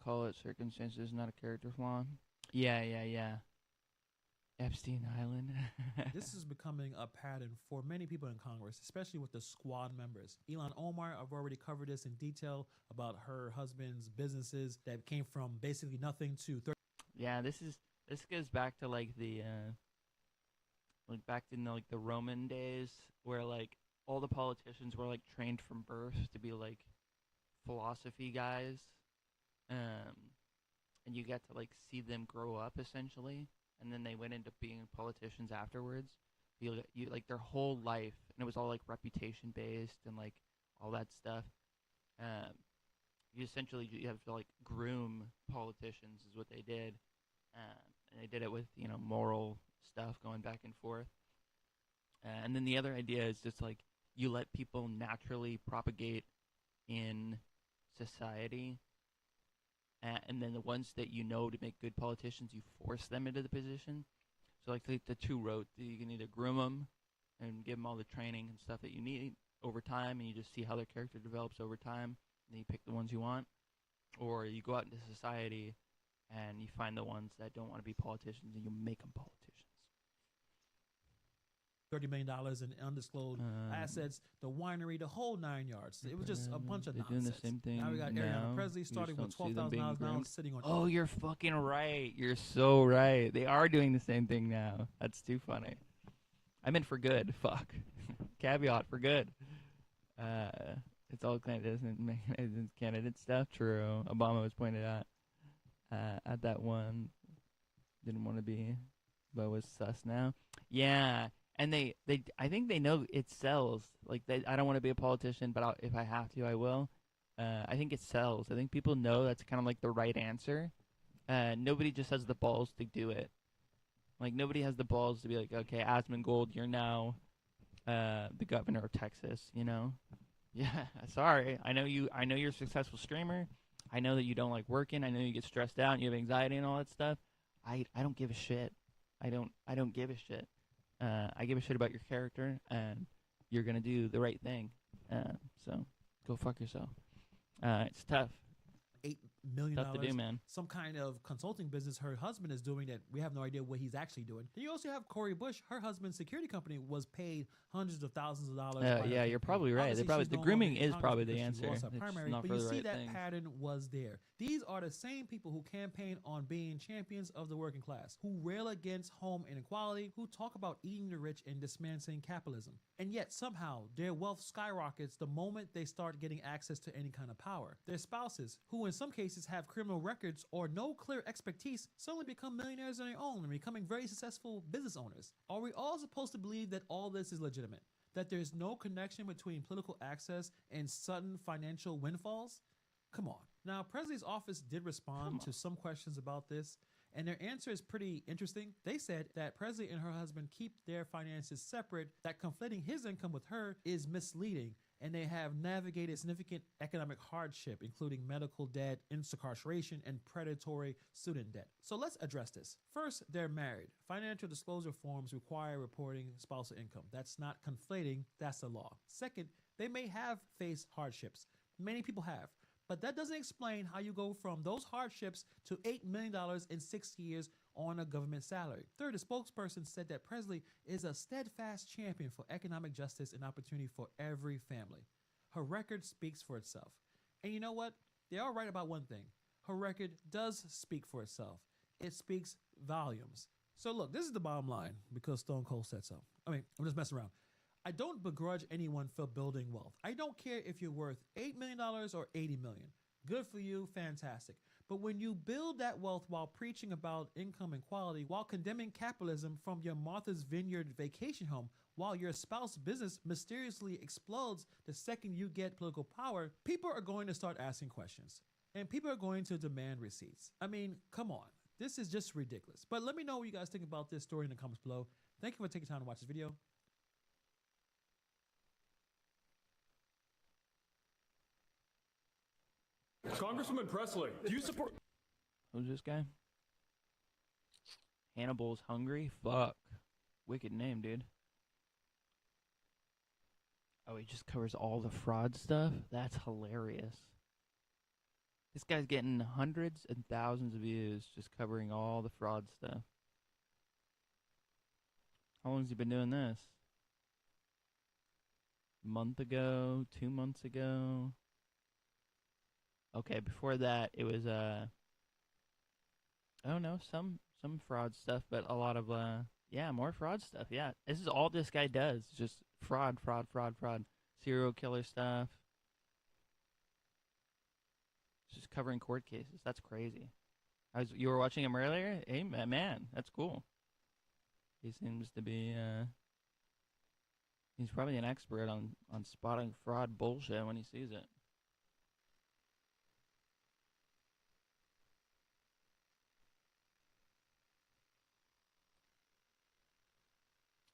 call it circumstances, not a character flaw. Yeah. Epstein Island. This is becoming a pattern for many people in Congress, especially with the squad members. Ilhan Omar, I've already covered this in detail about her husband's businesses that came from basically nothing to 30. Yeah, this goes back to like the back in the Roman days where like all the politicians were like trained from birth to be like philosophy guys, and you get to like see them grow up essentially, and then they went into being politicians afterwards. You like their whole life, and it was all like reputation based and like all that stuff. You have to like groom politicians is what they did, and they did it with moral stuff going back and forth. And then the other idea is just like you let people naturally propagate in society, and then the ones that you know to make good politicians, you force them into the position. So like the two roads, you can either groom them and give them all the training and stuff that you need over time, and you just see how their character develops over time, and then you pick the ones you want, or you go out into society and you find the ones that don't want to be politicians and you make them politicians. $30 million in undisclosed assets, the winery, the whole 9 yards. It was just a bunch of They're nonsense. doing the same thing Now we got now. Ariana Presley You starting just with don't see them being $12,000 now, groomed. sitting on. Oh, you're fucking right. You're so right. They are doing the same thing now. That's too funny. I meant for good. Fuck. Caveat for good. It's all candidate stuff. True. Obama was pointed out at that one. Didn't want to be, but was sus now. Yeah. And I think they know it sells. Like, I don't want to be a politician, but if I have to, I will. I think it sells. I think people know that's kind of like the right answer. Nobody just has the balls to do it. Like, nobody has the balls to be like, okay, Asmongold, you're now the governor of Texas, Yeah, sorry. I know you're a successful streamer. I know that you don't like working. I know you get stressed out and you have anxiety and all that stuff. I don't give a shit. I don't give a shit. I give a shit about your character, and you're gonna do the right thing. So go fuck yourself. It's tough. $8 million. Tough to do, man. Some kind of consulting business her husband is doing that we have no idea what he's actually doing. Then you also have Cori Bush. Her husband's security company was paid hundreds of thousands of dollars. Yeah, you're probably right. The grooming is probably the answer. It's Primary, not but for you the see right that things. pattern was there. These are the same people who campaign on being champions of the working class, who rail against home inequality, who talk about eating the rich and dismantling capitalism. And yet somehow their wealth skyrockets the moment they start getting access to any kind of power. Their spouses, who in some cases have criminal records or no clear expertise, suddenly become millionaires on their own and becoming very successful business owners. Are we all supposed to believe that all this is legitimate? That there's no connection between political access and sudden financial windfalls? Come on. Now, Presley's office did respond to some questions about this, And their answer is pretty interesting. They said that Presley and her husband keep their finances separate, that conflating his income with her is misleading, and they have navigated significant economic hardship, including medical debt, incarceration, and predatory student debt. So let's address this. First, they're married. Financial disclosure forms require reporting spousal income. That's not conflating, that's the law. Second, they may have faced hardships. Many people have. But that doesn't explain how you go from those hardships to $8 million in 6 years on a government salary. Third, the spokesperson said that Presley is a steadfast champion for economic justice and opportunity for every family. Her record speaks for itself. And you know what? They are right about one thing. Her record does speak for itself. It speaks volumes. So look, this is the bottom line because Stone Cold said so. I mean, I'm just messing around. I don't begrudge anyone for building wealth. I don't care if you're worth $8 million or $80 million. Good for you, fantastic. But when you build that wealth while preaching about income inequality, while condemning capitalism from your Martha's Vineyard vacation home, while your spouse's business mysteriously explodes the second you get political power, people are going to start asking questions. And people are going to demand receipts. I mean, come on. This is just ridiculous. But let me know what you guys think about this story in the comments below. Thank you for taking time to watch this video. Congresswoman Presley, do you support... Who's this guy? Hannibal's Hungry? Fuck. Wicked name, dude. Oh, he just covers all the fraud stuff? That's hilarious. This guy's getting hundreds and thousands of views just covering all the fraud stuff. How long has he been doing this? A month ago? 2 months ago? Okay, before that, it was, I don't know, some fraud stuff, but a lot of, yeah, more fraud stuff, yeah. This is all this guy does, just fraud. Serial killer stuff. Just covering court cases. That's crazy. You were watching him earlier? Hey, man, that's cool. He seems to be, he's probably an expert on spotting fraud bullshit when he sees it.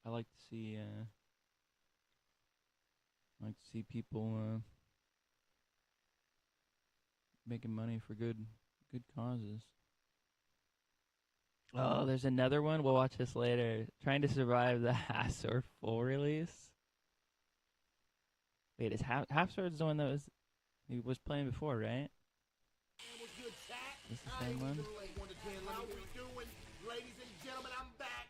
I like to see people making money for good causes. Oh, there's another one. We'll watch this later. Trying to survive the Half-Sword full release. Wait, is Half-Sword's the one that he was playing before, right? This is the same one. How we doing, ladies and gentlemen? I'm back.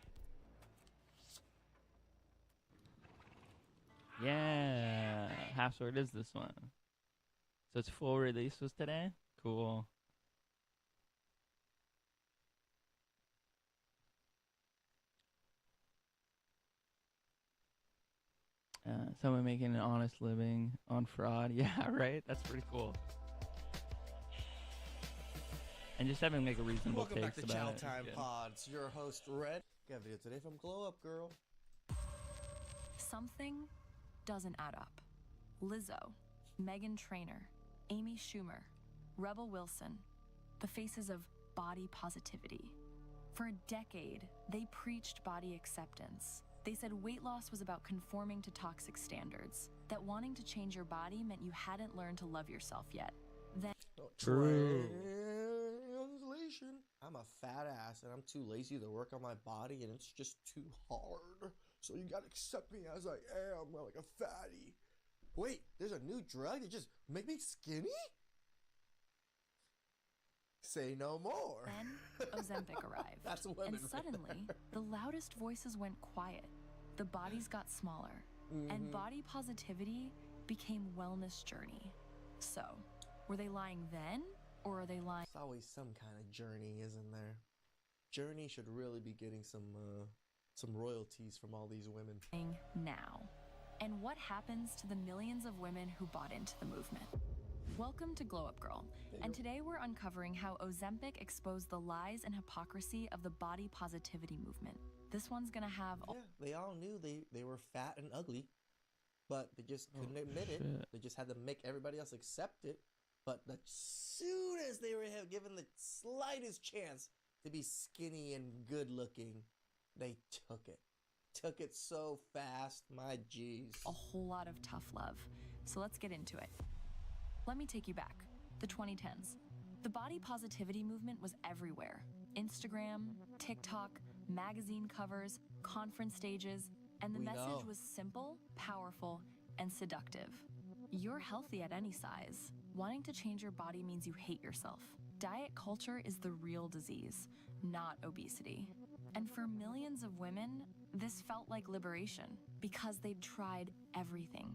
Yeah, Half-Sword is this one. So its full release was today? Cool. Someone making an honest living on fraud. Yeah, right? That's pretty cool. And just having like a reasonable Welcome back takes to Chow about it. Time Pods. Your host, Red. Got a video today from Glow Up Girl. Something doesn't add up. Lizzo, Meghan Trainor, Amy Schumer, Rebel Wilson, the faces of body positivity. For a decade, they preached body acceptance. They said weight loss was about conforming to toxic standards, that wanting to change your body meant you hadn't learned to love yourself yet. Then True. Translation. I'm a fat ass and I'm too lazy to work on my body and it's just too hard. So you gotta accept me as I am, like a fatty. Wait, there's a new drug that just make me skinny? Say no more. Then Ozempic arrived. That's women. And suddenly, the loudest voices went quiet. The bodies got smaller. And body positivity became wellness journey. So, were they lying then? Or are they lying? It's always some kind of journey, isn't there? Journey should really be getting some royalties from all these women. Now. And what happens to the millions of women who bought into the movement? Welcome to Glow Up Girl, and today we're uncovering how Ozempic exposed the lies and hypocrisy of the body positivity movement. This one's gonna have... Yeah, they all knew they were fat and ugly, but they just couldn't admit it. They just had to make everybody else accept it. But as soon as they were given the slightest chance to be skinny and good looking. They took it. Took it so fast, my jeez. A whole lot of tough love. So let's get into it. Let me take you back. The 2010s. The body positivity movement was everywhere. Instagram, TikTok, magazine covers, conference stages, and the message was simple, powerful, and seductive. You're healthy at any size. Wanting to change your body means you hate yourself. Diet culture is the real disease, not obesity. And for millions of women, this felt like liberation because they'd tried everything.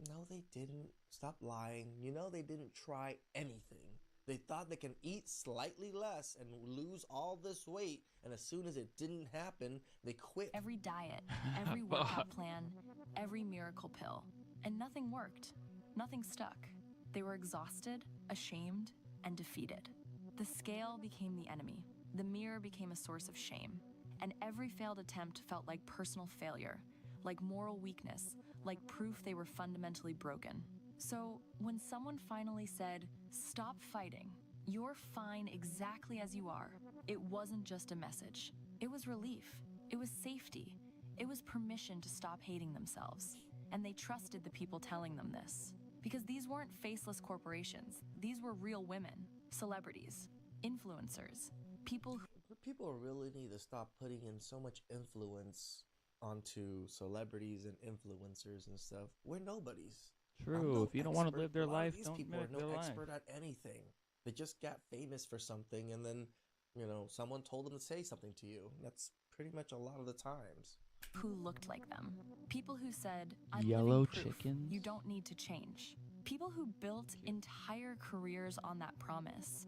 No, they didn't. Stop lying. You know they didn't try anything. They thought they can eat slightly less and lose all this weight, and as soon as it didn't happen, they quit. Every diet, every workout plan, every miracle pill, and nothing worked. Nothing stuck. They were exhausted, ashamed, and defeated. The scale became the enemy. The mirror became a source of shame. And every failed attempt felt like personal failure, like moral weakness, like proof they were fundamentally broken. So when someone finally said, "Stop fighting, you're fine exactly as you are," it wasn't just a message. It was relief. It was safety. It was permission to stop hating themselves. And they trusted the people telling them this. Because these weren't faceless corporations. These were real women, celebrities, influencers, people who... People really need to stop putting in so much influence onto celebrities and influencers and stuff. We're nobodies. True. If you don't want to live their life, don't people live are their no life. expert at anything. They just got famous for something, and then, you know, someone told them to say something to you. That's pretty much a lot of the times. Who looked like them. People who said, "I'm Yellow living proof. chickens. You don't need to change." People who built entire careers on that promise.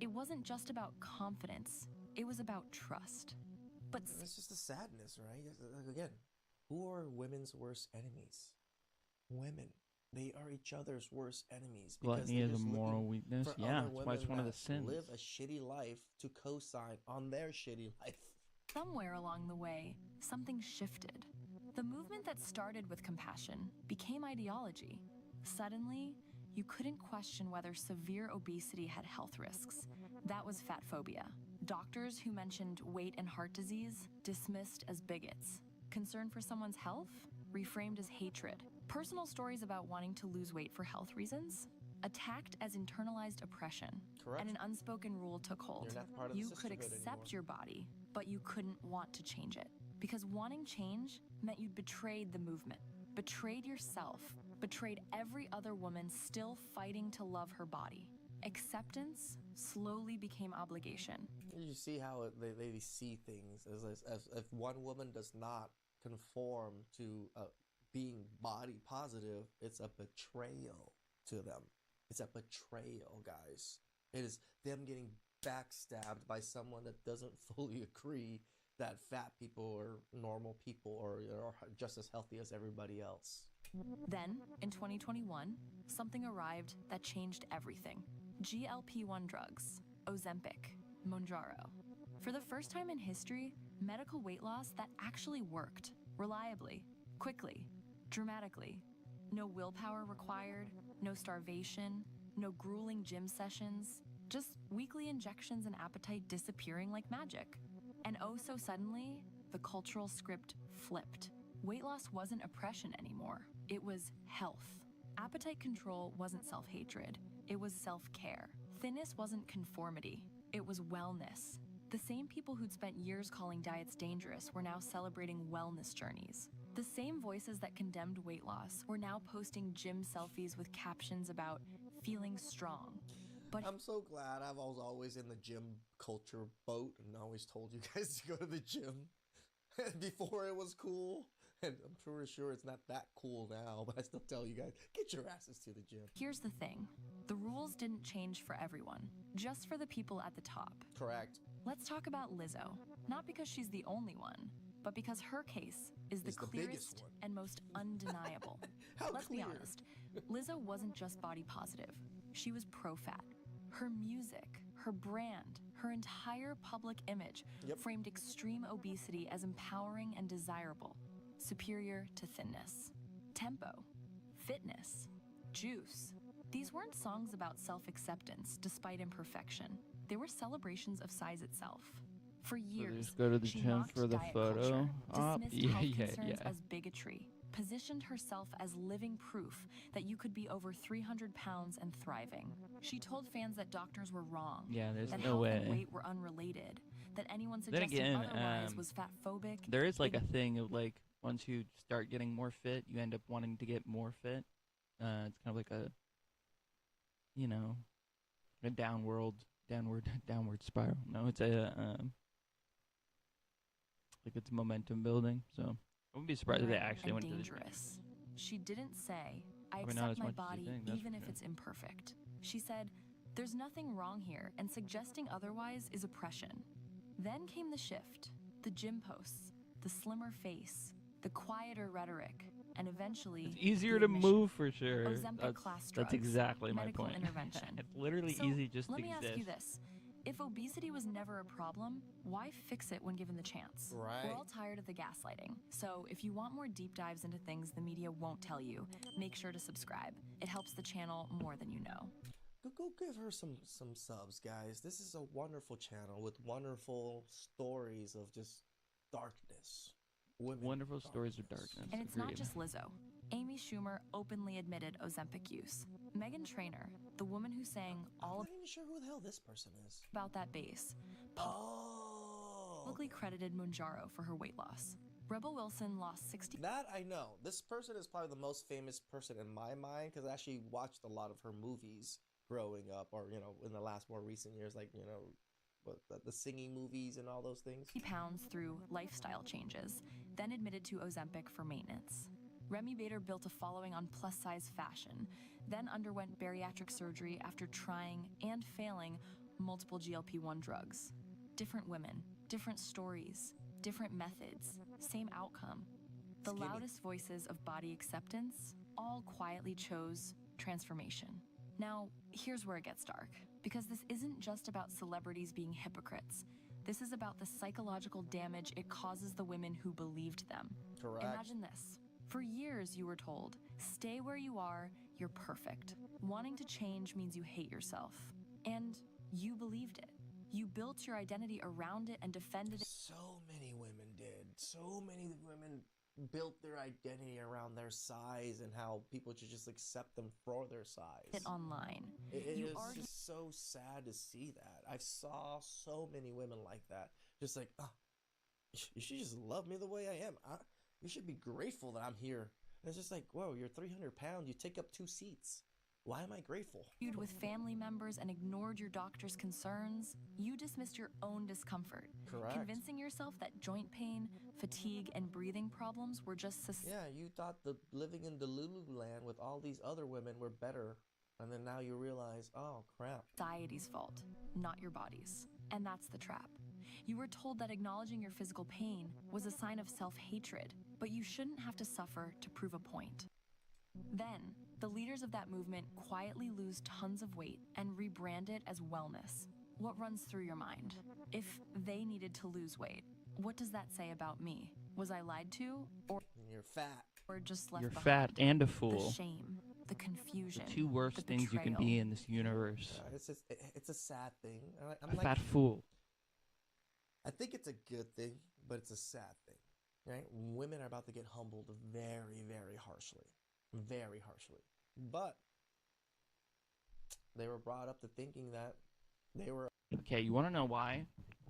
It wasn't just about confidence. It was about trust. But it's just the sadness, right? Again, who are women's worst enemies? Women. They are each other's worst enemies. Gluttony is a moral weakness. Yeah, that's why it's one of the sins. Live a shitty life to co-sign on their shitty life. somewhere along the way, something shifted. The movement that started with compassion became ideology. Suddenly, you couldn't question whether severe obesity had health risks. That was fat phobia. Doctors who mentioned weight and heart disease dismissed as bigots. Concern for someone's health reframed as hatred. Personal stories about wanting to lose weight for health reasons attacked as internalized oppression. Correct. And an unspoken rule took hold. You're not part of the You could sisterhood accept anymore. your body, but you couldn't want to change it. Because wanting change meant you'd betrayed the movement, betrayed yourself, betrayed every other woman still fighting to love her body. Acceptance slowly became obligation. You see how they see things as if one woman does not conform to being body positive, it's a betrayal to them. It's a betrayal, guys. It is them getting backstabbed by someone that doesn't fully agree that fat people are normal people or are just as healthy as everybody else. Then, in 2021, something arrived that changed everything. GLP-1 drugs, Ozempic, Mounjaro. For the first time in history, medical weight loss that actually worked, reliably, quickly, dramatically. No willpower required, no starvation, no grueling gym sessions, just weekly injections and appetite disappearing like magic. And oh so suddenly, the cultural script flipped. Weight loss wasn't oppression anymore, it was health. Appetite control wasn't self-hatred, it was self-care. Thinness wasn't conformity, it was wellness. The same people who'd spent years calling diets dangerous were now celebrating wellness journeys. The same voices that condemned weight loss were now posting gym selfies with captions about feeling strong. But I'm so glad I was always in the gym culture boat and always told you guys to go to the gym before it was cool. And I'm pretty sure it's not that cool now, but I still tell you guys, get your asses to the gym. Here's the thing. The rules didn't change for everyone, just for the people at the top. Correct. Let's talk about Lizzo. Not because she's the only one, but because her case is the clearest and most undeniable. Let's be honest, Lizzo wasn't just body positive. She was pro-fat. Her music, her brand, her entire public image framed extreme obesity as empowering and desirable, superior to thinness. Tempo, fitness, juice. These weren't songs about self-acceptance despite imperfection. They were celebrations of size itself. For years, just go to the she gym mocked for the diet photo culture, op. dismissed Yeah, health yeah, concerns yeah. as bigotry, positioned herself as living proof that you could be over 300 pounds and thriving. She told fans that doctors were wrong, Yeah, there's that no health and way. weight were unrelated, that anyone Then suggesting again, otherwise was fatphobic. there is like a thing of like once you start getting more fit, you end up wanting to get more fit. It's kind of like a, you know, a downward spiral. No, it's a like it's momentum building. So I wouldn't be surprised if they actually and went to the gym. dangerous. She didn't say, I Probably not accept as my much as you body think, that's even for if sure. it's imperfect. She said, there's nothing wrong here, and suggesting otherwise is oppression. Then came the shift, the gym posts, the slimmer face, the quieter rhetoric, and eventually It's easier the to admission. move for sure. Ozempic class drugs, That's exactly my medical point. intervention. It's literally So, easy just let to me exist. ask you this. If obesity was never a problem, why fix it when given the chance? Right. We're all tired of the gaslighting. So if you want more deep dives into things the media won't tell you, make sure to subscribe. It helps the channel more than you know. Go give her some subs, guys. This is a wonderful channel with wonderful stories of just darkness. Wonderful stories of darkness. And it's not Agreed. just Lizzo. Amy Schumer openly admitted Ozempic use. Meghan Trainor, the woman who sang all I'm not even sure who the hell this person is. about that bass, publicly credited Mounjaro for her weight loss. Rebel Wilson lost 60. That I know. This person is probably the most famous person in my mind because I actually watched a lot of her movies growing up, or in the last more recent years, like the singing movies and all those things. Pounds through lifestyle changes, then admitted to Ozempic for maintenance. Remy Bader built a following on plus-size fashion, then underwent bariatric surgery after trying and failing multiple GLP-1 drugs. Different women, different stories, different methods, same outcome. The loudest voices of body acceptance all quietly chose transformation. Now, here's where it gets dark, because this isn't just about celebrities being hypocrites. This is about the psychological damage it causes the women who believed them. Correct. Imagine this. For years, you were told, stay where you are, you're perfect. Wanting to change means you hate yourself. And you believed it. You built your identity around it and defended it. So many women did. So many women built their identity around their size and how people should just accept them for their size. It online. It is just so sad to see that. I saw so many women like that. Just like, you should just love me the way I am. You should be grateful that I'm here. And it's just like, whoa, you're 300 pounds. You take up 2 seats. Why am I grateful? With family members and ignored your doctor's concerns, you dismissed your own discomfort. Correct. Convincing yourself that joint pain, fatigue, and breathing problems were just Yeah, you thought living in Delulu land with all these other women were better. And then now you realize, oh, crap. Society's fault, not your body's. And that's the trap. You were told that acknowledging your physical pain was a sign of self-hatred, but you shouldn't have to suffer to prove a point. Then, the leaders of that movement quietly lose tons of weight and rebrand it as wellness. What runs through your mind? If they needed to lose weight, what does that say about me? Was I lied to? Or you're fat. Or just left You're behind? fat and a fool. The shame, the confusion, The two worst the things you can betrayal. be in this universe. It's a sad thing. A fat fool. I think it's a good thing, but it's a sad thing, right? Women are about to get humbled very, very harshly. Very harshly. But they were brought up to thinking that they were... Okay, you want to know why?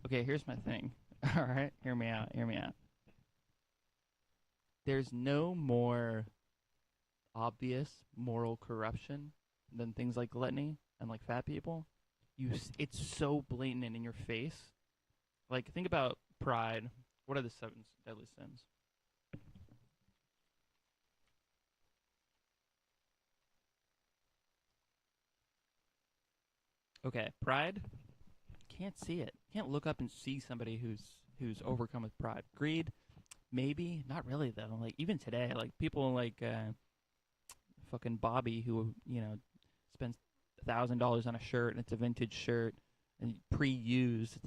Okay, here's my thing. All right, hear me out. There's no more obvious moral corruption than things like gluttony and like fat people. It's so blatant and in your face. Like, think about pride. What are the 7 deadly sins? Okay, pride. Can't see it. Can't look up and see somebody who's overcome with pride. Greed, maybe. Not really though. Like even today, like people like fucking Bobby who spends $1,000 on a shirt and it's a vintage shirt and pre-used.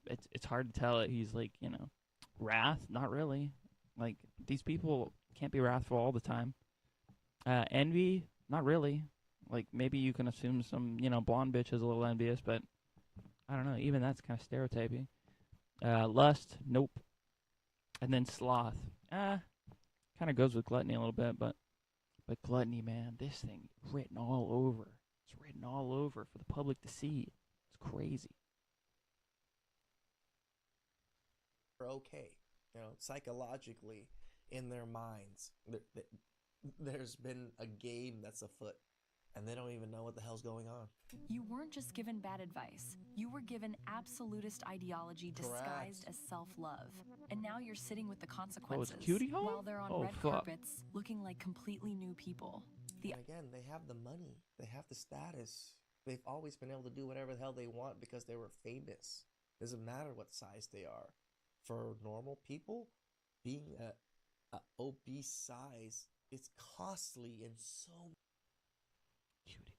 It's hard to tell that he's like wrath. Not really. Like these people can't be wrathful all the time. Envy. Not really. Like, maybe you can assume some, blonde bitch is a little envious, but I don't know. Even that's kind of stereotyping. Lust, nope. And then sloth. Kind of goes with gluttony a little bit, but gluttony, man, this thing written all over. It's written all over for the public to see. It's crazy. Okay, psychologically, in their minds, there's been a game that's afoot, and they don't even know what the hell's going on. You weren't just given bad advice. You were given absolutist ideology disguised as self-love. And now you're sitting with the consequences cutie hole? while they're on red carpets looking like completely new people. And again, they have the money. They have the status. They've always been able to do whatever the hell they want because they were famous. Doesn't matter what size they are. For normal people, being a obese size, it's costly and so... Cutie